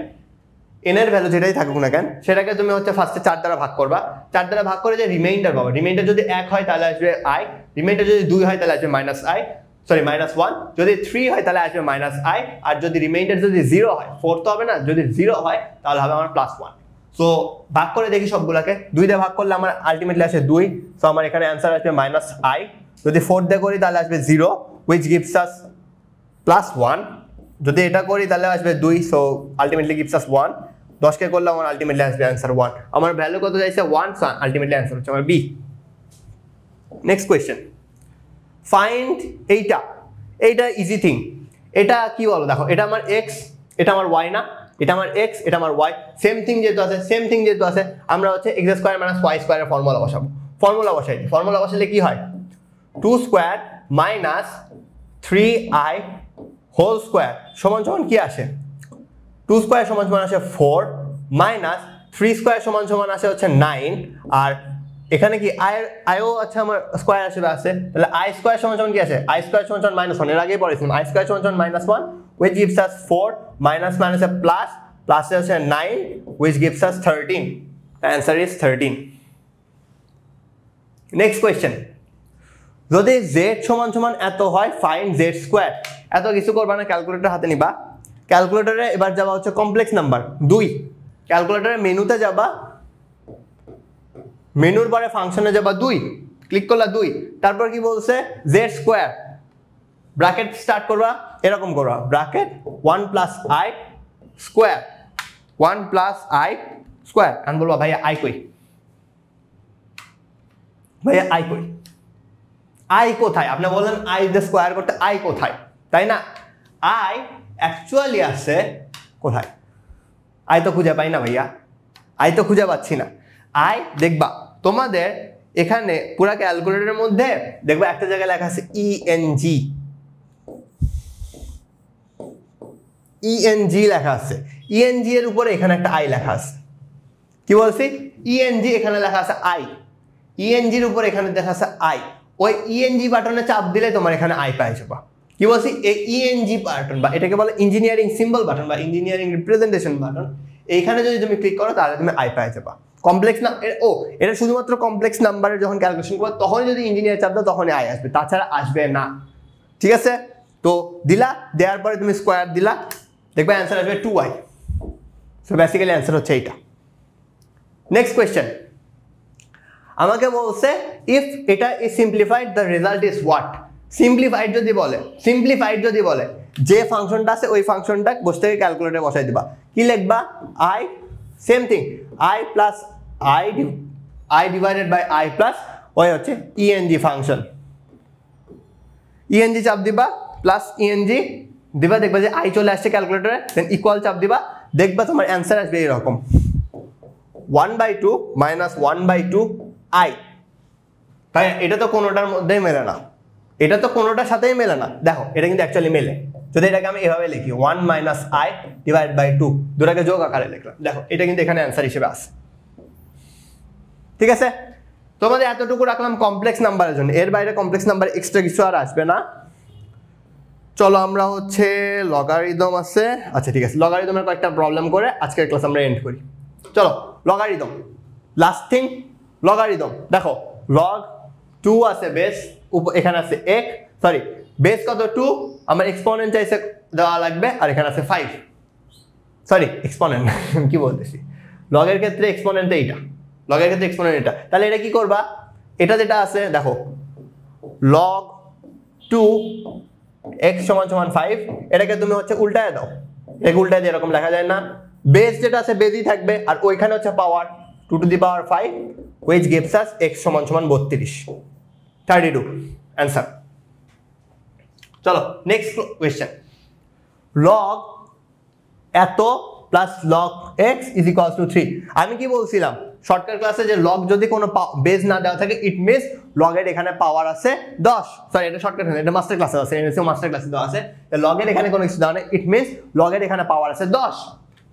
এন এর ভ্যালু যেটাই থাকুক না কেন, সেটাকে তুমি হচ্ছে ফার্স্টে 4 দ্বারা ভাগ করবা। 4 দ্বারা ভাগ করে যে রিমাইন্ডার পাবা, রিমাইন্ডার যদি 1 হয় তাহলে আসবে i, রিমাইন্ডার যদি 2 হয় তাহলে আসবে -1, যদি 3 হয় তাহলে আসবে -i, আর যদি রিমাইন্ডার যদি 0 হয়, 4 তো হবে না, যদি 0 হয় তাহলে হবে আমার +1। সো ভাগ করে দেখি সবগুলাকে, 2 দিয়ে ভাগ করলে আমার আলটিমেটলি আসে 2, সো আমার এখানে অ্যান্সার আসবে -i। যদি 4 দিয়ে করি তাহলে আসবে 0, which gives us +1। যদি এটা করি তাহলে আসবে 2, সো আলটিমেটলি gives us 1। 10 কে করলে আমার আলটিমেটলি আসবে অ্যান্সার 1। আমার ভ্যালু কত যাইছে? 1, সো আলটিমেটলি অ্যান্সার হচ্ছে আমার বি। নেক্সট কোয়েশ্চেন, ফাইন্ড এইটা ইজি থিং। এটা কি বলো? দেখো এটা আমার x, এটা আমার y না, এটা আমার x, এটা আমার y, সেম থিং যেহেতু আছে, আমরা হচ্ছে x² - y² এর ফর্মুলা বসাবো। ফর্মুলা বসালে কি হয়? 2² - 3i হোল স্কোয়ার সমান সমান কি আসে? 2² সমান সমান আসে 4, মাইনাস 3² সমান সমান আসে হচ্ছে 9, আর এখানে কি আইও আচ্ছা আমার স্কোয়ার আসবে আছে, তাহলে i² সমান সমান কি আসে? i² সমান সমান -1, এর আগেই পড়েছিলাম। i² সমান সমান -1, which gives us 4, minus minus a plus, plus is a 9, which gives us 13. The answer is 13. Next question, যদি z সমান সমান এত হয়, find z square। এত কিছু করবা না, ক্যালকুলেটর হাতে নিবা। ক্যালকুলেটরে এবার যাবা হচ্ছে কমপ্লেক্স নাম্বার 2, ক্যালকুলেটরের মেনুতে যাবা, মেনুর পরে ফাংশনে যাবা 2, ক্লিক করলা 2, তারপর কি বলছে? z স্কোয়ার, ব্র্যাকেট স্টার্ট করবা, এরকম করবা, bracket 1 + i square, 1 + i square, আমি বলবা ভাইয়া i কই? ভাইয়া i কই? i কোথায়? আপনি বললেন i দিয়ে স্কোয়ার করতে, i কোথায়? তাই না? i অ্যাকচুয়ালি আছে কোথায়? i তো খুঁজে পাই না ভাইয়া, i তো খুঁজে পাচ্ছি না। i দেখবা তোমাদের এখানে পুরা ক্যালকুলেটরের মধ্যে দেখবা একটা জায়গায় লেখা আছে ENG লেখা আছে, ENG এর উপরে এখানে একটা i লেখা আছে। কি বলছি? ইএনজি এখানে লেখা আছে আই, ইএনজির উপর এখানে দেখা আছে আই, ওই ইএনজি বাটনে চাপ দিলে তোমার এখানে আই পাই যাবা। কি বলছি, এই ইএনজি বাটন বা এটাকে বলে ইঞ্জিনিয়ারিং সিম্বল বাটন বা ইঞ্জিনিয়ারিং রিপ্রেজেন্টেশন বাটন, এইখানে যদি তুমি ক্লিক করো তাহলে তুমি আই পাই যাবা। কমপ্লেক্স না, ও এটা শুধুমাত্র কমপ্লেক্স নাম্বারের যখন ক্যালকুলেশন করবে তখন যদি ইঞ্জিনিয়ার চাপ দাও তখনই আই আসবে, তাছাড়া আসবে না। ঠিক আছে, তো দিলা, দেওয়ার পরে তুমি স্কোয়ার দিলা, দেখবে অ্যান্সার আসবে 2i। সো বেসিক্যালি অ্যান্সার হচ্ছে এইটা। নেক্সট কোয়েশ্চেন আমাকে বলছে ইফ এটা is simplified the result is what. Simplified যদি বলে যে ফাংশনটা আছে ওই ফাংশনটা বসে থেকে ক্যালকুলেটরে বসাই দিবা। কি লিখবা, i, same thing, i plus i divided by i plus ওই হচ্ছে ইএনজি ফাংশন, ইএনজি চাপ দিবা প্লাস ইএনজি দিবা, দেখবা যে আই চলে আসছে ক্যালকুলেটরে, দেন ইকুয়াল চাপ দিবা, দেখবা তোমার অ্যান্সার আসবে এরকম 1/2 মাইনাস 1/2 আই। তাই এটা তো কোনোটার মধ্যেই মেলে না, এটা তো কোনোটার সাথেই মেলে না। দেখো এটা কিন্তু অ্যাকচুয়ালি মেলে, যদি এটাকে আমি এভাবে লিখি 1 মাইনাস আই ডিভাইড বাই 2, দুটাকে যোগ আকারে লিখলাম, দেখো এটা কিন্তু এখানে অ্যান্সার হিসেবে আসে। ঠিক আছে, তোমাদের এতটুকু রাখলাম কমপ্লেক্স নাম্বারের জন্য, এর বাইরে কমপ্লেক্স নাম্বার এক্সট্রা কিছু আর আসবে না। চলো আমরা হচ্ছে লগারিদম আছে, আচ্ছা ঠিক আছে, লগারিদমের কয়েকটা প্রবলেম করে আজকের ক্লাস আমরা এন্ড করি। চলো লগারিদম, লাস্ট থিং লগারিদম। দেখো লগ 2 আছে বেস, এখানে আছে এক, সরি বেস কত 2, আমার এক্সপোনেন্ট চাইছে দেওয়া লাগবে, আর এখানে আছে 5, সরি এক্সপোনেন্ট কি বলতেছি, লগের ক্ষেত্রে এক্সপোনেন্ট এইটা, লগের ক্ষেত্রে এক্সপোনেন্ট এটা। তাহলে এটা কি করবা, এটা যেটা আছে দেখো লগ 2 x সমান সমান 5, এটাকে তুমি হচ্ছে উল্টায় দাও, এটাকে উল্টায় দিয়ে এরকম লেখা যায় না, বেস যেটা আছে বেসই থাকবে, আর ওইখানে হচ্ছে পাওয়ার 2 two the power 5 which gives us x সমান সমান 32 অ্যান্সার। চলো নেক্সট কোয়েশ্চেন, লগ এত plus log x is equals to 3। আমি কি বলছিলাম শর্টকাট ক্লাসে যে লগ যদি কোনো বেস না দেওয়া থাকে ইট মিনস লগের এখানে পাওয়ার আছে 10, সরি এটা শর্টকাট না, এটা মাস্টার ক্লাসে আছে, এনএসইউ মাস্টার ক্লাসে দেওয়া আছে, লগের এখানে কোনো কিছু দেওয়া নেই, ইট মিনস লগের এখানে পাওয়ার আছে 10,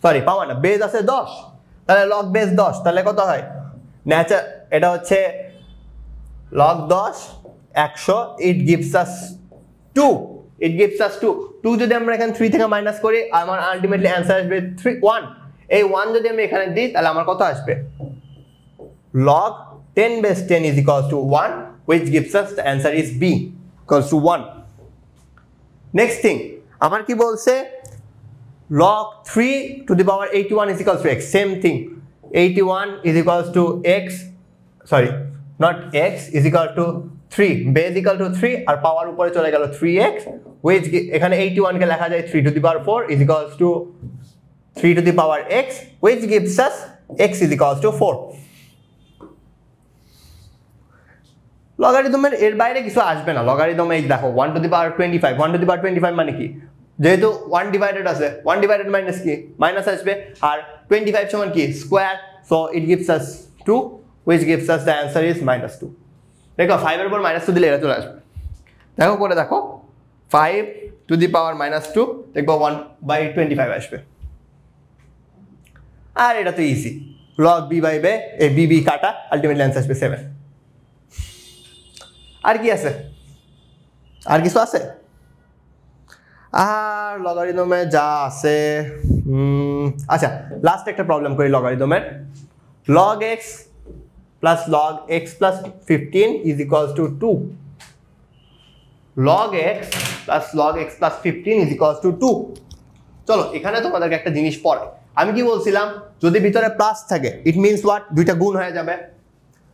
সরি পাওয়ার না বেস আছে 10, তাহলে লগ বেস 10, তাহলে কত হয় ন্যাচার, এটা হচ্ছে log 10 100, it gives us 2, it gives us 2 যদি আমরা এখানে 3 থেকে মাইনাস করি আমার আলটিমেটলি অ্যান্সার আসবে 1। এই 1 যদি আমি এখানে দিই তাহলে আমার কত আসবে, log 10 base 10 is equals to 1 which gives us the answer is B equals to 1। next thing আমার কি বলছে, log 3 to the power 81 is equals to x, same thing 81 is equals to x, sorry not x is equal to 3, base equal to 3 আর পাওয়ার উপরে চলে গেল 3x which এখানে 81 কে লেখা যায় 3 to the power 4 is equals to 3 to the power x which gives us x is equals to 4। লগারিদমের এর বাইরে কিছু আসবে না, লগারিদম এই দেখো 1 to the power 25, 1 to the power 25 মানে কি, যেহেতু 1 ডিভাইডেড আছে 1 ডিভাইডেড মাইনাস কি মাইনাস আসবে, আর 25 সমান কি square, so it gives us 2 which gives us the answer is -2। দেখো 5 এর উপর -2 দিলে এটা চলে আসবে, দেখো করে দেখো 5 to the power -2 দেখো 1/25 আসবে, আর এটা তো easy, log b by b এই b কাটা আলটিমেটলি অ্যান্সার আসবে 7। আর কি আছে, আর কিছু আছে, আর লগারিদমে যা আছে আচ্ছা লাস্ট একটা প্রবলেম করি লগারিদমের, log x plus log x plus 15 is equals to 2, log x plus log x plus 15 is equals to 2। চলো এখানে তোমাদেরকে একটা জিনিস পড়ে, আমি কি বলছিলাম যদি ভিতরে প্লাস থাকে ইট মিনস হোয়াট, দুইটা গুণ হয়ে যাবে,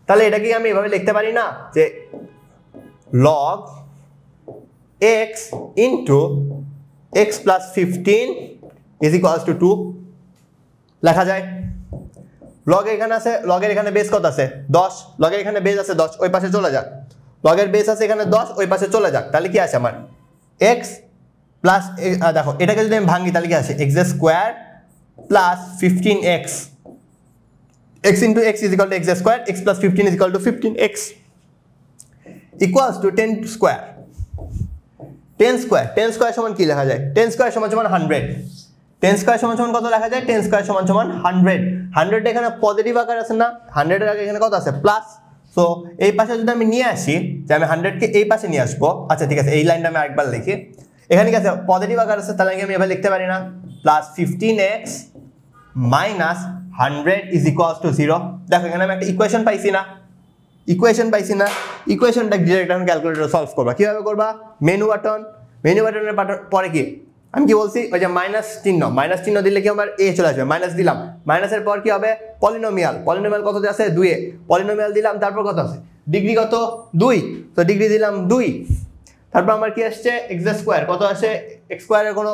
তাহলে এটা কি আমি এভাবে লিখতে পারি না যে log x into x plus 15 is equals to 2 লেখা যায়। লগ এখানে আছে, লগের এখানে বেস কত আছে 10, লগের এখানে বেস আছে 10 ওই পাশে চলে যাক, লগের বেস আছে এখানে 10 ওই পাশে চলে যাক, তাহলে কি আছে আমার x প্লাস, দেখো এটাকে যদি আমি ভাঙি তাহলে কি আছে x square plus 15x, x into x is equal to x square, x plus 15 is equal to 15x equals to 10 square, 10 square সমান কি লেখা যায়, 10 square সমান 100, 10 স্কয়ার সমান সমান কত লেখা যায়? 10 স্কয়ার সমান সমান 100। 100 এখানে পজিটিভ আকার আছে না, 100 এর আগে এখানে কত আছে? প্লাস। সো এই পাশে যদি আমি নিয়ে আসি, যে আমি 100 কে এই পাশে নিয়ে আসবো, আচ্ছা ঠিক আছে, এই লাইনটা আমি আরেকবার লিখি। এখানে কি আছে? পজিটিভ আকার আছে, তাহলে আমি এভাবে লিখতে পারি না, plus 15x minus 100 is equals two 0। দেখো এখানে আমি একটা ইকুয়েশন পাইছি না, ইকুয়েশনটা ডিরেক্ট এখন ক্যালকুলেটরে সলভ করবা। কিভাবে করবা? মেনু বাটনের পরে কি আমি কি বলছি? ওই যে মাইনাস চিহ্ন দিলে কি আমার এ চলে আসবে, মাইনাস দিলাম, মাইনাসের পর কি হবে? পলিনোমিয়াল কত আছে? 2 এ পলিনোমিয়াল দিলাম, তারপর কত আছে? ডিগ্রি কত? 2, তো ডিগ্রি দিলাম 2, তারপর আমার কি আসছে? এক্স স্কয়ার কত আসে? এক্স স্কয়ারের কোনো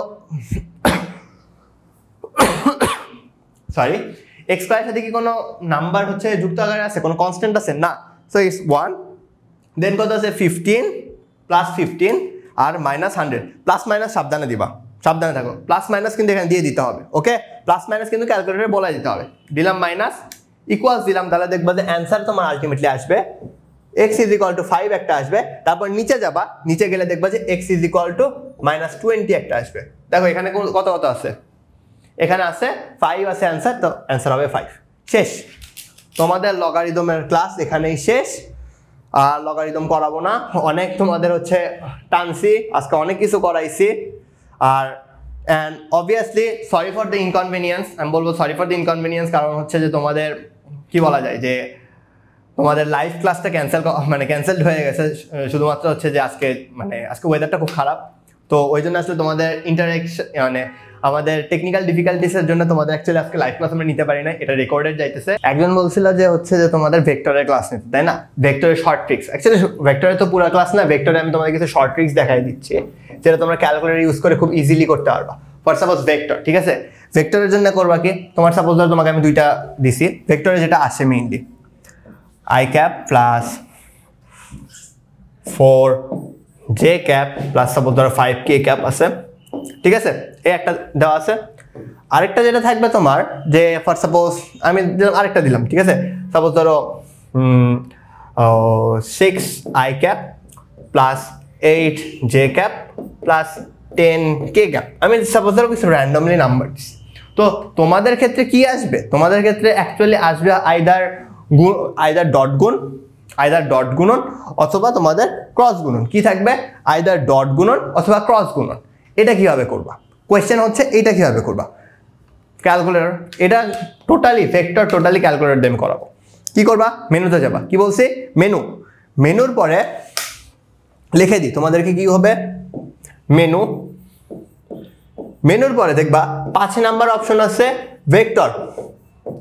সরি, এক্স স্কয়ারের সাথে কি কোনো নাম্বার হচ্ছে যুক্ত আকারে আছে? কোনো কনস্ট্যান্ট আছে না। সো ইটস 1, দেন কত আছে? 15 প্লাস 15 আর মাইনাস 100। প্লাস মাইনাস সাবধানে থাকো, প্লাস মাইনাস কিন্তু এখানে দিয়ে দিতে হবে। ওকে, প্লাস মাইনাস কিন্তু ক্যালকুলেটরে বলে দিতে হবে। দিলাম মাইনাস, ইকুয়ালস দিলাম, তাহলে দেখবা যে অ্যান্সার তোমার আলটিমেটলি আসবে x ইজ ইকুয়াল টু 5 একটা আসবে। তারপর নিচে যাবা, নিচে গেলে দেখবা যে x is equal two minus 20 একটা আসবে। দেখো এখানে কত আছে? এখানে আছে 5 আছে অ্যান্সার, তো অ্যান্সার হবে 5। শেষ, তোমাদের লগারিদমের ক্লাস এখানেই শেষ। আর লগারিদম করাবো না, অনেক তোমাদের হচ্ছে টানছি আজকে, অনেক কিছু করাইছি। আর and obviously sorry for the inconvenience, আমি বলবো সরি ফর দ্য ইনকনভিনিয়েন্স, কারণ হচ্ছে যে তোমাদের কি বলা যায় যে তোমাদের লাইভ ক্লাসটা ক্যান্সেলড হয়ে গেছে, শুধুমাত্র হচ্ছে যে আজকে ওয়েদারটা খুব খারাপ, তো ওই জন্য আসলে তোমাদের ইন্টারেকশন আমাদের টেকনিক্যাল ডিফিকাল্টিসের জন্য তোমাদের অ্যাকচুয়ালি আজকে লাইভ ক্লাস আমরা নিতে পারি না, এটা রেকর্ডেড যাইতেছে। একজন বলছিল যে হচ্ছে যে তোমাদের ভেক্টরের ক্লাস নিতে, তাই না? ভেক্টরের শর্ট ট্রিক্স, অ্যাকচুয়ালি ভেক্টরে তো পুরো ক্লাস না, ভেক্টরে আমি তোমাদের কিছু শর্ট ট্রিক্স দেখাই দিচ্ছি যেটা তোমরা ক্যালকুলেটর ইউজ করে খুব ইজিলি করতে পারবা। ফর সাপোজ ভেক্টর, ঠিক আছে, ভেক্টরের জন্য করবা কি, তোমার সাপোজ ধরো তোমাকে আমি দুইটা দিছি, ভেক্টরে যেটা আসে mainly i cap plus 4j cap plus suppose ধরো 5k ক্যাপ আছে, ঠিক আছে, এই একটা দেওয়া আছে। আরেকটা যেটা থাকবে তোমার, যে ফর সাপোজ আমি আরেকটা দিলাম, ঠিক আছে, সাপোজ ধরো 6i cap plus 8j cap plus 10k cap, আমি সাপোজ ধরো কিছু র্যান্ডমলি নাম্বার দিচ্ছি। তো তোমাদের ক্ষেত্রে কি আসবে? তোমাদের ক্ষেত্রে অ্যাকচুয়ালি আসবে আইদার ডট গুণন অথবা তোমাদের ক্রস গুণন। কি থাকবে? আইদার ডট গুণন অথবা ক্রস গুণন। এটা কিভাবে করবা? কোয়েশ্চেন হচ্ছে এটা কিভাবে করবা? ক্যালকুলেটর, এটা ভেক্টর টোটালি ক্যালকুলেটর দিয়ে করাবো। কি করবা? মেনুতে যাবা, কি বলছি? মেনুর পরে লিখে দিই তোমাদেরকে কি হবে, মেনুর পরে দেখবা 5 নাম্বার অপশন আছে ভেক্টর।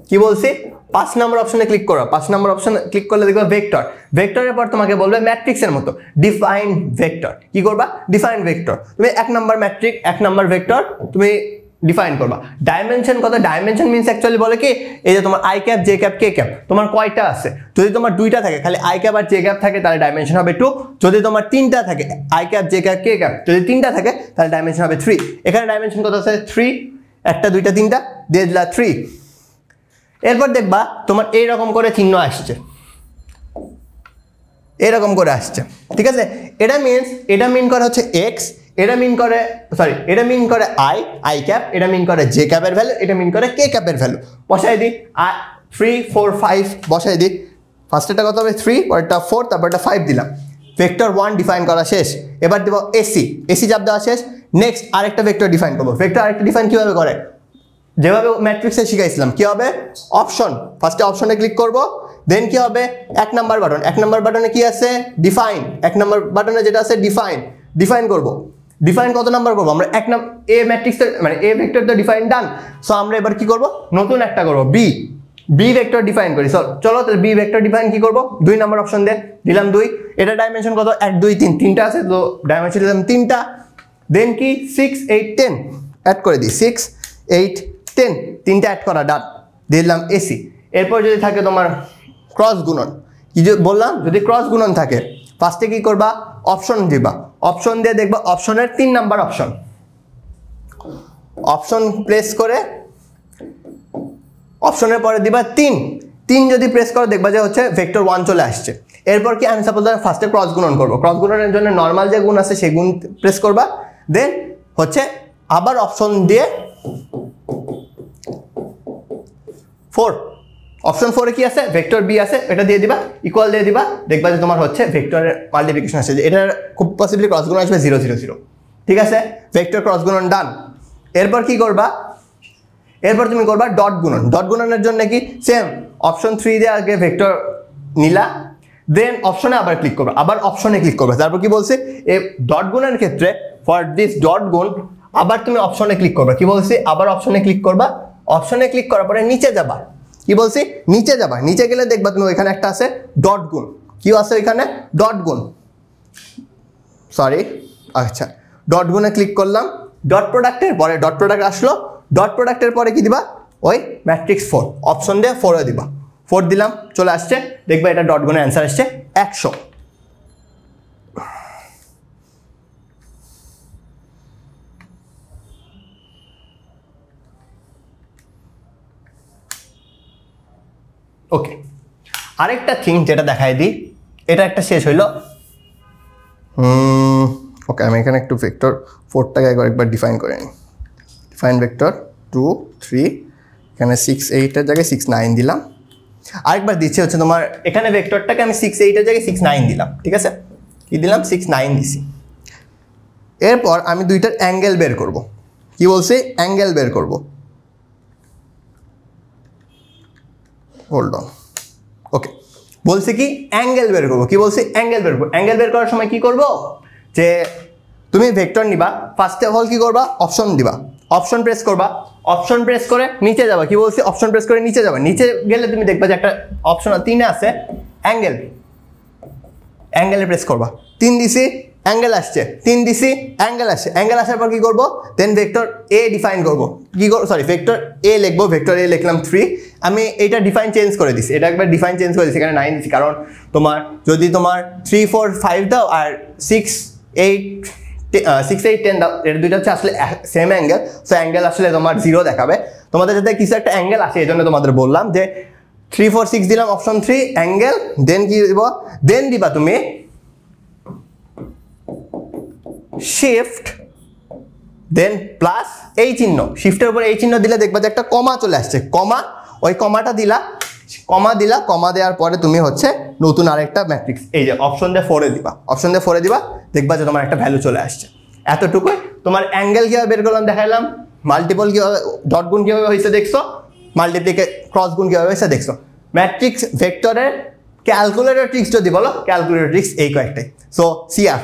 কি বলছি? 5 নাম্বার অপশনে ক্লিক করো, 5 নাম্বার অপশনে ক্লিক করলে দেখবা ভেক্টর। ভেক্টরের পর তোমাকে বলবে ম্যাট্রিক্সের মতো ডিফাইন ভেক্টর। কি করবা? Define vector. তুমি 1 নাম্বার ম্যাট্রিক্স 1 নাম্বার ভেক্টর তুমি ডিফাইন করবা। ডাইমেনশন কত? ডাইমেনশন মিন্স অ্যাকচুয়ালি বলে কি, এই যে তোমার i cap j cap k cap তোমার কয়টা আছে? যদি তোমার 2টা থাকে, খালি i ক্যাপ আর j ক্যাপ থাকে, তাহলে ডাইমেনশন হবে 2। যদি তোমার 3টা থাকে, i cap j cap k cap, যদি 3টা থাকে তাহলে ডাইমেনশন হবে 3। এখানে ডাইমেনশন কত আছে? 3, 1টা 2টা 3টা দিয়ে দিলা 3। এরপর দেখবা তোমার এইরকম করে চিহ্ন আসছে, এরকম করে আসছে, ঠিক আছে। এটা মিন করে হচ্ছে x, এটা মিন করে i ক্যাপ, এটা মিন করে j ক্যাপের ভ্যালু, এটা মিন করে k ক্যাপের ভ্যালু। বসাই দিই 3 4 5 বসাই দিই। ফার্স্টেরটা কত হবে? 3, পরেরটা 4, তারপরটা 5 দিলাম। ভেক্টর 1 ডিফাইন করা শেষ। এবার দেব এসি চাপ দেওয়া শেষ। নেক্সট আরেকটা ভেক্টর ডিফাইন করবো। ভেক্টর আরেকটা ডিফাইন কিভাবে করে? যেভাবে ম্যাট্রিক্সে শিখাইছিলাম। কি হবে? অপশন, ফার্স্টে অপশনে ক্লিক করব, দেন কি হবে? 1 নাম্বার বাটন, 1 নাম্বার বাটনে কি আছে? ডিফাইন। 1 নাম্বার বাটনে যেটা আছে ডিফাইন করব। ডিফাইন কত নাম্বার করব? আমরা এ ম্যাট্রিক্সের এ ভেক্টর তো ডিফাইন ডান। সো আমরা এবার কি করব? নতুন একটা করব, বি ভেক্টর ডিফাইন করি। চলো তাহলে বি ভেক্টর ডিফাইন কি করব? 2 নাম্বার অপশন দিলাম 2। এটা ডাইমেনশন কত? 1 2 3, 3টা আছে, তো ডাইমেনশন দিলাম 3টা। দেন কি 6 8 10 অ্যাড করে দিই, 6 8 10, 3টা অ্যাড করা, ডান, দিলাম এসি। এরপর যদি থাকে তোমার ক্রস গুণন, কি যে বললাম, যদি ক্রস গুণন থাকে ফার্স্টে কি করবা? অপশন দিবা। অপশন দিয়ে দেখবা অপশনের 3 নাম্বার অপশন প্রেস করে অপশনের পরে দিবা 3 যদি প্রেস করো দেখবা যে হচ্ছে ভেক্টর 1 চলে আসছে। এরপর কি আমি সাপোজ ফার্স্টে ক্রস গুণন করবো। ক্রস গুণনের জন্য নর্মাল যে গুণ আছে সেই গুণ প্রেস করবা, দেন হচ্ছে আবার অপশন দিয়ে 4 অপশন 4 এ কি আছে ভেক্টর বি আছে এটা দিয়ে দিবা ইকুয়াল দিয়ে দিবা দেখবা যে তোমার হচ্ছে ভেক্টরের মাল্টিপ্লিকেশন আসছে যে এটার খুব পসিবলি ক্রস গুণন আসবে 0 0 0 ঠিক আছে ভেক্টর ক্রস গুণন ডান এরপর কি করবা এরপর তুমি করবা ডট গুণন ডট গুণনের জন্য কি সেম অপশন 3 দিয়ে আগে ভেক্টর নিলা দেন অপশনে আবার ক্লিক করবা আবার অপশনে ক্লিক করবা তারপর কি বলছে এই ডট গুণনের ক্ষেত্রে ফর দিস ডট গুণ আবার তুমি অপশনে ক্লিক করবা কি বলছি আবার অপশনে ক্লিক করবা অপশনে ক্লিক করার পরে নিচে যাবা কি বলছি নিচে যাবা নিচে গেলে দেখবা তুমি ওইখানে একটা আছে ডট গুণ কি আছে ওইখানে ডট গুণ সরি আচ্ছা ডট গুণে ক্লিক করলাম ডট প্রোডাক্টের পরে ডট প্রোডাক্ট আসলো ডট প্রোডাক্টের পরে কি দিবা ওই ম্যাট্রিক্স 4 অপশন দিয়ে 4 এ দিবা 4 দিলাম চলে আসছে দেখবা এটা ডট গুণের অ্যান্সার আসছে 100 ওকে আরেকটা থিং যেটা দেখাই দিই এটা একটা শেষ হইলো ওকে আমি এখানে একটু ভেক্টর 4টাকে একবার ডিফাইন করে নিই ডিফাইন ভেক্টর 2 3 এখানে 6 8 এর জায়গায় 6 9 দিলাম আরেকবার দিচ্ছি হচ্ছে তোমার এখানে ভেক্টরটাকে আমি 6 8 এর জায়গায় 6 9 দিলাম ঠিক আছে কি দিলাম 6 9 দিছি এরপর আমি দুইটার অ্যাঙ্গেল বের করব কি বলছি অ্যাঙ্গেল বের করব হোল্ড অন ওকে বলছি কি অ্যাঙ্গেল বের করবো কি বলছি অ্যাঙ্গেল বের করবো অ্যাঙ্গেল বের করার সময় কি করব যে তুমি ভেক্টর নিবা ফার্স্ট অফ অল কি করবা অপশন দিবা অপশন প্রেস করবা অপশন প্রেস করে নিচে যাবা কি বলছি অপশন প্রেস করে নিচে যাবা নিচে গেলে তুমি দেখবা যে একটা অপশন 3 এ আছে অ্যাঙ্গেল অ্যাঙ্গেলে প্রেস করবা 3 দিছি অ্যাঙ্গেল আসছে 3 দিছি অ্যাঙ্গেল আসছে অ্যাঙ্গেল আসার পর কি করব দেন ভেক্টর এ ডিফাইন করব কি সরি ভেক্টর এ লিখবো ভেক্টর এ লিখলাম 3 আমি এটা ডিফাইন চেঞ্জ করে দিছি এটা একবার ডিফাইন চেঞ্জ করে দিছি এখানে 9 দিছি কারণ তোমার যদি তোমার 3 4 5 দাও আর 6 8 6 8 10 দাও এর দুইটা হচ্ছে আসলে সেম অ্যাঙ্গেল সো অ্যাঙ্গেল আসলে তোমার 0 দেখাবে তোমাদের যাতে কিছু একটা অ্যাঙ্গেল আসে এজন্য তোমাদের বললাম যে 3 4 6 দিলাম অপশন 3 অ্যাঙ্গেল দেন কি দিব দেন দিবা তুমি শিফট দেন প্লাস এই চিহ্ন শিফটের উপর এই চিহ্ন দিলে দেখবা যে একটা কমা চলে আসছে কমা ওই কমাটা দিলা কমা দেওয়ার পরে তুমি হচ্ছে নতুন আরেকটা ম্যাট্রিক্স এই যে অপশন দিয়ে 4 এ দিবা অপশন দিয়ে 4 এ দিবা দেখবা যে তোমার একটা ভ্যালু চলে আসছে এতটুকুই তোমার অ্যাঙ্গেল কিভাবে বের করলাম দেখাইলাম মাল্টিপল কিভাবে ডট গুণ কিভাবে হয়েছে দেখছো মাল্টিপ্লিকে ক্রস গুণ কিভাবে হয়েছে দেখছো ম্যাট্রিক্স ভেক্টরের ক্যালকুলেটর ট্রিক্স যদি বলো ক্যালকুলেটর ট্রিক্স এই কয়েকটাই so CR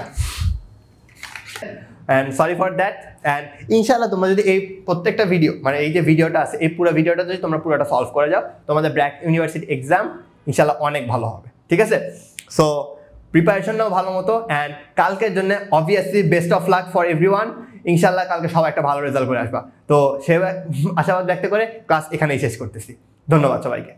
and sorry for that and ইনশাআল্লাহ তোমরা যদি এই প্রত্যেকটা ভিডিও মানে এই যে ভিডিওটা আছে এই পুরো ভিডিওটা যদি তোমরা পুরোটা সলভ করে যাও তোমাদের ব্র্যাক ইউনিভার্সিটি এক্সাম ইনশাআল্লাহ অনেক ভালো হবে ঠিক আছে সো প্রিপারেশন নাও ভালো মতো অ্যান্ড কালকের জন্য obviously best of luck for everyone ইনশাআল্লাহ কালকে সবাই একটা ভালো রেজাল্ট করে আসবা তো সে আশাবাদ ব্যক্ত করে ক্লাস এখানেই শেষ করতেছি ধন্যবাদ সবাইকে